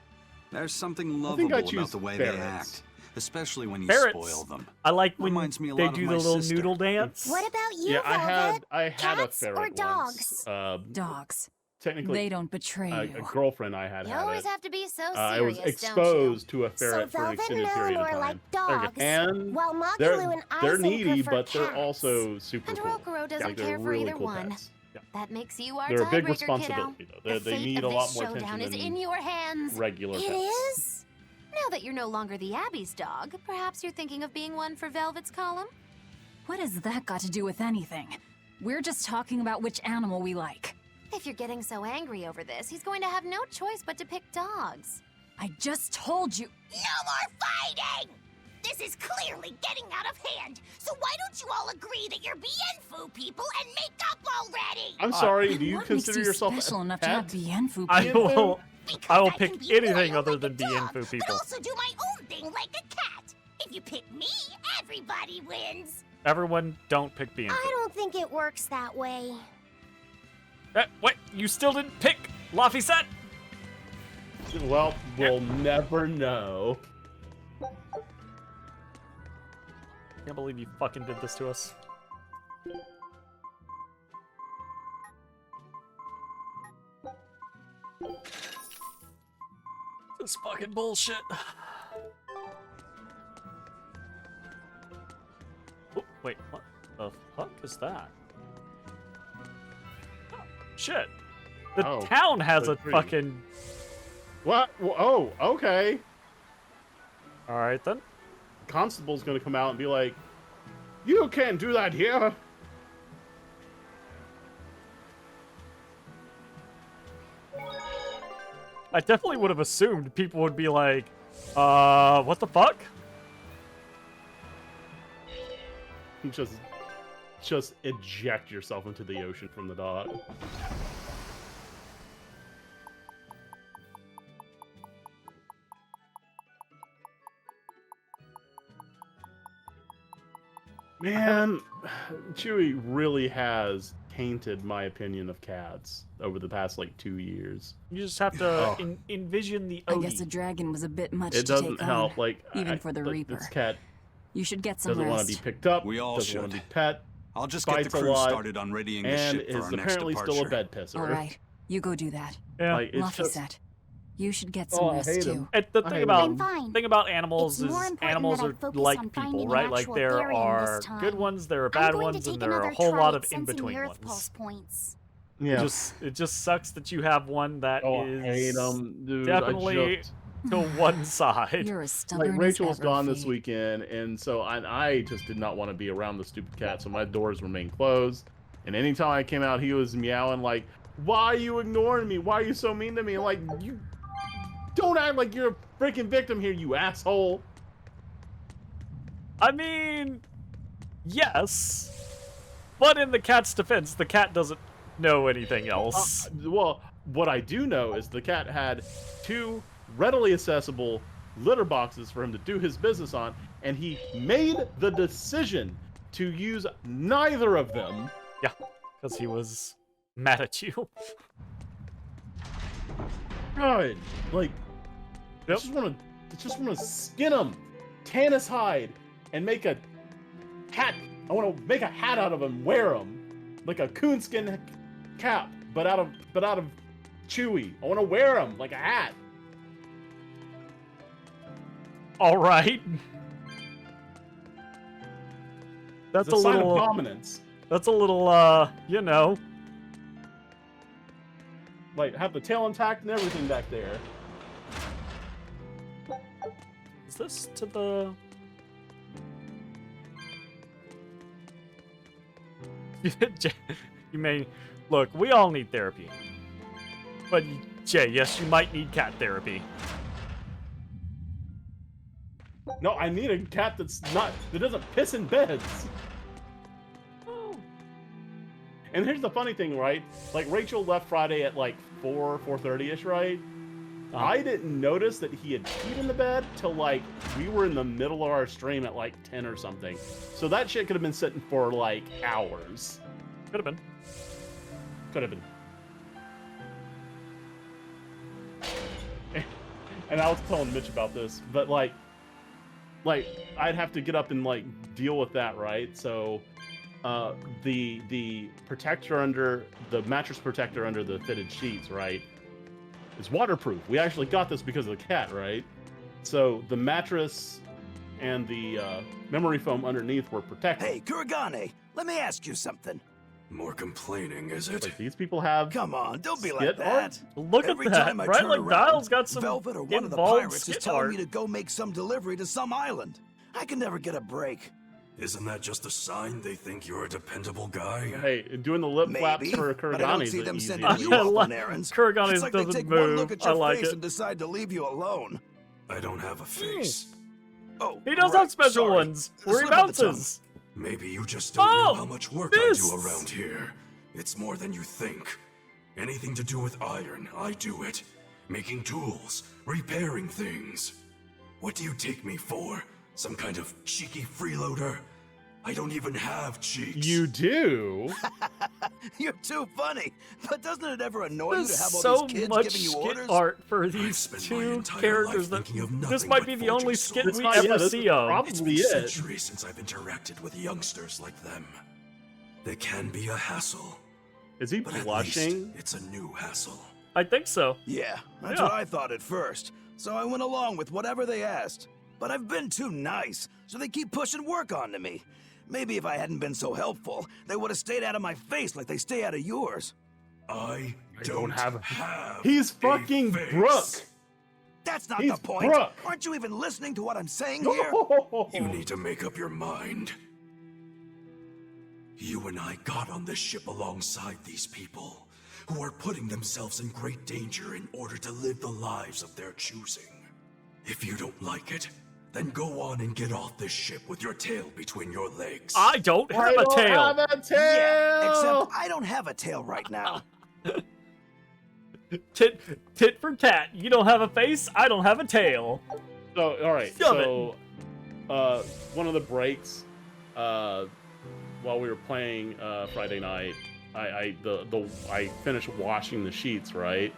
There's something think lovable I about choose the way they ferrets. act, especially when you Ferrets. spoil them. I like when Reminds me a they lot of do my the little sister. noodle dance. What about you, Yeah, Velvet? I had Cats a ferret or once. dogs? Dogs. Technically, They don't betray a you. girlfriend I had You had always it. have to be so I serious, was don't you? exposed to a So ferret for an Velvet extended and period of Eleanor time. like dogs, And while Magalu they're, and they're Eisen needy, prefer but they're cats. also super And cool. Rokuro doesn't Like, they're care for really either cool one. pets. Yeah. That makes you our They're a big tiebreaker, responsibility, kiddo. though. The They fate need of a lot this more showdown attention is than in your hands. regular It pets. is? Now that you're no longer the Abbey's dog, perhaps you're thinking of being one for Velvet's column? What has that got to do with anything? We're just talking about which animal we like. If you're getting so angry over this, he's going to have no choice but to pick dogs. I just told you. No more fighting! This is clearly getting out of hand. So why don't you all agree that you're Bienfu people and make up already? I'm sorry, do you What consider makes you yourself special a enough pet? to have Bienfu I people? will. Because I will can pick be anything loyal other like than a dog, Bienfu but people. also do my own thing like a cat. If you pick me, everybody wins. Everyone, don't pick Bienfu. I don't think it works that way. What? You still didn't pick Laphicet? Well, we'll never know. Can't believe you fucking did this to us. This fucking bullshit. Oh, wait, what the fuck is that? Oh, shit. The town has a fucking... What? Oh, okay. Alright then. Constable's gonna come out and be like, you can't do that here. I definitely would have assumed people would be like, what the fuck? Just eject yourself into the ocean from the dock. Man, Chewie really has tainted my opinion of cats over the past, like, 2 years. You just have to envision the Odie. I guess a dragon was a bit much It to doesn't take help, on, like, even for the Reaper. This cat You should get some doesn't want rest. to be picked up. We all doesn't want should. to be pet. I'll just get the fights a crew lot, started on readying the and ship for is our next apparently departure. still a bed pisser. All right, you go do that. Yeah. Like, it's Luffy just- said, you should get some rest too. And the I thing hate about him. thing about animals It's more is important animals that I are focus like on people, finding right? an Like actual there bearing are this time. good ones, there are I'm bad going to ones, take and there are a another whole try lot at of sensing the in-between Earth ones. pulse points. Yeah. It just sucks that you have one that is I hate 'em, dude. definitely to one side. You're as stubborn Like, Rachel was as ever, gone this Fee. weekend, and so I just did not want to be around the stupid cat, so my doors remained closed. And anytime I came out, he was meowing like, why are you ignoring me? Why are you so mean to me? Like, you don't act like you're a freaking victim here, you asshole. I mean, yes, but in the cat's defense, the cat doesn't know anything else. Well, what I do know is the cat had 2 readily accessible litter boxes for him to do his business on, and he made the decision to use neither of them. Yeah, because he was mad at you. God, like, I just want to skin him, tan his hide, and make a hat. I want to make a hat out of him, wear him, like a coonskin cap, but out of Chewy. I want to wear him like a hat. All right. That's It's a sign little of dominance. That's a little, you know. Like, have the tail intact and everything back there. Is this to the... You may... Look, we all need therapy. But, Jay, yes, you might need cat therapy. No, I need a cat that doesn't piss in beds. And here's the funny thing, right? Like, Rachel left Friday at like 4:30ish, right? I didn't notice that he had peed in the bed till like we were in the middle of our stream at like 10 or something. So that shit could have been sitting for like hours. Could have been. Could have been. And I was telling Mitch about this, but like I'd have to get up and like deal with that, right? So the protector under the mattress protector under the fitted sheets, right, is waterproof. We actually got this because of the cat, right? So the mattress and the memory foam underneath were protected. Hey, Kuragane, let me ask you something. More complaining, is it? Like, these people have... Come on, don't be like skit that. art? Look Every at that, time I right? turn Like, around, Dial's got some Velvet or one of the involved pirates is skit telling art. me to go make some delivery to some island. I can never get a break. Isn't that just a sign they think you're a dependable guy? Hey, doing the lip flaps Maybe, for but I don't Kuragane's see them easy. sending you off on errands. Kuragane's It's like they doesn't take one move. look at I your like face it. and decide to leave you alone. I don't have a face. Oh, He does right, have special sorry. ones where he Slip of the tongue. bounces. Maybe you just don't know how much work I fists. do around here. It's more than you think. Anything to do with iron, I do it. Making tools, repairing things. What do you take me for? Some kind of cheeky freeloader? I don't even have cheeks. You do? You're too funny. But doesn't it ever annoy you to There's have all so these kids much giving you skit orders? art for these two characters that this might be the only skit we ever see of. It's been centuries since I've interacted with youngsters like them. They can be a hassle. Is he but blushing? At least it's a new hassle. I think so. Yeah, that's Yeah. what I thought at first. so I went along with whatever they asked. But I've been too nice, so they keep pushing work onto me. Maybe if I hadn't been so helpful, they would have stayed out of my face like they stay out of yours. I don't have He's fucking Brooke. That's not He's the point. Brooke. Aren't you even listening to what I'm saying here? You need to make up your mind. You and I got on this ship alongside these people, who are putting themselves in great danger in order to live the lives of their choosing. If you don't like it, then go on and get off this ship with your tail between your legs. I don't have a tail. Yeah, except I don't have a tail right now. Tit for tat. You don't have a face, I don't have a tail. So, all right. Shove One of the breaks, while we were playing Friday night, I finished washing the sheets, right?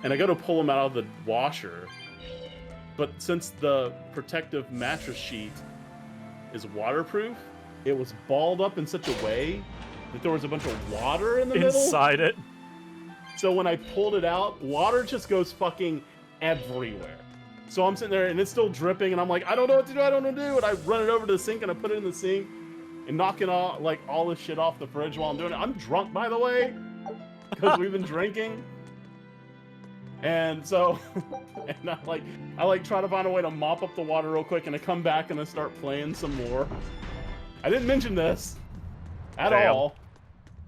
And I go to pull them out of the washer, but since the protective mattress sheet is waterproof, it was balled up in such a way that there was a bunch of water in the middle. Inside it. So when I pulled it out, water just goes fucking everywhere. So I'm sitting there and it's still dripping and I'm like, I don't know what to do, I don't know what to do. And I run it over to the sink and I put it in the sink and knocking all this shit off the fridge while I'm doing it. I'm drunk, by the way, because we've been drinking. And so, and I try to find a way to mop up the water real quick and I come back and I start playing some more. I didn't mention this at all.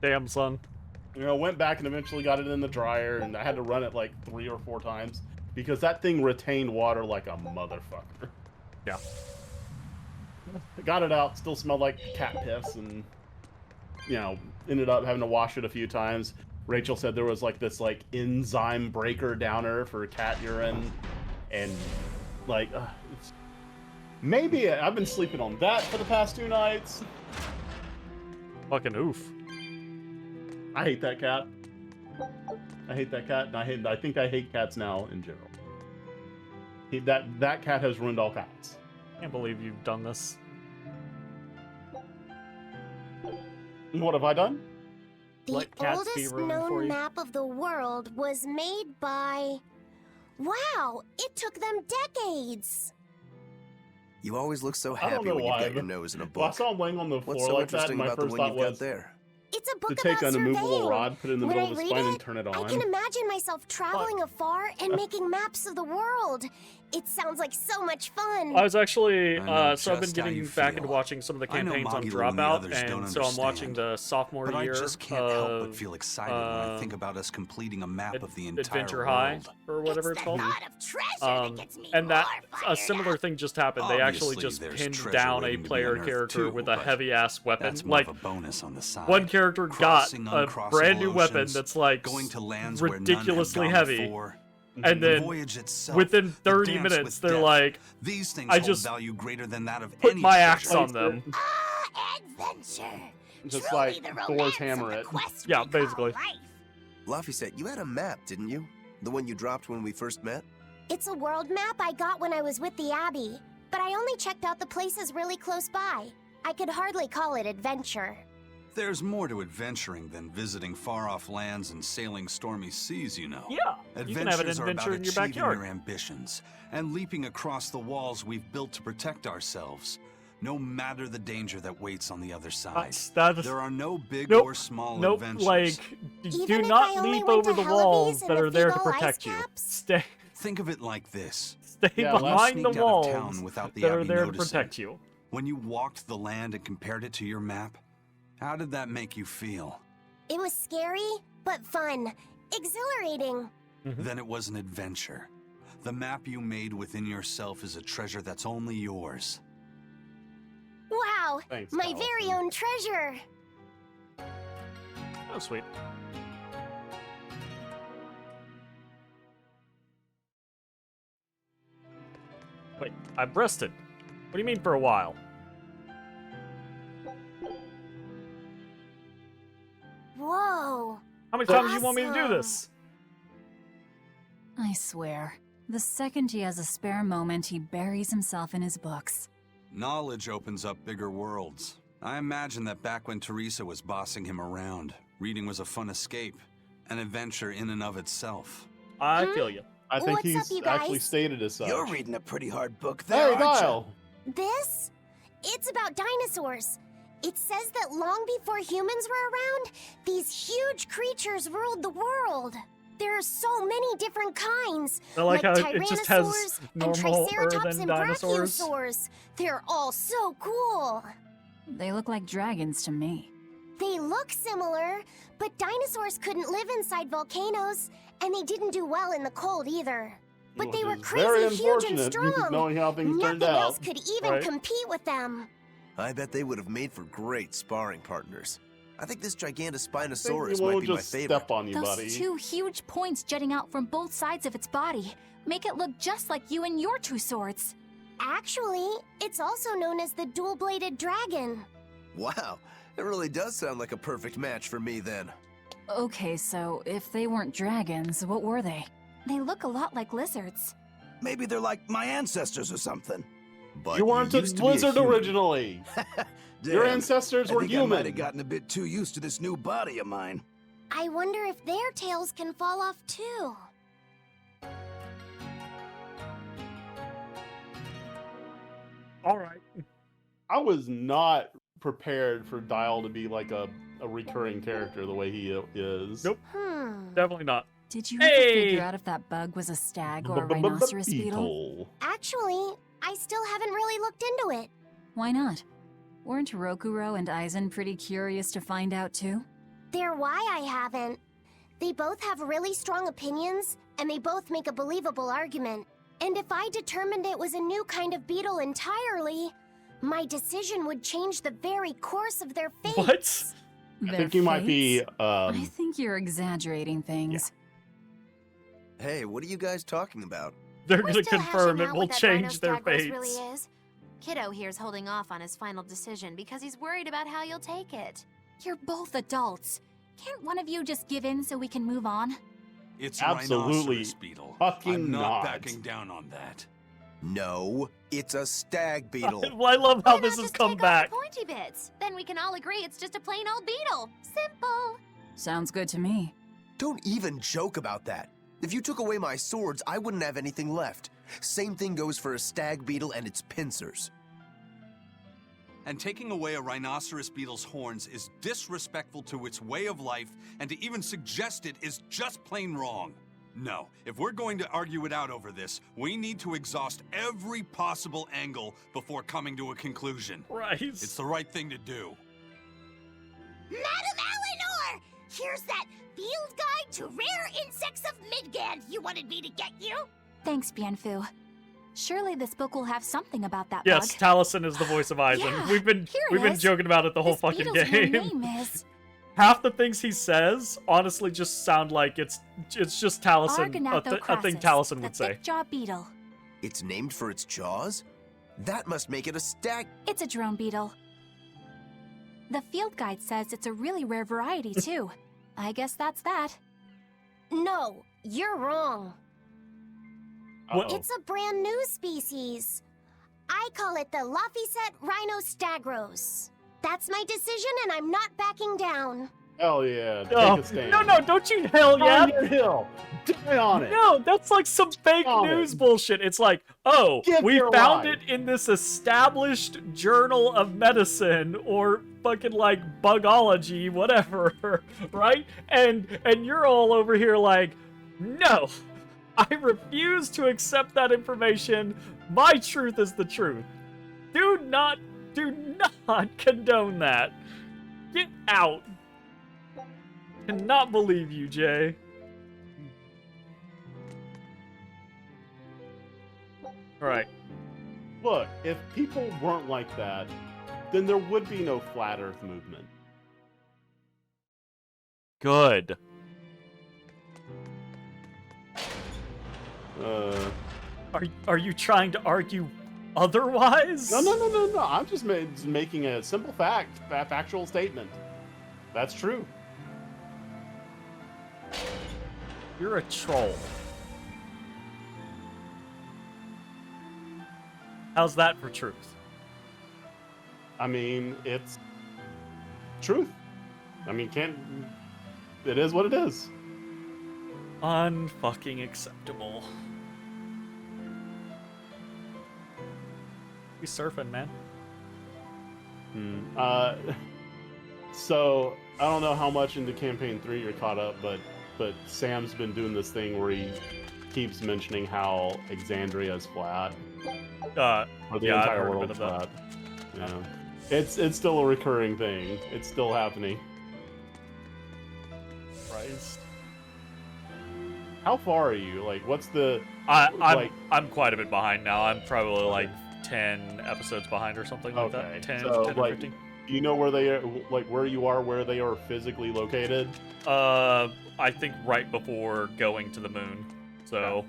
Damn, son. You know, went back and eventually got it in the dryer, and I had to run it like 3 or 4 times because that thing retained water like a motherfucker. Yeah. Got it out, still smelled like cat piss, and you know, ended up having to wash it a few times. Rachel said there was like this enzyme breaker downer for cat urine, and it's maybe I've been sleeping on that for the past 2 nights. Fucking oof. I hate that cat. I hate that cat, and I think I hate cats now in general. That cat has ruined all cats. Can't believe you've done this. What have I done? The oldest known map of the world was made by... Wow, it took them decades. You always look so I don't happy know when you've why, got your but- nose in a Well, I book. saw him laying on the What's floor so like that, interesting and my about the first one thought you've got was there? It's a book to take about an immovable surveying. rod, put it in the When middle I of the read spine, it, and turn it I on. can imagine myself traveling afar and making maps of the world. It sounds like so much fun. I was actually, I know so I've been just how getting you back feel. into watching some of the I know campaigns on Mogula and the Dropout, others don't and so I'm watching understand. the sophomore But year I just can't help but feel excited when I think about us completing a map of the entire Adventure world. High, or whatever it's called. And that a similar thing just happened. They actually Obviously, just there's pinned treasure down a waiting to be player unearthed character too, with a but heavy-ass weapon. that's more Like, of a bonus on the side. one character got Crossing a uncrossable brand new weapon oceans, that's like going to lands where none have ridiculously gone heavy. before. And The then voyage itself, within the 30 dance minutes, with they're death. like, These things I hold just value greater than that of put any my axe treasure. on them. Adventure. Just Truly like the Thor's romance hammer of it. the quest Yeah, we call basically. life. Luffy said you had a map, didn't you? The one you dropped when we first met? It's a world map I got when I was with the Abbey, but I only checked out the places really close by. I could hardly call it adventure. There's more to adventuring than visiting far-off lands and sailing stormy seas, you know. Yeah, you can have an Adventures are adventure about in your achieving backyard. your ambitions and leaping across the walls we've built to protect ourselves, no matter the danger that waits on the other side. That's- There are no big Nope, or small nope, adventures. like, Even do if not I only leap went over to the walls Hellbees that and are there to defeat all protect ice you. caps? Stay Think of it like this. Stay Yeah, behind the sneaked out of walls town without the that are Abbey there to noticing. protect you. When you walked the land and compared it to your map, how did that make you feel? It was scary, but fun. Exhilarating. Then it was an adventure. The map you made within yourself is a treasure that's only yours. Wow, Thanks, my Allison. very own treasure. Oh, sweet. Wait, I breasted. What do you mean for a while? Whoa. How many times do you want me to do this? I swear, the second he has a spare moment, he buries himself in his books. Knowledge opens up bigger worlds. I imagine that back when Teresa was bossing him around, reading was a fun escape, an adventure in and of itself. I feel you. I think What's up, he's you guys? actually stated as such. You're reading a pretty hard book there, Hey, aren't you? Dial. This? It's about dinosaurs. It says that long before humans were around, these huge creatures ruled the world. There are so many different kinds. I like how it Tyrannosaurs just has and normal Triceratops earthen and dinosaurs. Brachiosaurs. They're all so cool. They look like dragons to me. They look similar, but dinosaurs couldn't live inside volcanoes, and they didn't do well in the cold either. But they were Very crazy huge and unfortunate, strong. knowing how things turned Nothing out. else could even Right. compete with them. I bet they would have made for great sparring partners. I think this I Gigantospinosaurus think might we'll be my just favorite. step on you, Those buddy. two huge points jutting out from both sides of its body make it look just like you and your two swords. Actually, it's also known as the dual-bladed dragon. Wow, it really does sound like a perfect match for me then. Okay, so if they weren't dragons, what were they? They look a lot like lizards. Maybe they're like my ancestors or something. But You weren't a used to be a lizard human. originally. Your Damn, ancestors I were think I might human. have gotten a bit too used to this new body of mine. I wonder if their tails can fall off too. All right. I was not prepared for Dial to be like a recurring character the way he is. Nope. Hmm. Definitely not. Did you Hey! ever figure out if that bug was a stag or a rhinoceros beetle? Actually, I still haven't really looked into it. Why not? Weren't Rokuro and Aizen pretty curious to find out too? They're why I haven't. They both have really strong opinions, and they both make a believable argument. And if I determined it was a new kind of beetle entirely, my decision would change the very course of their fates. What? I think you might be. I think you're exaggerating things. Hey, what are you guys talking about? They're We're gonna still confirm hashing it out will what that change their Rhinostragos fates. really is. Kiddo here's holding off on his final decision because he's worried about how you'll take it. You're both adults. Can't one of you just give in so we can move on? It's a Absolutely rhinoceros beetle. fucking I'm not not. backing down on that. No, it's a stag beetle. Well, I love how Why this not has just come take back. off the pointy bits? Then we can all agree it's just a plain old beetle. Simple. Sounds good to me. Don't even joke about that. If you took away my swords, I wouldn't have anything left. Same thing goes for a stag beetle and its pincers. And taking away a rhinoceros beetle's horns is disrespectful to its way of life, and to even suggest it is just plain wrong. No, if we're going to argue it out over this, we need to exhaust every possible angle before coming to a conclusion. Right. It's the right thing to do. Madam Eleanor! Here's that field guide to rare insects of Midgand you wanted me to get you. Thanks, Bienfu. Surely this book will have something about that Yes, bug. Taliesin is the voice of Aizen. Yeah, we've been here it we've been is. joking about it the whole This fucking beetle's real game. name is Half the things he says honestly just sound like it's just Taliesin, a thing Taliesin the would say. thick-jaw beetle. It's named for its jaws? That must make it a stag. It's a drone beetle. The field guide says it's a really rare variety, too. I guess that's that. No, you're wrong. What? It's a brand new species. I call it the Laphicet rhinostagros. That's my decision, and I'm not backing down. Hell yeah. Take Oh, a stand. no, don't you hell Die yeah. on your hill. Die on it. No, that's like some fake Stop it. news bullshit. It's like, oh, Give we your found life. it in this established journal of medicine or fucking like bugology, whatever, right? And you're all over here like, no, I refuse to accept that information. My truth is the truth. Do not condone that. Get out. Cannot believe you, Jay. Alright. Look, if people weren't like that, then there would be no flat Earth movement. Good. Are you trying to argue otherwise? No. I'm just making a simple factual statement. That's true. You're a troll. How's that for truth? I mean, it's truth. I mean, it is what it is. Unfucking acceptable. We surfing, man. So I don't know how much into campaign 3 you're caught up, but Sam's been doing this thing where he keeps mentioning how Exandria is flat. Or the entire world's flat. Yeah. It's still a recurring thing. It's still happening. Christ. How far are you? Like, what's the? I'm quite a bit behind now. I'm probably like 10 episodes behind or something like that. 10 so, 10 or like, 15. do you know where they are, like where you are, where they are physically located? I think right before going to the moon. So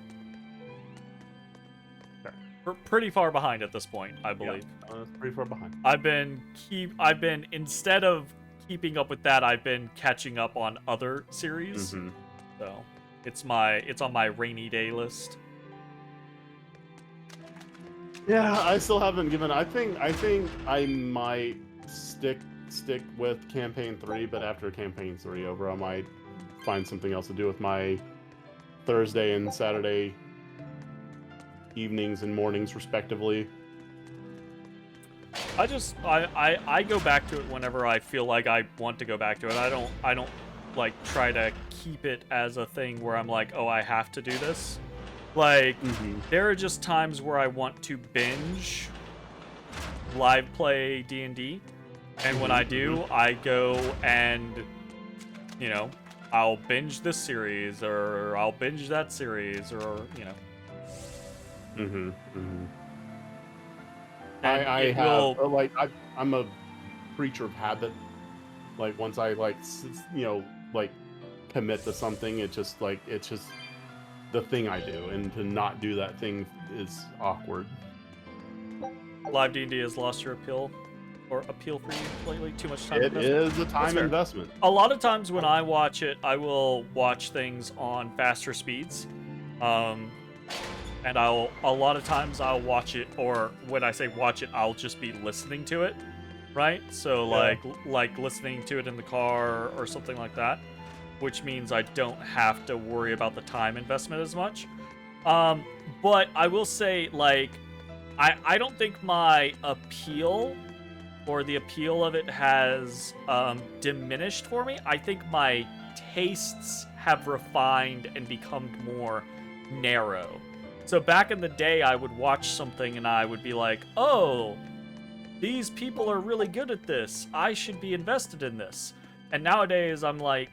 we're pretty far behind at this point, I believe. Yeah, that's pretty far behind. I've been instead of keeping up with that, I've been catching up on other series. Mm-hmm. So it's on my rainy day list. Yeah, I still haven't given. I think I might stick with campaign 3, but after campaign 3 over, I might find something else to do with my Thursday and Saturday evenings and mornings, respectively. I go back to it whenever I feel like I want to go back to it. I don't like try to keep it as a thing where I'm like, oh, I have to do this. Like, there are just times where I want to binge live play D&D, and when I do, I go and, you know, I'll binge this series, or I'll binge that series, or, you know. I'm a creature of habit. Like, once I, like, you know, like, commit to something, it's just the thing I do, and to not do that thing is awkward. Live D&D has lost your appeal for you lately? Too much time? It is a time investment. A lot of times when I watch it, I will watch things on faster speeds. And a lot of times I'll watch it, or when I say watch it, I'll just be listening to it, right? So like listening to it in the car or something like that, which means I don't have to worry about the time investment as much. But I will say, like, I don't think my appeal or the appeal of it has diminished for me. I think my tastes have refined and become more narrow. So back in the day, I would watch something and I would be like, oh, these people are really good at this. I should be invested in this. And nowadays, I'm like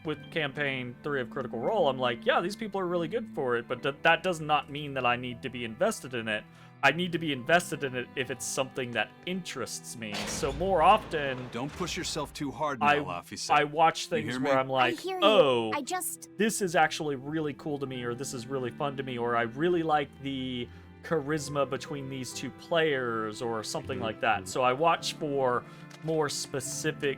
with campaign 3 of Critical Role, I'm like, yeah, these people are really good for it, but that does not mean that I need to be invested in it. I need to be invested in it if it's something that interests me. So more often... Don't push yourself too hard, I watch things where I'm like, oh, this is actually really cool to me, or this is really fun to me, or I really like the charisma between these two players, or something like that. So I watch for more specific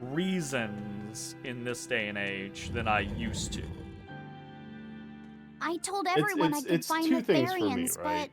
reasons in this day and age than I used to. I told everyone I could find the variants, right?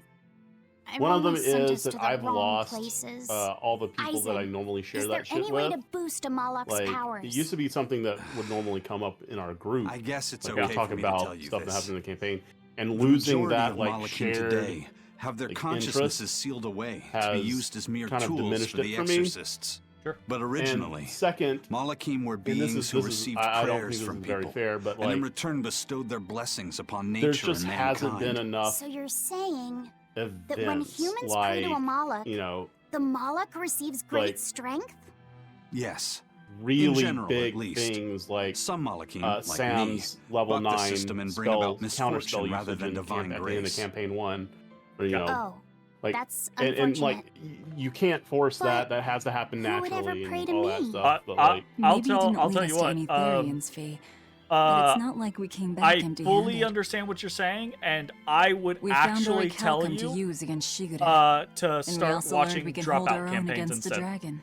but I'm one of them sent is us that to the I've wrong lost places. all the people that I Eisen, normally share is that there shit any with. way to boost a Moloch's Like, powers? it used to be something that would normally come up in our group. I guess it's like, okay we talk for me about to tell you stuff that this. happened in the campaign, and The losing majority that of like Malachim shared today have their like, consciousnesses interest sealed away to has be used as mere kind of tools diminished for it the for me. exorcists. Sure. But originally, And second, Malachim were and this beings is- who this is- received I don't think prayers this from is very people, fair, but, and in like, return bestowed their blessings upon there nature just and hasn't mankind. been enough So you're saying events that when humans pray to a like, Moloch, you know, the Moloch receives great like- strength? Yes. really In general, big at least. things like Some Malachim, like Sam's me, level buck the 9 system and bring about spells, counterspell misfortune rather usage than in divine at the end of grace. campaign 1, or, you know, Oh, like, that's and like unfortunate. you can't force But that has to happen who would naturally ever pray and to all that me? stuff. But I'll like, Maybe you didn't tell lead you us to what. any Therians, Fee. But it's not like we came back I empty-handed. fully understand what you're saying, and I would We found actually Oric tell Helcom to you use against Shigure. to And we start also learned watching we can hold our dropout own campaigns against the instead. dragon.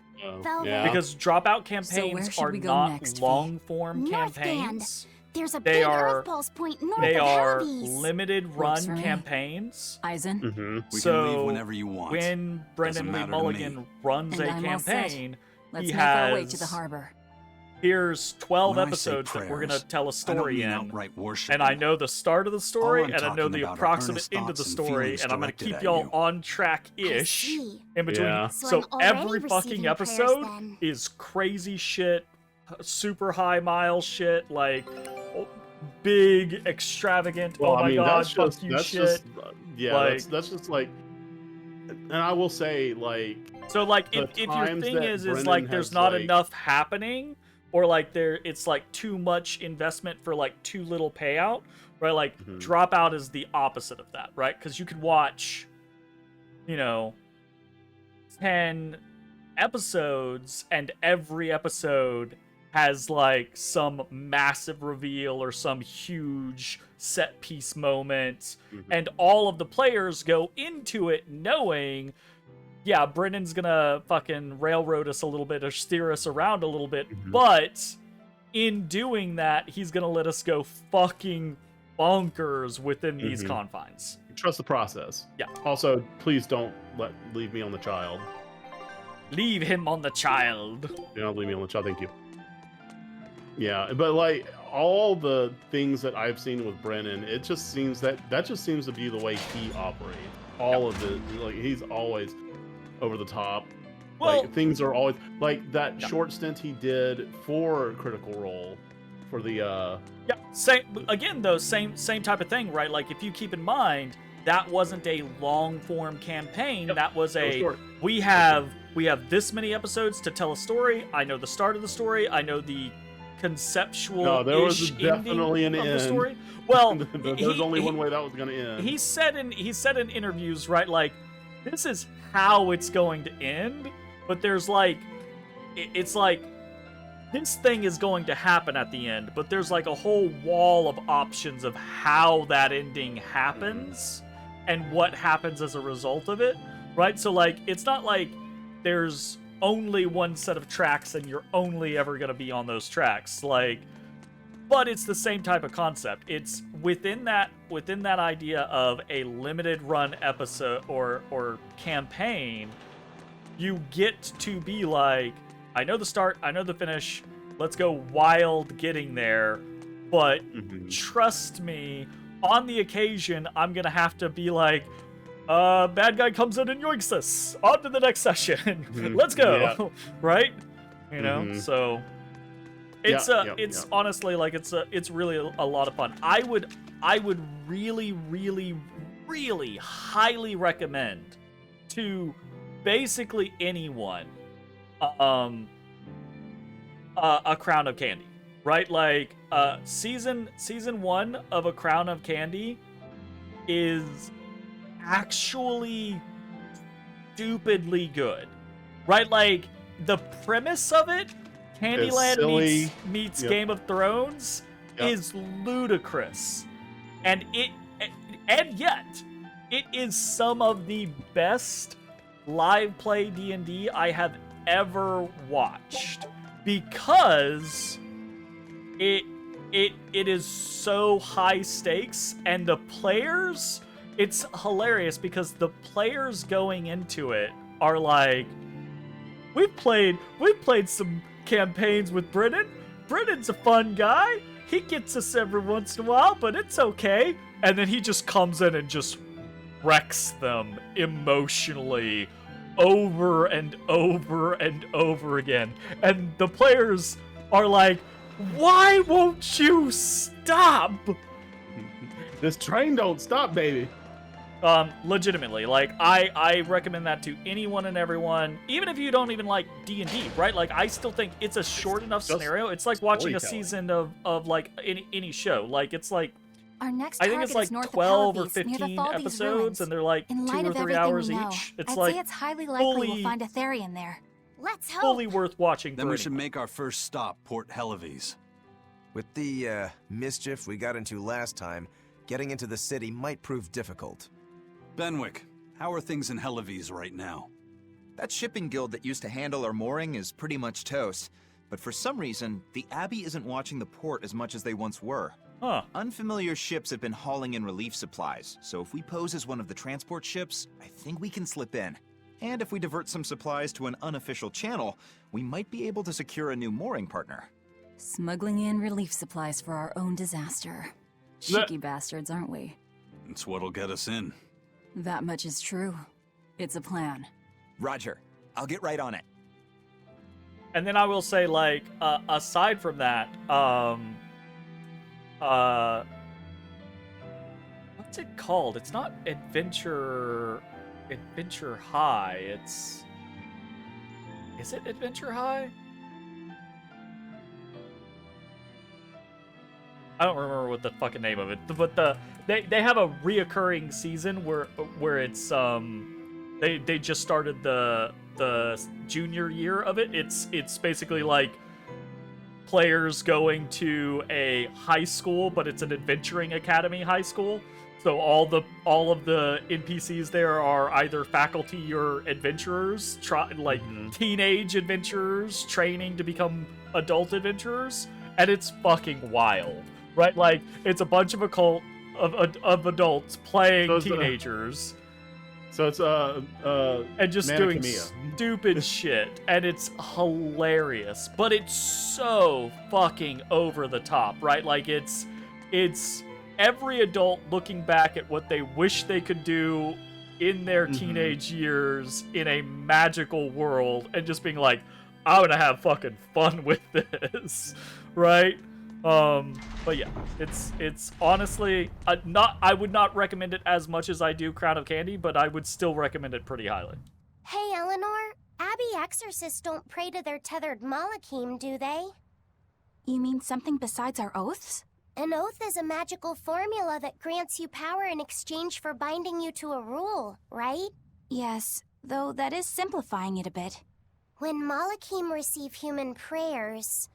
yeah. Because dropout So where campaigns should are we go not next, Fee? long-form Northgand. campaigns. There's a They big are Earth Pulse point north they of are Hellbeast. limited Works run for me. campaigns. Eisen? We So can leave whenever you want. when Doesn't Brendan Lee matter to me. Mulligan runs And a I'm all set. campaign, Let's he make our way to has the harbor. here's 12 When I say episodes that we're going to prayers, tell a I don't story mean in, outright worship. and I know the start of the story, All I'm and I know talking the about are approximate earnest end of the thoughts and story, feelings and I'm going to directed keep at y'all you. on track-ish see. in between. Yeah. So So I'm already every fucking receiving prayers, episode then. is crazy shit, super high mile shit, like big, extravagant, Well, oh my I mean, god, that's fuck just you that's shit. just yeah, like, that's just like, and I will say like. So like the if your times thing that is Brennan like there's has, not like- enough happening, or like it's like too much investment for like too little payout, right? Like Dropout is the opposite of that, right? Because you could watch, 10 episodes, and every episode has like some massive reveal or some huge set piece moment, and all of the players go into it knowing, yeah, Brennan's gonna fucking railroad us a little bit or steer us around a little bit, but in doing that, he's gonna let us go fucking bonkers within these confines. Trust the process. Yeah. Also, please don't leave me on the child. Leave him on the child. Do not leave me on the child. Thank you. Yeah, but like all the things that I've seen with Brennan, it just seems that just seems to be the way he operates. All of it, like he's always over the top. Well, like things are always like that short stint he did for Critical Role for the Yeah, same type of thing, right? Like if you keep in mind, that wasn't a long form campaign. That was we have this many episodes to tell a story. I know the start of the story. I know the conceptual. No, there was definitely an of end. the story. Well, there's only one way that was going to end. He said in interviews, right, like this is how it's going to end, but there's like it's like this thing is going to happen at the end, but there's like a whole wall of options of how that ending happens and what happens as a result of it, right? So like it's not like there's only one set of tracks and you're only ever going to be on those tracks, like, but it's the same type of concept. It's within that idea of a limited run episode or campaign, you get to be like, I know the start, I know the finish, let's go wild getting there, but trust me, on the occasion, I'm gonna have to be like, bad guy comes in and yoinks us. On to the next session. Let's go. Yeah. Right? So it's honestly like it's really a lot of fun. I would really, really, really highly recommend to basically anyone a Crown of Candy, right? Like season 1 of A Crown of Candy is actually stupidly good, right? Like the premise of it, Candyland meets Game of Thrones, is ludicrous, and yet it is some of the best live play D&D I have ever watched, because it is so high stakes, and the players, it's hilarious because the players going into it are like, we've played some campaigns with Brennan. Brennan's a fun guy. He gets us every once in a while, but it's okay. And then he just comes in and just wrecks them emotionally over and over and over again. And the players are like, why won't you stop? This train don't stop, baby. Legitimately, like I recommend that to anyone and everyone, even if you don't even like D&D, right? Like I still think it's a short enough scenario. It's like watching a season of like any show. Like it's like, our next I think it's like 12 or 15 episodes, and they're like 2 or 3 hours each. It's I'd like say it's highly likely we'll find a Therian there. Let's hope. Fully worth watching. Then we should make our first stop, Port Helives. With the mischief we got into last time, getting into the city might prove difficult. Benwick, how are things in Helives right now? That shipping guild that used to handle our mooring is pretty much toast. But for some reason, the Abbey isn't watching the port as much as they once were. Huh. Unfamiliar ships have been hauling in relief supplies, so if we pose as one of the transport ships, I think we can slip in. And if we divert some supplies to an unofficial channel, we might be able to secure a new mooring partner. Smuggling in relief supplies for our own disaster. Cheeky bastards, aren't we? It's what'll get us in. That much is true. It's a plan. Roger. I'll get right on it. And then I will say, like, aside from that, what's it called? It's not Adventure High. Is it Adventure High? I don't remember what the fucking name of it, but they have a reoccurring season where it's they just started the junior year of it. It's basically like players going to a high school, but it's an adventuring academy high school. So all of the NPCs there are either faculty or adventurers, teenage adventurers training to become adult adventurers, and it's fucking wild, right? Like, it's a bunch of of adults playing teenagers. So it's and just doing stupid shit, and it's hilarious, but it's so fucking over the top, right? Like, it's every adult looking back at what they wish they could do in their teenage years in a magical world, and just being like, I'm gonna have fucking fun with this, right? But yeah, it's honestly I would not recommend it as much as I do Crown of Candy, but I would still recommend it pretty highly. Hey, Eleanor, Abbey exorcists don't pray to their tethered Malachim, do they? You mean something besides our oaths? An oath is a magical formula that grants you power in exchange for binding you to a rule, right? Yes, though that is simplifying it a bit. When Malachim receive human prayers,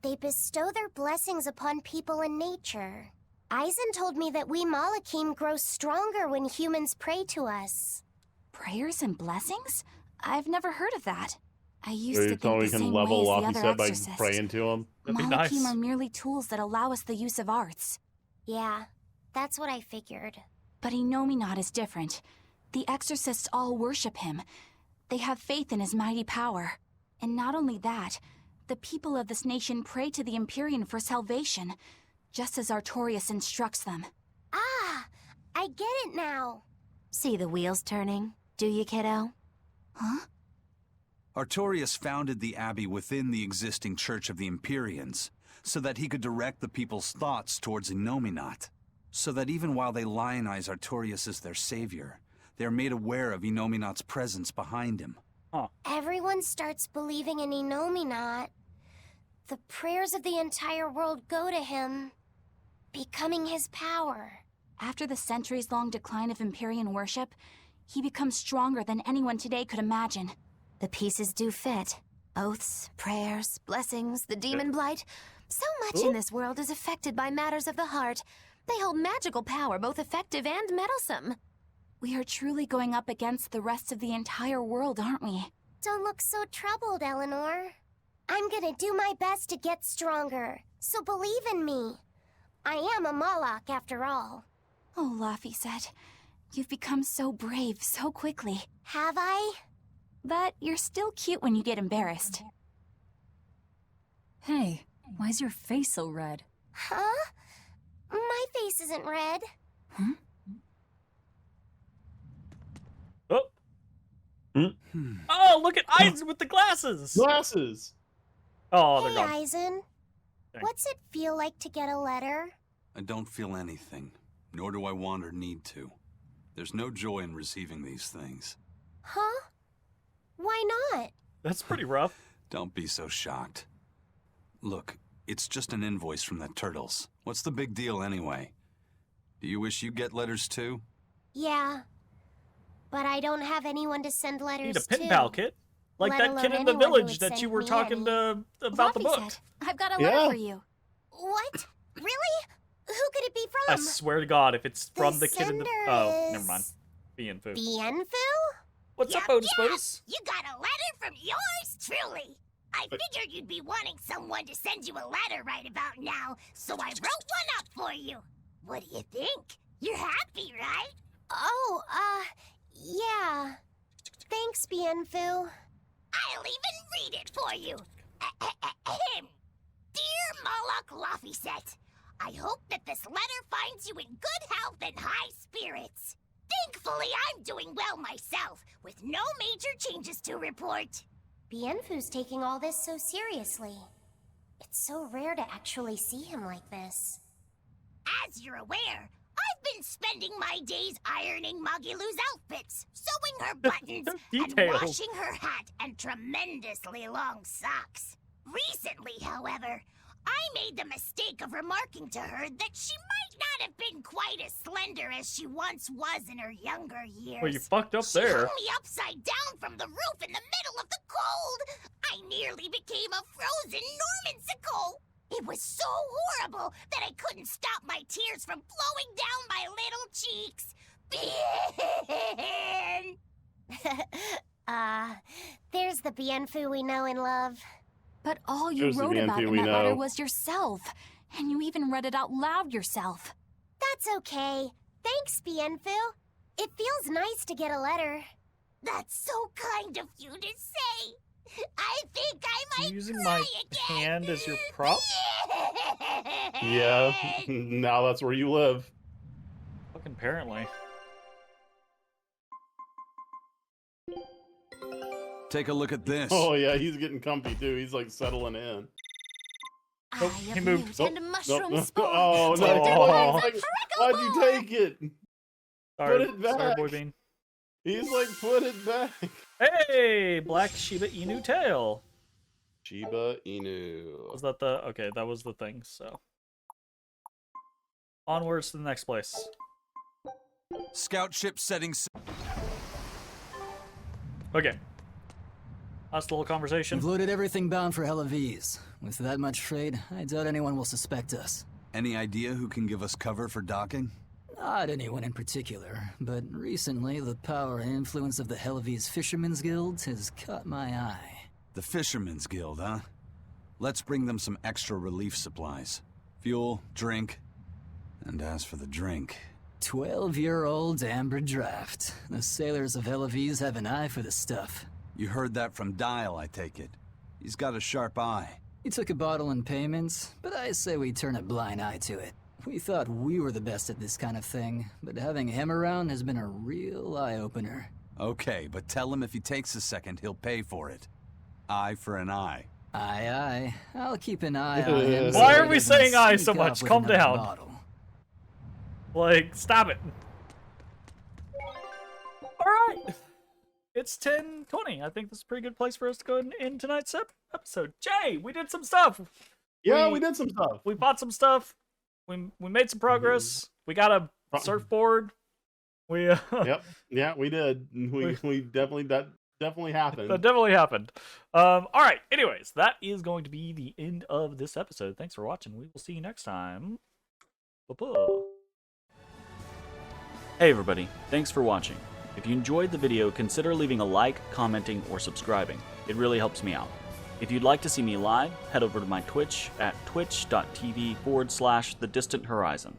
they bestow their blessings upon people and nature. Eisen told me that we Malachim grow stronger when humans pray to us. Prayers and blessings? I've never heard of that. I used to think we the can same level way as up, the he other said, by exorcists. praying to him. That'd be Malachim nice. are merely tools that allow us the use of arts. Yeah, that's what I figured. But Inominat is different. The exorcists all worship him. They have faith in his mighty power. And not only that, the people of this nation pray to the Empyrean for salvation, just as Artorias instructs them. Ah, I get it now. See the wheels turning, do you, kiddo? Huh? Artorias founded the abbey within the existing Church of the Empyreans, so that he could direct the people's thoughts towards Inominat, so that even while they lionize Artorias as their savior, they are made aware of Inominat's presence behind him. Everyone starts believing in Inominat. The prayers of the entire world go to him, becoming his power. After the centuries-long decline of Empyrean worship, he becomes stronger than anyone today could imagine. The pieces do fit. Oaths, prayers, blessings, the demon blight. So much in this world is affected by matters of the heart. They hold magical power, both effective and meddlesome. We are truly going up against the rest of the entire world, aren't we? Don't look so troubled, Eleanor. I'm gonna do my best to get stronger, so believe in me. I am a Malak, after all. Oh, Laphicet, you've become so brave so quickly. Have I? But you're still cute when you get embarrassed. Hey, why's your face so red? Huh? My face isn't red. Hmm? Oh, look at Eisen with the glasses! Glasses! Oh, Hey, they're gone. Eisen. What's it feel like to get a letter? I don't feel anything, nor do I want or need to. There's no joy in receiving these things. Huh? Why not? That's pretty rough. Don't be so shocked. Look, it's just an invoice from the turtles. What's the big deal anyway? Do you wish you get letters too? Yeah. But I don't have anyone to send letters Need a to. pen pal kit? Like Let that alone kid in the anyone who village would that send you were me talking any. to about the book. Laphicet, I've got a letter for you. What? Really? Who could it be I from? swear to God, if it's from the kid in the... sender Oh, never is- mind. Bienfu. Bienfu? What's up, Otis Botus? You got a letter from yours truly. I figured you'd be wanting someone to send you a letter right about now, so I wrote one up for you. What do you think? You're happy, right? Oh, yeah. Thanks, Bienfu. I'll even read it for you. Dear Moloch Laphicet, I hope that this letter finds you in good health and high spirits. Thankfully, I'm doing well myself, with no major changes to report. Bienfu's taking all this so seriously. It's so rare to actually see him like this. As you're aware, I've been spending my days ironing Magilou's outfits, sewing her buttons, and washing her hat and tremendously long socks. Recently, however, I made the mistake of remarking to her that she might not have been quite as slender as she once was in her younger years. Well, you fucked up She there. hung me upside down from the roof in the middle of the cold. I nearly became a frozen Normansicle. It was so horrible that I couldn't stop my tears from flowing down my little cheeks. There's the Bienfu we know and love. But all you wrote about in that letter was yourself. And you even read it out loud yourself. That's okay. Thanks, Bienfu. It feels nice to get a letter. That's so kind of you to say. I think I might Using cry my again. hand as your prop? Yeah, now that's where you live. Fucking apparently. Take a look at this. Oh yeah, he's getting comfy too. He's like settling in. Oh, he moved. And mushroom spore. Oh no! Why'd you take it? Sorry, Put it back. sorry, boy bean. He's like, put it back. Hey, Black Shiba Inu tail. Shiba Inu. Was that the... Okay, that was the thing, so... Onwards to the next place. Scout ship settings. Okay. Last little conversation. We've loaded everything bound for Helaviz. With that much trade, I doubt anyone will suspect us. Any idea who can give us cover for docking? Not anyone in particular, but recently the power and influence of the Helaviz Fishermen's Guild has caught my eye. The Fishermen's Guild, huh? Let's bring them some extra relief supplies. Fuel, drink. And as for the drink... 12-year-old amber draft. The sailors of Helaviz have an eye for the stuff. You heard that from Dial, I take it. He's got a sharp eye. He took a bottle in payments, but I say we turn a blind eye to it. We thought we were the best at this kind of thing, but having him around has been a real eye-opener. Okay, but tell him if he takes a second, he'll pay for it. Eye for an eye. Aye, aye. I'll keep an eye on him. Why are we saying aye so much? Calm down. Bottle. Like, stop it. Alright. It's 10:20. I think this is a pretty good place for us to go in tonight's episode. Jay, we did some stuff. Yeah, we did some stuff. We bought some stuff. We made some progress. We got a surfboard. We Yep. Yeah, we did. We definitely that definitely happened. That definitely happened. All right. Anyways, that is going to be the end of this episode. Thanks for watching. We will see you next time. Bye-bye. Hey everybody, thanks for watching. If you enjoyed the video, consider leaving a like, commenting, or subscribing. It really helps me out. If you'd like to see me live, head over to my Twitch at twitch.tv/thedistanthorizon.